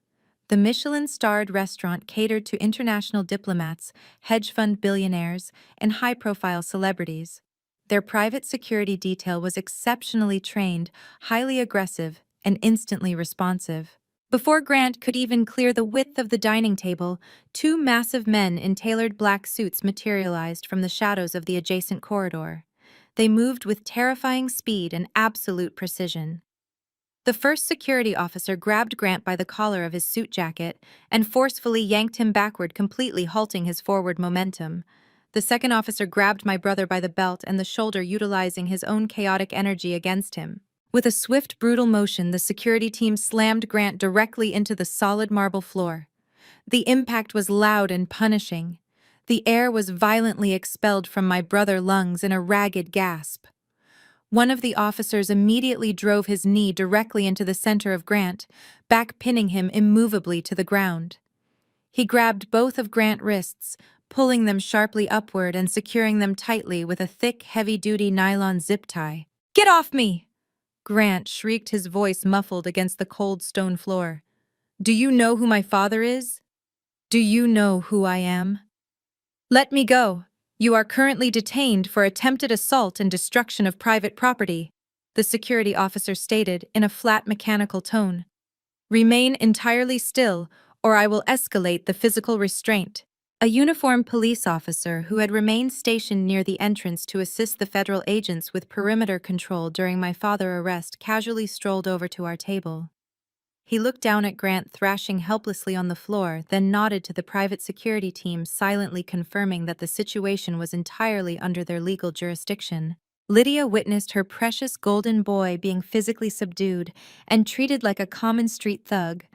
Speaker 1: The Michelin-starred restaurant catered to international diplomats, hedge fund billionaires, and high-profile celebrities. Their private security detail was exceptionally trained, highly aggressive, and instantly responsive. Before Grant could even clear the width of the dining table, two massive men in tailored black suits materialized from the shadows of the adjacent corridor. They moved with terrifying speed and absolute precision. The first security officer grabbed Grant by the collar of his suit jacket and forcefully yanked him backward, completely halting his forward momentum. The second officer grabbed my brother by the belt and the shoulder, utilizing his own chaotic energy against him. With a swift, brutal motion, the security team slammed Grant directly into the solid marble floor. The impact was loud and punishing. The air was violently expelled from my brother's lungs in a ragged gasp. One of the officers immediately drove his knee directly into the center of Grant, back-pinning him immovably to the ground. He grabbed both of Grant's wrists, pulling them sharply upward and securing them tightly with a thick, heavy-duty nylon zip tie. "Get off me!" Grant shrieked, his voice muffled against the cold stone floor. "Do you know who my father is? Do you know who I am? Let me go. You are currently detained for attempted assault and destruction of private property," the security officer stated in a flat, mechanical tone. "Remain entirely still, or I will escalate the physical restraint." A uniformed police officer who had remained stationed near the entrance to assist the federal agents with perimeter control during my father's arrest casually strolled over to our table. He looked down at Grant thrashing helplessly on the floor, then nodded to the private security team, silently confirming that the situation was entirely under their legal jurisdiction. Lydia witnessed her precious golden boy being physically subdued and treated like a common street thug.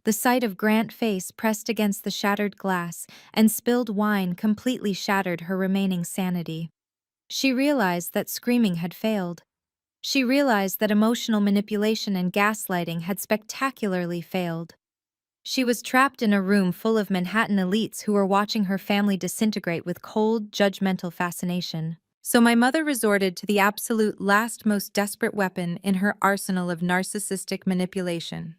Speaker 1: The sight of Grant's face pressed against the shattered glass and spilled wine completely shattered her remaining sanity. She realized that screaming had failed. She realized that emotional manipulation and gaslighting had spectacularly failed. She was trapped in a room full of Manhattan elites who were watching her family disintegrate with cold, judgmental fascination. So my mother resorted to the absolute last, most desperate weapon in her arsenal of narcissistic manipulation.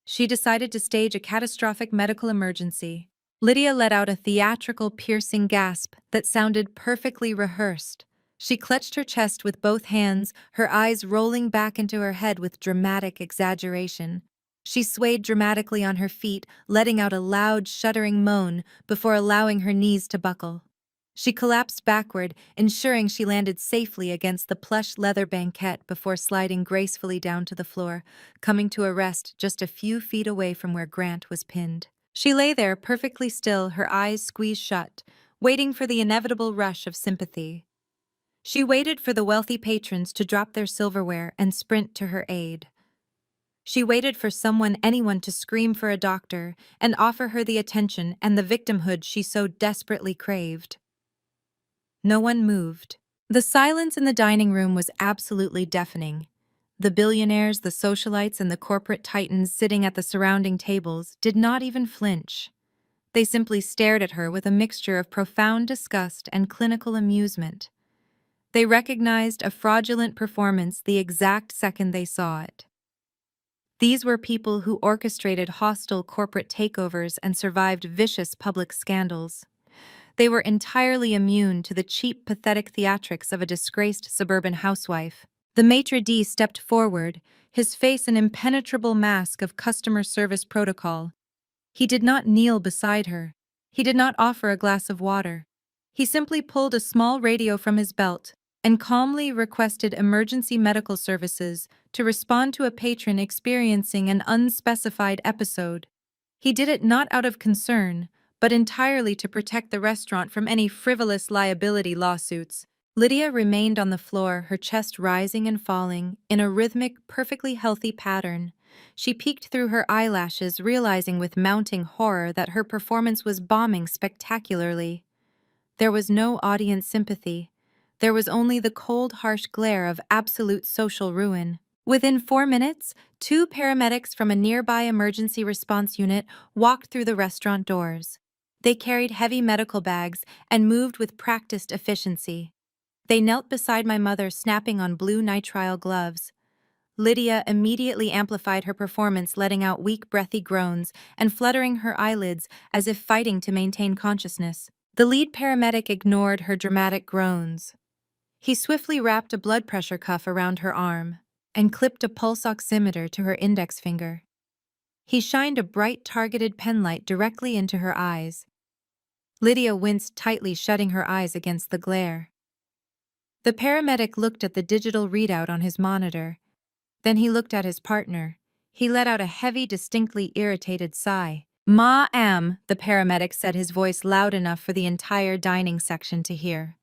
Speaker 1: She decided to stage a catastrophic medical emergency. Lydia let out a theatrical, piercing gasp that sounded perfectly rehearsed. She clutched her chest with both hands, her eyes rolling back into her head with dramatic exaggeration. She swayed dramatically on her feet, letting out a loud, shuddering moan before allowing her knees to buckle. She collapsed backward, ensuring she landed safely against the plush leather banquette before sliding gracefully down to the floor, coming to a rest just a few feet away from where Grant was pinned. She lay there perfectly still, her eyes squeezed shut, waiting for the inevitable rush of sympathy. She waited for the wealthy patrons to drop their silverware and sprint to her aid. She waited for anyone to scream for a doctor and offer her the attention and the victimhood she so desperately craved. No one moved. The silence in the dining room was absolutely deafening. The billionaires, the socialites, and the corporate titans sitting at the surrounding tables did not even flinch. They simply stared at her with a mixture of profound disgust and clinical amusement. They recognized a fraudulent performance the exact second they saw it. These were people who orchestrated hostile corporate takeovers and survived vicious public scandals. They were entirely immune to the cheap, pathetic theatrics of a disgraced suburban housewife. The maitre d' stepped forward, his face an impenetrable mask of customer service protocol. He did not kneel beside her. He did not offer a glass of water. He simply pulled a small radio from his belt and calmly requested emergency medical services to respond to a patron experiencing an unspecified episode. He did it not out of concern, but entirely to protect the restaurant from any frivolous liability lawsuits. Lydia remained on the floor, her chest rising and falling in a rhythmic, perfectly healthy pattern. She peeked through her eyelashes, realizing with mounting horror that her performance was bombing spectacularly. There was no audience sympathy. There was only the cold, harsh glare of absolute social ruin. Within 4 minutes, two paramedics from a nearby emergency response unit walked through the restaurant doors. They carried heavy medical bags and moved with practiced efficiency. They knelt beside my mother, snapping on blue nitrile gloves. Lydia immediately amplified her performance, letting out weak, breathy groans and fluttering her eyelids as if fighting to maintain consciousness. The lead paramedic ignored her dramatic groans. He swiftly wrapped a blood pressure cuff around her arm and clipped a pulse oximeter to her index finger. He shined a bright, targeted penlight directly into her eyes. Lydia winced tightly, shutting her eyes against the glare. The paramedic looked at the digital readout on his monitor. Then he looked at his partner. He let out a heavy, distinctly irritated sigh. "Ma'am," the paramedic said, his voice loud enough for the entire dining section to hear.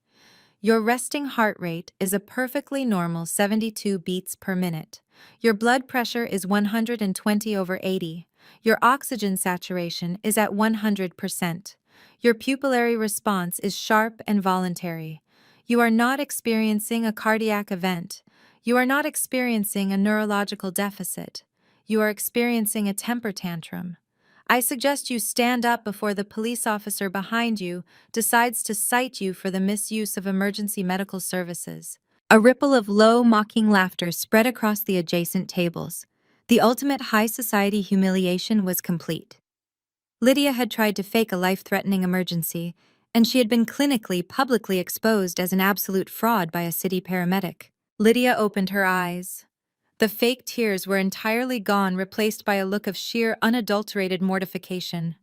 Speaker 1: "Your resting heart rate is a perfectly normal 72 beats per minute. Your blood pressure is 120/80. Your oxygen saturation is at 100%. Your pupillary response is sharp and voluntary. You are not experiencing a cardiac event. You are not experiencing a neurological deficit. You are experiencing a temper tantrum. I suggest you stand up before the police officer behind you decides to cite you for the misuse of emergency medical services." A ripple of low, mocking laughter spread across the adjacent tables. The ultimate high society humiliation was complete. Lydia had tried to fake a life-threatening emergency, and she had been clinically, publicly exposed as an absolute fraud by a city paramedic. Lydia opened her eyes. The fake tears were entirely gone, replaced by a look of sheer, unadulterated mortification.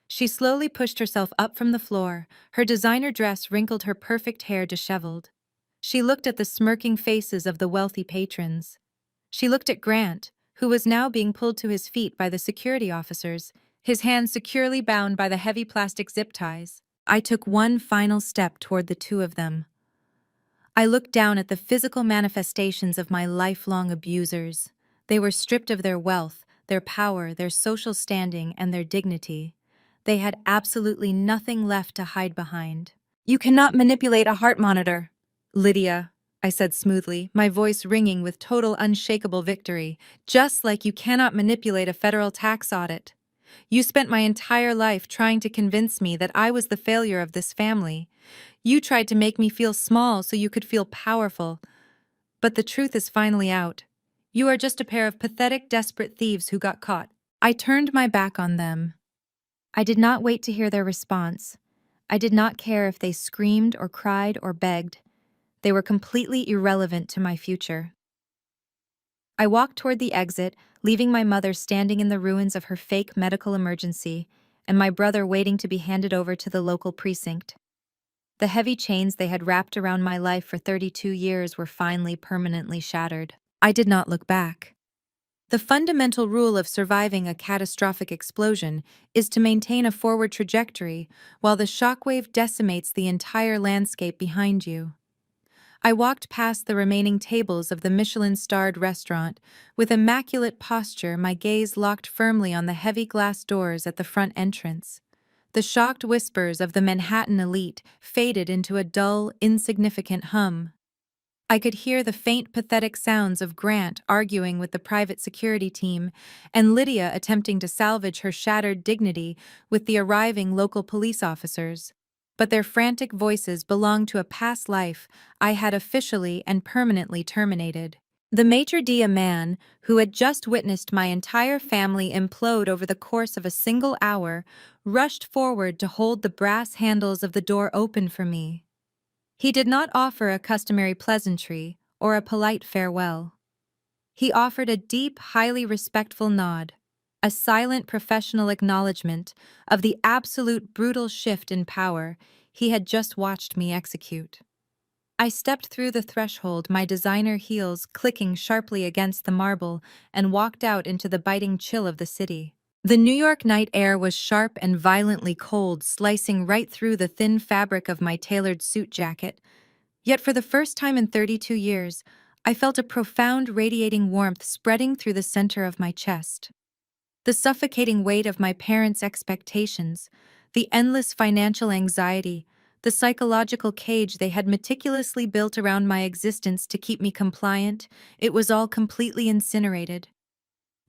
Speaker 1: She slowly pushed herself up from the floor, her designer dress wrinkled, her perfect hair disheveled. She looked at the smirking faces of the wealthy patrons. She looked at Grant, who was now being pulled to his feet by the security officers, his hands securely bound by the heavy plastic zip ties. I took one final step toward the two of them. I looked down at the physical manifestations of my lifelong abusers. They were stripped of their wealth, their power, their social standing, and their dignity. They had absolutely nothing left to hide behind. "You cannot manipulate a heart monitor." "Lydia," I said smoothly, my voice ringing with total unshakable victory, "just like you cannot manipulate a federal tax audit. You spent my entire life trying to convince me that I was the failure of this family. You tried to make me feel small so you could feel powerful. But the truth is finally out. You are just a pair of pathetic, desperate thieves who got caught." I turned my back on them. I did not wait to hear their response. I did not care if they screamed or cried or begged. They were completely irrelevant to my future. I walked toward the exit, leaving my mother standing in the ruins of her fake medical emergency, and my brother waiting to be handed over to the local precinct. The heavy chains they had wrapped around my life for 32 years were finally permanently shattered. I did not look back. The fundamental rule of surviving a catastrophic explosion is to maintain a forward trajectory while the shockwave decimates the entire landscape behind you. I walked past the remaining tables of the Michelin-starred restaurant. With immaculate posture, my gaze locked firmly on the heavy glass doors at the front entrance. The shocked whispers of the Manhattan elite faded into a dull, insignificant hum. I could hear the faint, pathetic sounds of Grant arguing with the private security team, and Lydia attempting to salvage her shattered dignity with the arriving local police officers. But their frantic voices belonged to a past life I had officially and permanently terminated. The maitre d', a man who had just witnessed my entire family implode over the course of a single hour, rushed forward to hold the brass handles of the door open for me. He did not offer a customary pleasantry or a polite farewell. He offered a deep, highly respectful nod, a silent professional acknowledgement of the absolute brutal shift in power he had just watched me execute. I stepped through the threshold, my designer heels clicking sharply against the marble, and walked out into the biting chill of the city. The New York night air was sharp and violently cold, slicing right through the thin fabric of my tailored suit jacket. Yet for the first time in 32 years, I felt a profound radiating warmth spreading through the center of my chest. The suffocating weight of my parents' expectations, the endless financial anxiety, The psychological cage they had meticulously built around my existence to keep me compliant, it was all completely incinerated.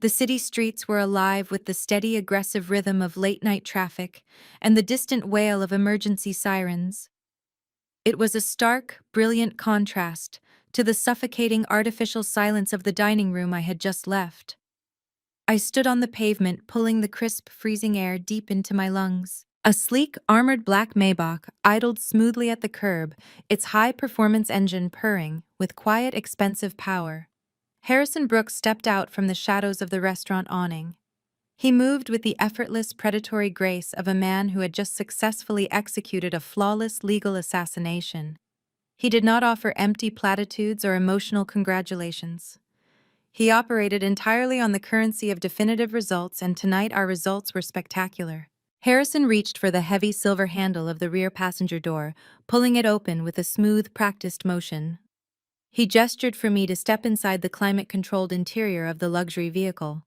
Speaker 1: The city streets were alive with the steady, aggressive rhythm of late-night traffic and the distant wail of emergency sirens. It was a stark, brilliant contrast to the suffocating artificial silence of the dining room I had just left. I stood on the pavement, pulling the crisp, freezing air deep into my lungs. A sleek, armored black Maybach idled smoothly at the curb, its high-performance engine purring with quiet, expensive power. Harrison Brooks stepped out from the shadows of the restaurant awning. He moved with the effortless, predatory grace of a man who had just successfully executed a flawless legal assassination. He did not offer empty platitudes or emotional congratulations. He operated entirely on the currency of definitive results, and tonight our results were spectacular. Harrison reached for the heavy silver handle of the rear passenger door, pulling it open with a smooth, practiced motion. He gestured for me to step inside the climate-controlled interior of the luxury vehicle.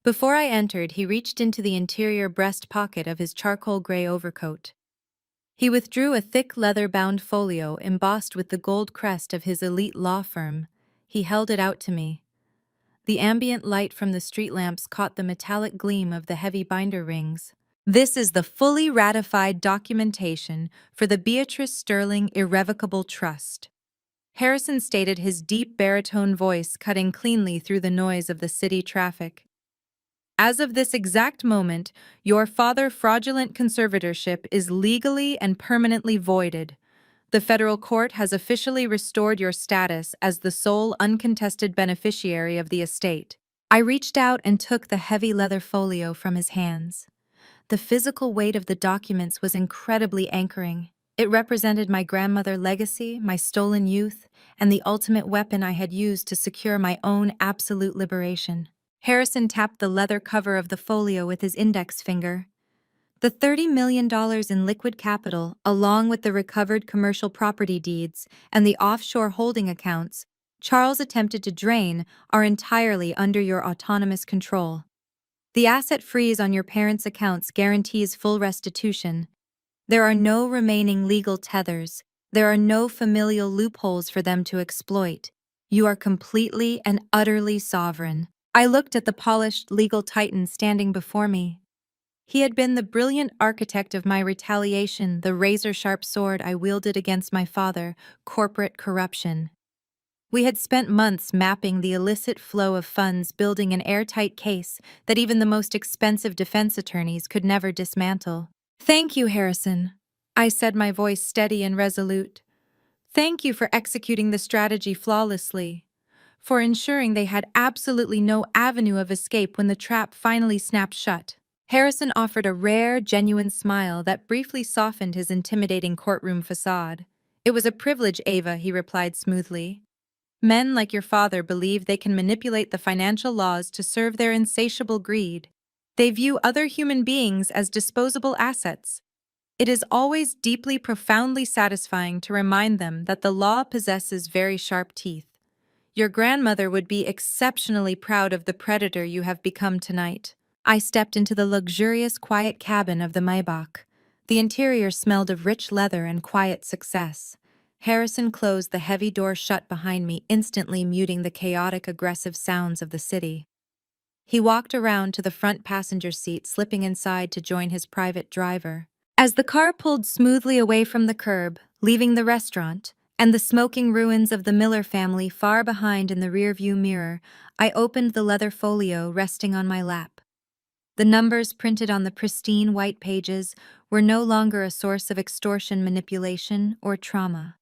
Speaker 1: Before I entered, he reached into the interior breast pocket of his charcoal gray overcoat. He withdrew a thick leather-bound folio embossed with the gold crest of his elite law firm. He held it out to me. The ambient light from the street lamps caught the metallic gleam of the heavy binder rings. This is the fully ratified documentation for the Beatrice Sterling Irrevocable Trust. Harrison stated, his deep baritone voice cutting cleanly through the noise of the city traffic. As of this exact moment, your father's fraudulent conservatorship is legally and permanently voided. The federal court has officially restored your status as the sole uncontested beneficiary of the estate. I reached out and took the heavy leather folio from his hands. The physical weight of the documents was incredibly anchoring. It represented my grandmother's legacy, my stolen youth, and the ultimate weapon I had used to secure my own absolute liberation. Harrison tapped the leather cover of the folio with his index finger. The $30 million in liquid capital, along with the recovered commercial property deeds and the offshore holding accounts Charles attempted to drain, are entirely under your autonomous control. The asset freeze on your parents' accounts guarantees full restitution. There are no remaining legal tethers. There are no familial loopholes for them to exploit. You are completely and utterly sovereign. I looked at the polished legal titan standing before me. He had been the brilliant architect of my retaliation, the razor-sharp sword I wielded against my father, corporate corruption. We had spent months mapping the illicit flow of funds, building an airtight case that even the most expensive defense attorneys could never dismantle. Thank you, Harrison, I said, my voice steady and resolute. Thank you for executing the strategy flawlessly, for ensuring they had absolutely no avenue of escape when the trap finally snapped shut. Harrison offered a rare, genuine smile that briefly softened his intimidating courtroom facade. It was a privilege, Ava, he replied smoothly. Men like your father believe they can manipulate the financial laws to serve their insatiable greed. They view other human beings as disposable assets. It is always deeply, profoundly satisfying to remind them that the law possesses very sharp teeth. Your grandmother would be exceptionally proud of the predator you have become tonight. I stepped into the luxurious, quiet cabin of the Maybach. The interior smelled of rich leather and quiet success. Harrison closed the heavy door shut behind me, instantly muting the chaotic, aggressive sounds of the city. He walked around to the front passenger seat, slipping inside to join his private driver. As the car pulled smoothly away from the curb, leaving the restaurant, and the smoking ruins of the Miller family far behind in the rearview mirror, I opened the leather folio resting on my lap. The numbers printed on the pristine white pages were no longer a source of extortion, manipulation, or trauma.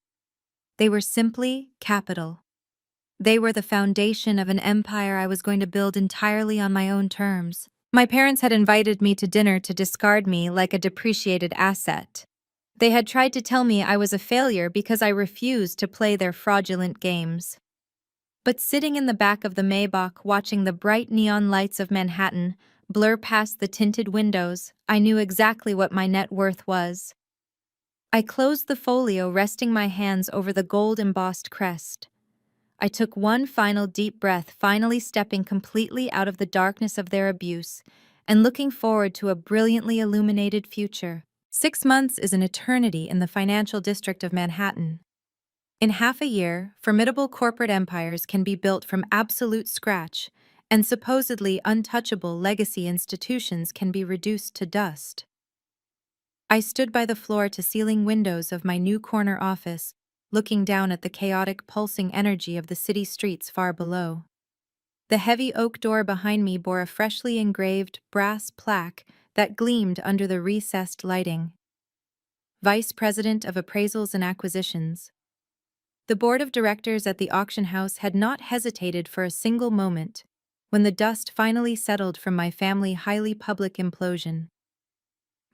Speaker 1: They were simply capital. They were the foundation of an empire I was going to build entirely on my own terms. My parents had invited me to dinner to discard me like a depreciated asset. They had tried to tell me I was a failure because I refused to play their fraudulent games. But sitting in the back of the Maybach, watching the bright neon lights of Manhattan blur past the tinted windows, I knew exactly what my net worth was. I closed the folio, resting my hands over the gold-embossed crest. I took one final deep breath, finally stepping completely out of the darkness of their abuse and looking forward to a brilliantly illuminated future. 6 months is an eternity in the financial district of Manhattan. In half a year, formidable corporate empires can be built from absolute scratch, and supposedly untouchable legacy institutions can be reduced to dust. I stood by the floor-to-ceiling windows of my new corner office, looking down at the chaotic, pulsing energy of the city streets far below. The heavy oak door behind me bore a freshly engraved brass plaque that gleamed under the recessed lighting. Vice President of Appraisals and Acquisitions. The board of directors at the auction house had not hesitated for a single moment when the dust finally settled from my family's highly public implosion.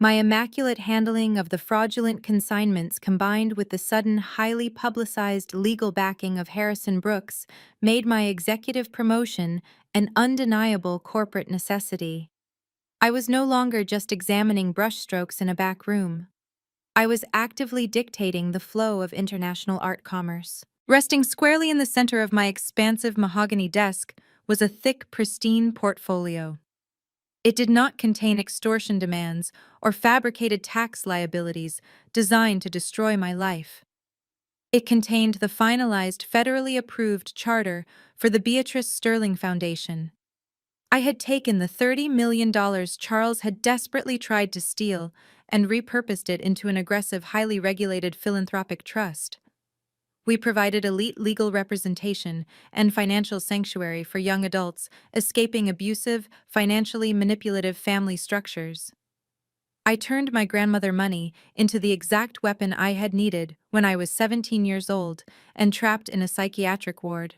Speaker 1: My immaculate handling of the fraudulent consignments combined with the sudden, highly publicized legal backing of Harrison Brooks made my executive promotion an undeniable corporate necessity. I was no longer just examining brushstrokes in a back room. I was actively dictating the flow of international art commerce. Resting squarely in the center of my expansive mahogany desk was a thick, pristine portfolio. It did not contain extortion demands or fabricated tax liabilities designed to destroy my life. It contained the finalized federally approved charter for the Beatrice Sterling Foundation. I had taken the $30 million Charles had desperately tried to steal and repurposed it into an aggressive, highly regulated philanthropic trust. We provided elite legal representation and financial sanctuary for young adults escaping abusive, financially manipulative family structures. I turned my grandmother money into the exact weapon I had needed when I was 17 years old and trapped in a psychiatric ward.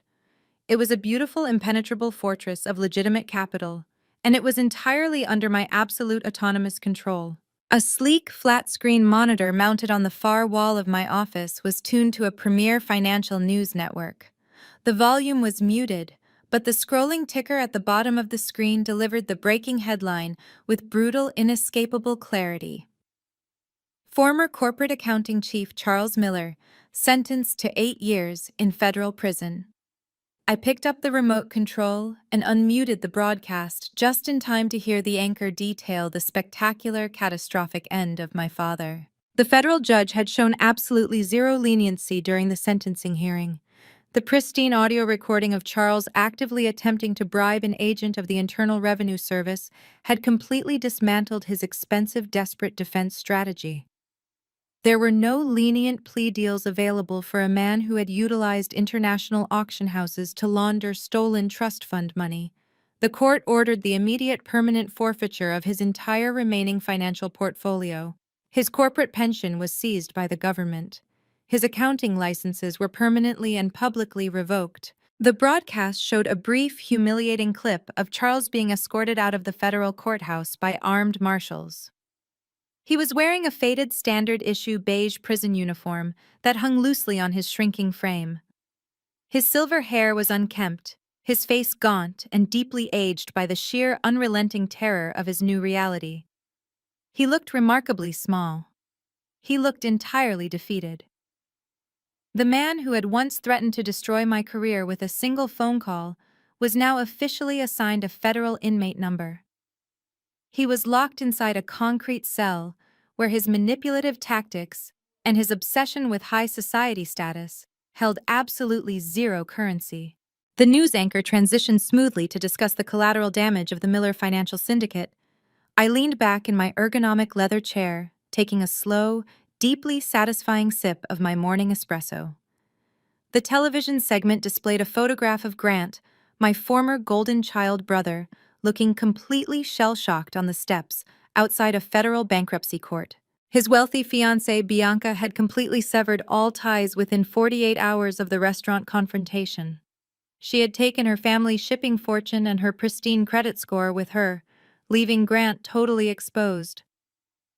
Speaker 1: It was a beautiful, impenetrable fortress of legitimate capital, and it was entirely under my absolute autonomous control. A sleek, flat-screen monitor mounted on the far wall of my office was tuned to a premier financial news network. The volume was muted, but the scrolling ticker at the bottom of the screen delivered the breaking headline with brutal, inescapable clarity. Former corporate accounting chief Charles Miller, sentenced to 8 years in federal prison. I picked up the remote control and unmuted the broadcast just in time to hear the anchor detail the spectacular, catastrophic end of my father. The federal judge had shown absolutely zero leniency during the sentencing hearing. The pristine audio recording of Charles actively attempting to bribe an agent of the Internal Revenue Service had completely dismantled his expensive, desperate defense strategy. There were no lenient plea deals available for a man who had utilized international auction houses to launder stolen trust fund money. The court ordered the immediate permanent forfeiture of his entire remaining financial portfolio. His corporate pension was seized by the government. His accounting licenses were permanently and publicly revoked. The broadcast showed a brief, humiliating clip of Charles being escorted out of the federal courthouse by armed marshals. He was wearing a faded standard-issue beige prison uniform that hung loosely on his shrinking frame. His silver hair was unkempt, his face gaunt and deeply aged by the sheer, unrelenting terror of his new reality. He looked remarkably small. He looked entirely defeated. The man who had once threatened to destroy my career with a single phone call was now officially assigned a federal inmate number. He was locked inside a concrete cell where his manipulative tactics and his obsession with high society status held absolutely zero currency. The news anchor transitioned smoothly to discuss the collateral damage of the Miller Financial Syndicate. I leaned back in my ergonomic leather chair, taking a slow, deeply satisfying sip of my morning espresso. The television segment displayed a photograph of Grant, my former golden child brother, looking completely shell-shocked on the steps outside a federal bankruptcy court. His wealthy fiancée, Bianca, had completely severed all ties within 48 hours of the restaurant confrontation. She had taken her family's shipping fortune and her pristine credit score with her, leaving Grant totally exposed.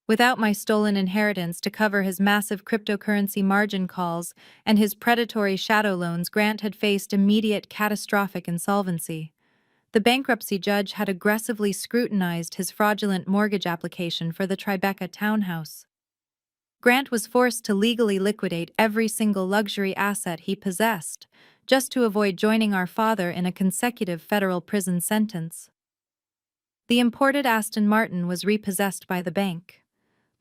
Speaker 1: Without my stolen inheritance to cover his massive cryptocurrency margin calls and his predatory shadow loans, Grant had faced immediate catastrophic insolvency. The bankruptcy judge had aggressively scrutinized his fraudulent mortgage application for the Tribeca townhouse. Grant was forced to legally liquidate every single luxury asset he possessed, just to avoid joining our father in a consecutive federal prison sentence. The imported Aston Martin was repossessed by the bank.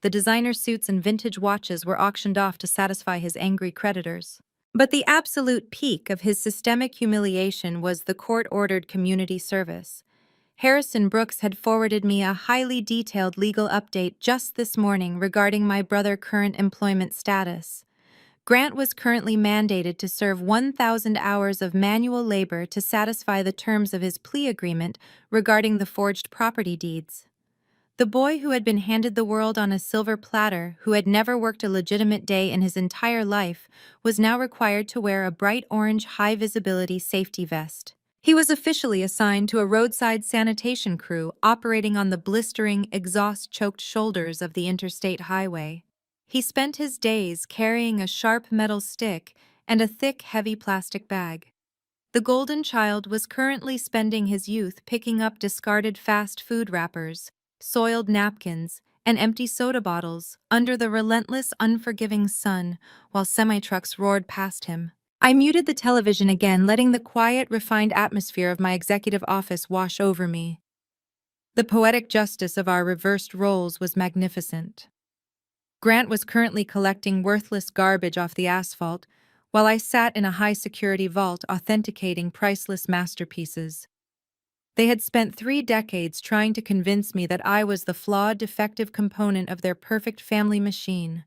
Speaker 1: The designer suits and vintage watches were auctioned off to satisfy his angry creditors. But the absolute peak of his systemic humiliation was the court-ordered community service. Harrison Brooks had forwarded me a highly detailed legal update just this morning regarding my brother's current employment status. Grant was currently mandated to serve 1,000 hours of manual labor to satisfy the terms of his plea agreement regarding the forged property deeds. The boy who had been handed the world on a silver platter, who had never worked a legitimate day in his entire life, was now required to wear a bright orange high-visibility safety vest. He was officially assigned to a roadside sanitation crew operating on the blistering, exhaust-choked shoulders of the interstate highway. He spent his days carrying a sharp metal stick and a thick, heavy plastic bag. The golden child was currently spending his youth picking up discarded fast food wrappers, soiled napkins, and empty soda bottles under the relentless, unforgiving sun while semi-trucks roared past him. I muted the television again, letting the quiet, refined atmosphere of my executive office wash over me. The poetic justice of our reversed roles was magnificent. Grant was currently collecting worthless garbage off the asphalt, while I sat in a high-security vault authenticating priceless masterpieces. They had spent 3 decades trying to convince me that I was the flawed, defective component of their perfect family machine.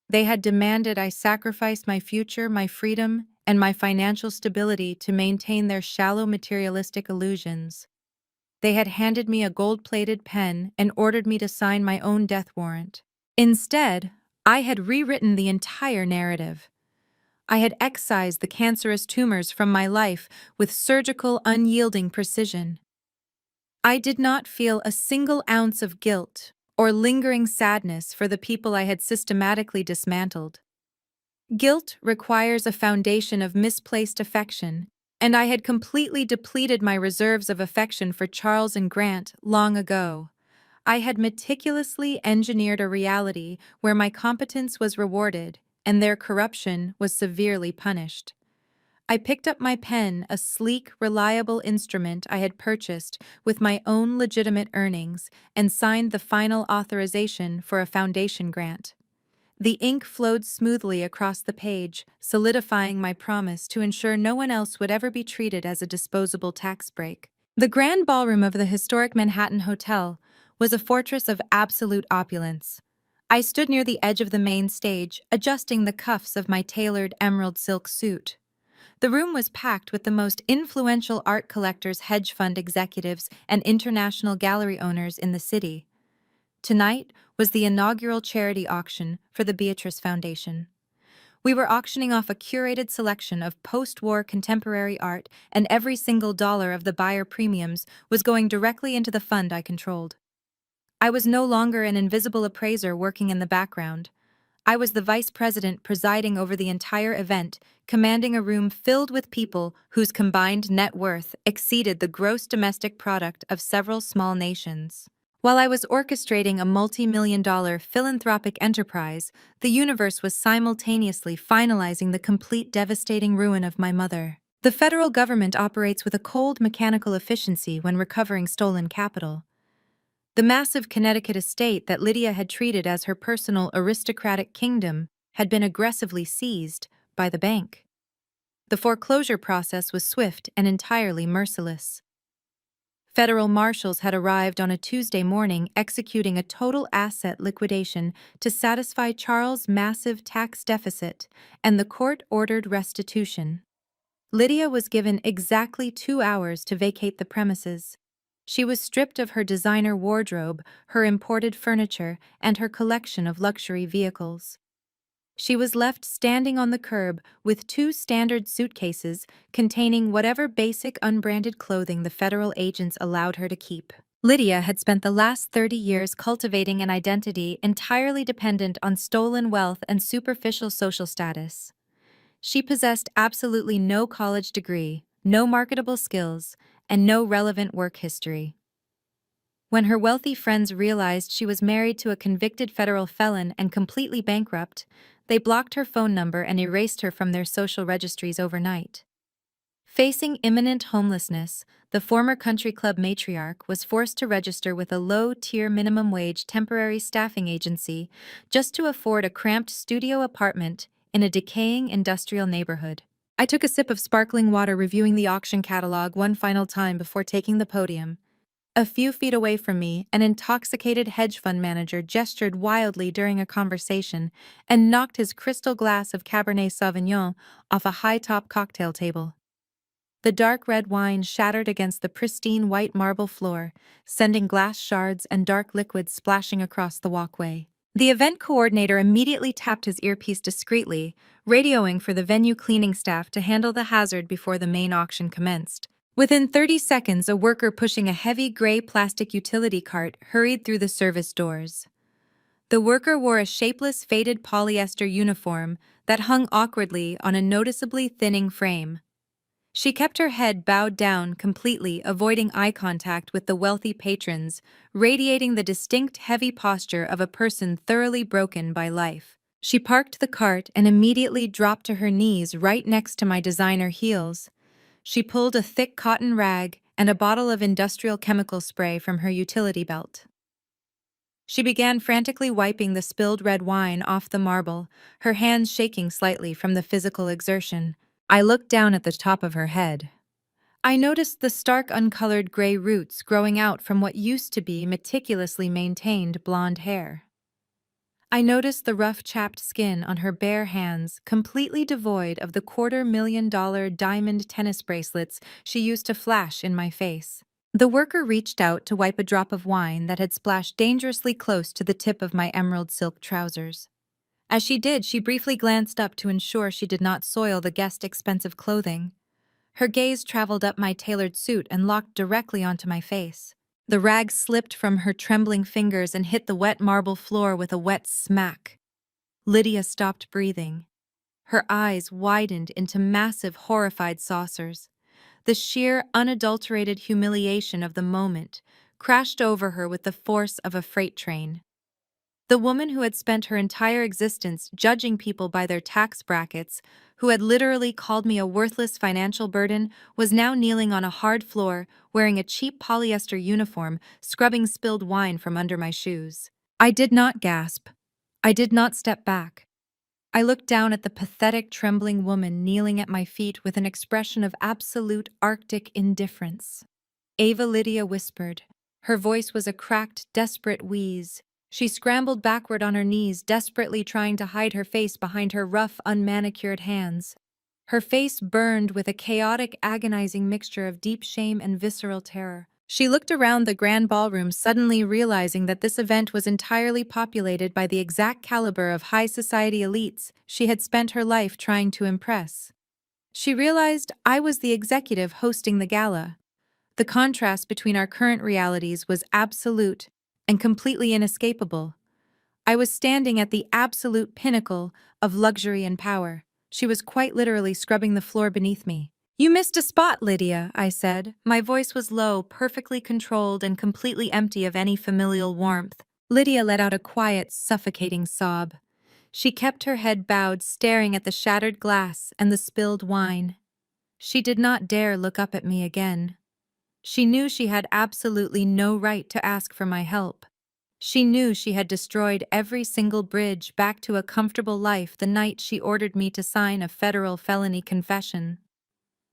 Speaker 1: They had demanded I sacrifice my future, my freedom, and my financial stability to maintain their shallow materialistic illusions. They had handed me a gold-plated pen and ordered me to sign my own death warrant. Instead, I had rewritten the entire narrative. I had excised the cancerous tumors from my life with surgical, unyielding precision. I did not feel a single ounce of guilt or lingering sadness for the people I had systematically dismantled. Guilt requires a foundation of misplaced affection, and I had completely depleted my reserves of affection for Charles and Grant long ago. I had meticulously engineered a reality where my competence was rewarded and their corruption was severely punished. I picked up my pen, a sleek, reliable instrument I had purchased with my own legitimate earnings, and signed the final authorization for a foundation grant. The ink flowed smoothly across the page, solidifying my promise to ensure no one else would ever be treated as a disposable tax break. The grand ballroom of the historic Manhattan Hotel was a fortress of absolute opulence. I stood near the edge of the main stage, adjusting the cuffs of my tailored emerald silk suit. The room was packed with the most influential art collectors, hedge fund executives, and international gallery owners in the city. Tonight was the inaugural charity auction for the Beatrice Foundation. We were auctioning off a curated selection of post-war contemporary art, and every single dollar of the buyer premiums was going directly into the fund I controlled. I was no longer an invisible appraiser working in the background. I was the vice president presiding over the entire event, commanding a room filled with people whose combined net worth exceeded the gross domestic product of several small nations. While I was orchestrating a multi-million-dollar philanthropic enterprise, the universe was simultaneously finalizing the complete devastating ruin of my mother. The federal government operates with a cold mechanical efficiency when recovering stolen capital. The massive Connecticut estate that Lydia had treated as her personal aristocratic kingdom had been aggressively seized by the bank. The foreclosure process was swift and entirely merciless. Federal marshals had arrived on a Tuesday morning, executing a total asset liquidation to satisfy Charles' massive tax deficit, and the court ordered restitution. Lydia was given exactly 2 hours to vacate the premises. She was stripped of her designer wardrobe, her imported furniture, and her collection of luxury vehicles. She was left standing on the curb with 2 standard suitcases containing whatever basic unbranded clothing the federal agents allowed her to keep. Lydia had spent the last 30 years cultivating an identity entirely dependent on stolen wealth and superficial social status. She possessed absolutely no college degree, no marketable skills, and no relevant work history. When her wealthy friends realized she was married to a convicted federal felon and completely bankrupt, they blocked her phone number and erased her from their social registries overnight. Facing imminent homelessness, the former country club matriarch was forced to register with a low-tier minimum wage temporary staffing agency just to afford a cramped studio apartment in a decaying industrial neighborhood. I took a sip of sparkling water reviewing the auction catalog one final time before taking the podium. A few feet away from me, an intoxicated hedge fund manager gestured wildly during a conversation and knocked his crystal glass of Cabernet Sauvignon off a high-top cocktail table. The dark red wine shattered against the pristine white marble floor, sending glass shards and dark liquids splashing across the walkway. The event coordinator immediately tapped his earpiece discreetly, radioing for the venue cleaning staff to handle the hazard before the main auction commenced. Within 30 seconds, a worker pushing a heavy gray plastic utility cart hurried through the service doors. The worker wore a shapeless, faded polyester uniform that hung awkwardly on a noticeably thinning frame. She kept her head bowed down completely, avoiding eye contact with the wealthy patrons, radiating the distinct heavy posture of a person thoroughly broken by life. She parked the cart and immediately dropped to her knees right next to my designer heels. She pulled a thick cotton rag and a bottle of industrial chemical spray from her utility belt. She began frantically wiping the spilled red wine off the marble, her hands shaking slightly from the physical exertion. I looked down at the top of her head. I noticed the stark uncolored gray roots growing out from what used to be meticulously maintained blonde hair. I noticed the rough chapped skin on her bare hands, completely devoid of the $250,000 diamond tennis bracelets she used to flash in my face. The worker reached out to wipe a drop of wine that had splashed dangerously close to the tip of my emerald silk trousers. As she did, she briefly glanced up to ensure she did not soil the guest's expensive clothing. Her gaze traveled up my tailored suit and locked directly onto my face. The rag slipped from her trembling fingers and hit the wet marble floor with a wet smack. Lydia stopped breathing. Her eyes widened into massive, horrified saucers. The sheer, unadulterated humiliation of the moment crashed over her with the force of a freight train. The woman who had spent her entire existence judging people by their tax brackets, who had literally called me a worthless financial burden, was now kneeling on a hard floor, wearing a cheap polyester uniform, scrubbing spilled wine from under my shoes. I did not gasp. I did not step back. I looked down at the pathetic, trembling woman kneeling at my feet with an expression of absolute Arctic indifference. Ava Lydia whispered. Her voice was a cracked, desperate wheeze. She scrambled backward on her knees, desperately trying to hide her face behind her rough, unmanicured hands. Her face burned with a chaotic, agonizing mixture of deep shame and visceral terror. She looked around the grand ballroom, suddenly realizing that this event was entirely populated by the exact caliber of high society elites she had spent her life trying to impress. She realized I was the executive hosting the gala. The contrast between our current realities was absolute and completely inescapable. I was standing at the absolute pinnacle of luxury and power. She was quite literally scrubbing the floor beneath me. "You missed a spot, Lydia," I said. My voice was low, perfectly controlled, and completely empty of any familial warmth. Lydia let out a quiet, suffocating sob. She kept her head bowed, staring at the shattered glass and the spilled wine. She did not dare look up at me again. She knew she had absolutely no right to ask for my help. She knew she had destroyed every single bridge back to a comfortable life the night she ordered me to sign a federal felony confession.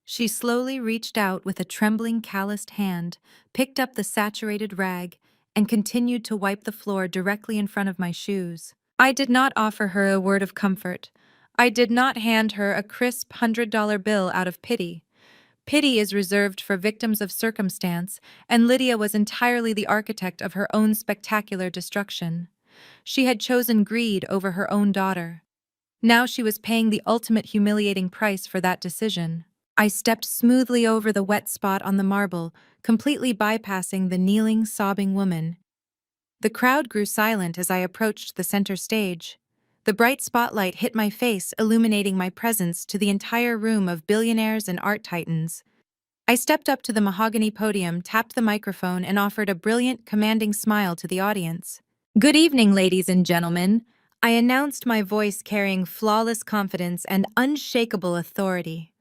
Speaker 1: She slowly reached out with a trembling, calloused hand, picked up the saturated rag, and continued to wipe the floor directly in front of my shoes. I did not offer her a word of comfort. I did not hand her a crisp $100 bill out of pity. Pity is reserved for victims of circumstance, and Lydia was entirely the architect of her own spectacular destruction. She had chosen greed over her own daughter. Now she was paying the ultimate humiliating price for that decision. I stepped smoothly over the wet spot on the marble, completely bypassing the kneeling, sobbing woman. The crowd grew silent as I approached the center stage. The bright spotlight hit my face, illuminating my presence to the entire room of billionaires and art titans. I stepped up to the mahogany podium, tapped the microphone, and offered a brilliant, commanding smile to the audience. "Good evening, ladies and gentlemen," I announced, my voice carrying flawless confidence and unshakable authority.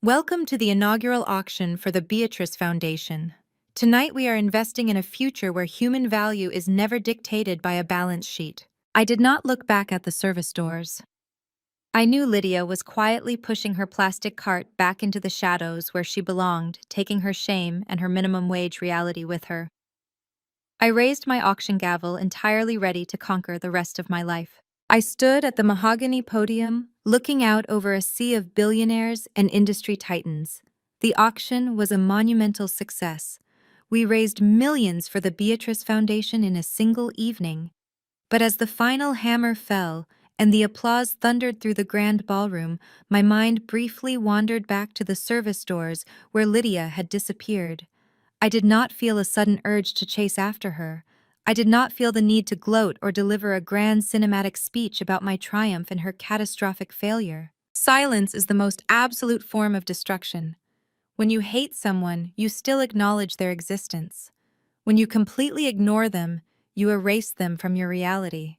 Speaker 1: Welcome to the inaugural auction for the Beatrice Foundation. Tonight we are investing in a future where human value is never dictated by a balance sheet. I did not look back at the service doors. I knew Lydia was quietly pushing her plastic cart back into the shadows where she belonged, taking her shame and her minimum wage reality with her. I raised my auction gavel, entirely ready to conquer the rest of my life. I stood at the mahogany podium, looking out over a sea of billionaires and industry titans. The auction was a monumental success. We raised millions for the Beatrice Foundation in a single evening. But as the final hammer fell and the applause thundered through the grand ballroom, my mind briefly wandered back to the service doors where Lydia had disappeared. I did not feel a sudden urge to chase after her. I did not feel the need to gloat or deliver a grand cinematic speech about my triumph and her catastrophic failure. Silence is the most absolute form of destruction. When you hate someone, you still acknowledge their existence. When you completely ignore them, you erase them from your reality.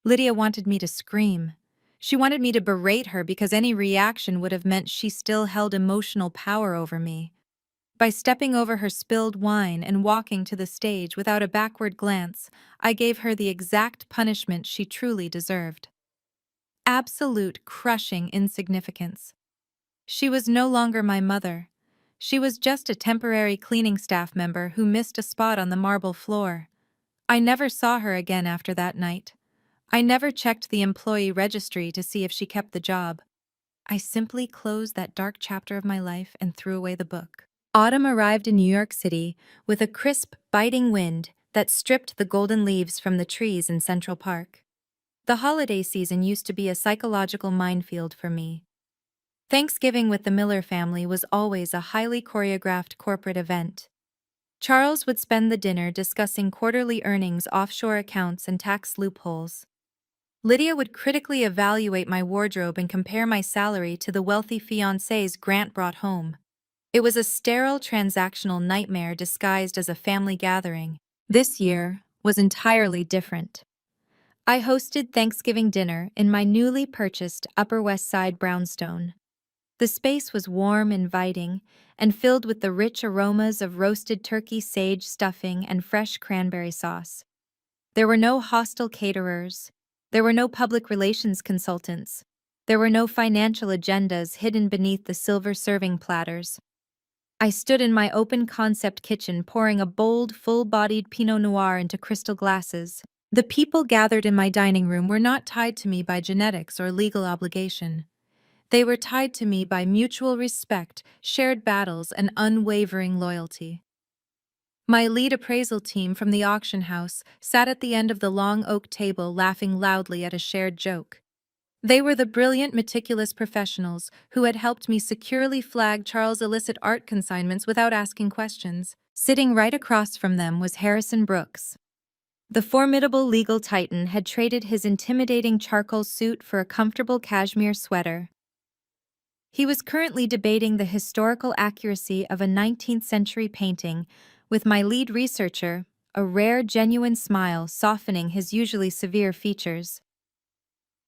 Speaker 1: Lydia wanted me to scream. She wanted me to berate her because any reaction would have meant she still held emotional power over me. By stepping over her spilled wine and walking to the stage without a backward glance, I gave her the exact punishment she truly deserved. Absolute, crushing insignificance. She was no longer my mother. She was just a temporary cleaning staff member who missed a spot on the marble floor. I never saw her again after that night. I never checked the employee registry to see if she kept the job. I simply closed that dark chapter of my life and threw away the book. Autumn arrived in New York City with a crisp, biting wind that stripped the golden leaves from the trees in Central Park. The holiday season used to be a psychological minefield for me. Thanksgiving with the Miller family was always a highly choreographed corporate event. Charles would spend the dinner discussing quarterly earnings, offshore accounts, and tax loopholes. Lydia would critically evaluate my wardrobe and compare my salary to the wealthy fiancés Grant brought home. It was a sterile transactional nightmare disguised as a family gathering. This year was entirely different. I hosted Thanksgiving dinner in my newly purchased Upper West Side brownstone. The space was warm, inviting, and filled with the rich aromas of roasted turkey sage stuffing and fresh cranberry sauce. There were no hostile caterers. There were no public relations consultants. There were no financial agendas hidden beneath the silver serving platters. I stood in my open-concept kitchen pouring a bold, full-bodied Pinot Noir into crystal glasses. The people gathered in my dining room were not tied to me by genetics or legal obligation. They were tied to me by mutual respect, shared battles, and unwavering loyalty. My lead appraisal team from the auction house sat at the end of the long oak table laughing loudly at a shared joke. They were the brilliant, meticulous professionals who had helped me securely flag Charles' illicit art consignments without asking questions. Sitting right across from them was Harrison Brooks. The formidable legal titan had traded his intimidating charcoal suit for a comfortable cashmere sweater. He was currently debating the historical accuracy of a 19th-century painting with my lead researcher, a rare, genuine smile softening his usually severe features.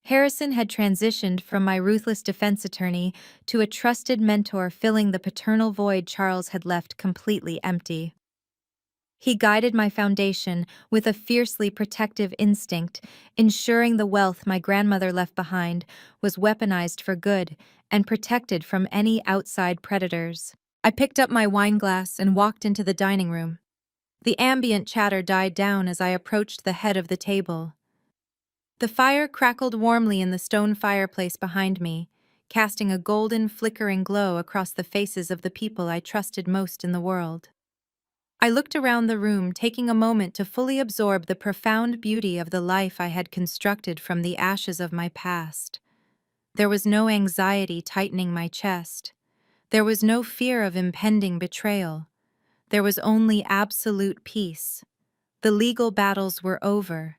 Speaker 1: Harrison had transitioned from my ruthless defense attorney to a trusted mentor, filling the paternal void Charles had left completely empty. He guided my foundation with a fiercely protective instinct, ensuring the wealth my grandmother left behind was weaponized for good and protected from any outside predators. I picked up my wine glass and walked into the dining room. The ambient chatter died down as I approached the head of the table. The fire crackled warmly in the stone fireplace behind me, casting a golden, flickering glow across the faces of the people I trusted most in the world. I looked around the room, taking a moment to fully absorb the profound beauty of the life I had constructed from the ashes of my past. There was no anxiety tightening my chest. There was no fear of impending betrayal. There was only absolute peace. The legal battles were over.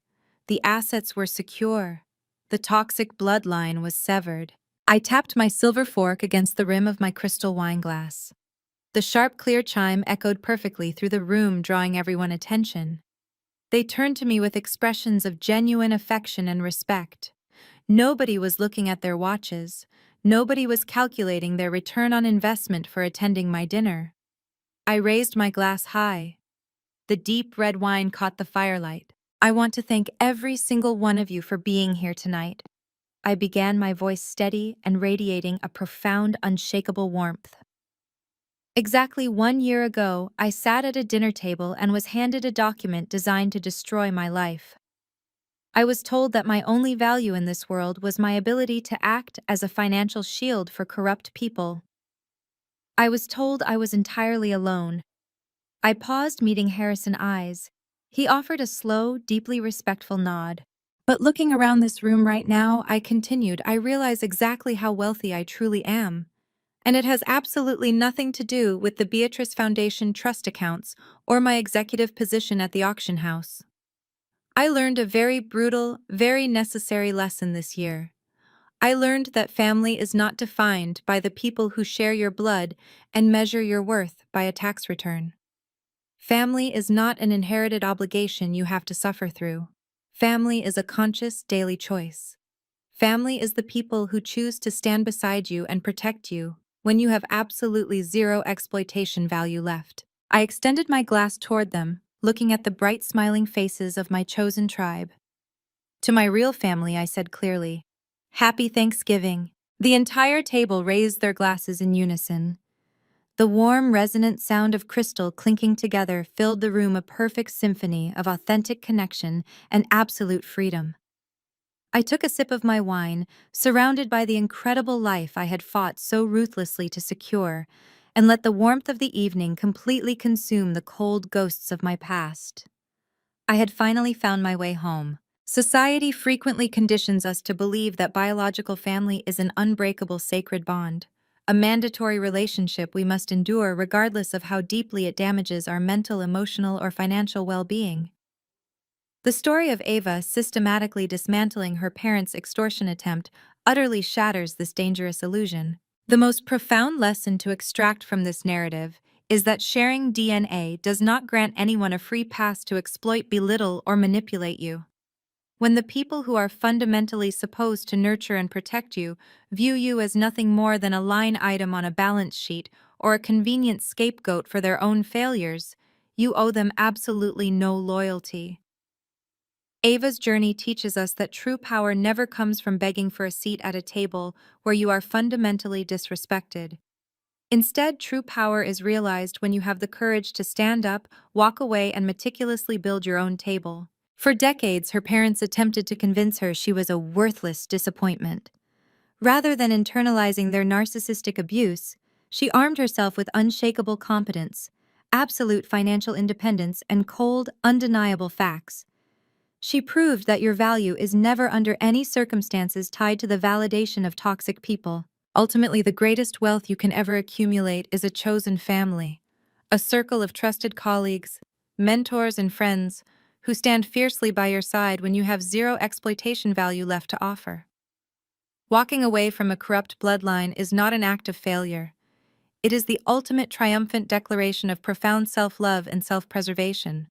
Speaker 1: The assets were secure. The toxic bloodline was severed. I tapped my silver fork against the rim of my crystal wine glass. The sharp, clear chime echoed perfectly through the room, drawing everyone's attention. They turned to me with expressions of genuine affection and respect. Nobody was looking at their watches. Nobody was calculating their return on investment for attending my dinner. I raised my glass high. The deep red wine caught the firelight. I want to thank every single one of you for being here tonight. I began, my voice steady and radiating a profound, unshakable warmth. Exactly 1 year ago, I sat at a dinner table and was handed a document designed to destroy my life. I was told that my only value in this world was my ability to act as a financial shield for corrupt people. I was told I was entirely alone. I paused, meeting Harrison's eyes. He offered a slow, deeply respectful nod. But looking around this room right now, I continued, I realize exactly how wealthy I truly am. And it has absolutely nothing to do with the Beatrice Foundation trust accounts or my executive position at the auction house. I learned a very brutal, very necessary lesson this year. I learned that family is not defined by the people who share your blood and measure your worth by a tax return. Family is not an inherited obligation you have to suffer through. Family is a conscious, daily choice. Family is the people who choose to stand beside you and protect you when you have absolutely zero exploitation value left. I extended my glass toward them, looking at the bright, smiling faces of my chosen tribe. To my real family, I said clearly, "Happy Thanksgiving." The entire table raised their glasses in unison. The warm, resonant sound of crystal clinking together filled the room, a perfect symphony of authentic connection and absolute freedom. I took a sip of my wine, surrounded by the incredible life I had fought so ruthlessly to secure, and let the warmth of the evening completely consume the cold ghosts of my past. I had finally found my way home. Society frequently conditions us to believe that biological family is an unbreakable sacred bond, a mandatory relationship we must endure regardless of how deeply it damages our mental, emotional, or financial well-being. The story of Ava systematically dismantling her parents' extortion attempt utterly shatters this dangerous illusion. The most profound lesson to extract from this narrative is that sharing DNA does not grant anyone a free pass to exploit, belittle, or manipulate you. When the people who are fundamentally supposed to nurture and protect you view you as nothing more than a line item on a balance sheet or a convenient scapegoat for their own failures, you owe them absolutely no loyalty. Ava's journey teaches us that true power never comes from begging for a seat at a table where you are fundamentally disrespected. Instead, true power is realized when you have the courage to stand up, walk away, and meticulously build your own table. For decades, her parents attempted to convince her she was a worthless disappointment. Rather than internalizing their narcissistic abuse, she armed herself with unshakable competence, absolute financial independence, and cold, undeniable facts. She proved that your value is never under any circumstances tied to the validation of toxic people. Ultimately, the greatest wealth you can ever accumulate is a chosen family, a circle of trusted colleagues, mentors, and friends who stand fiercely by your side when you have zero exploitation value left to offer. Walking away from a corrupt bloodline is not an act of failure. It is the ultimate triumphant declaration of profound self-love and self-preservation.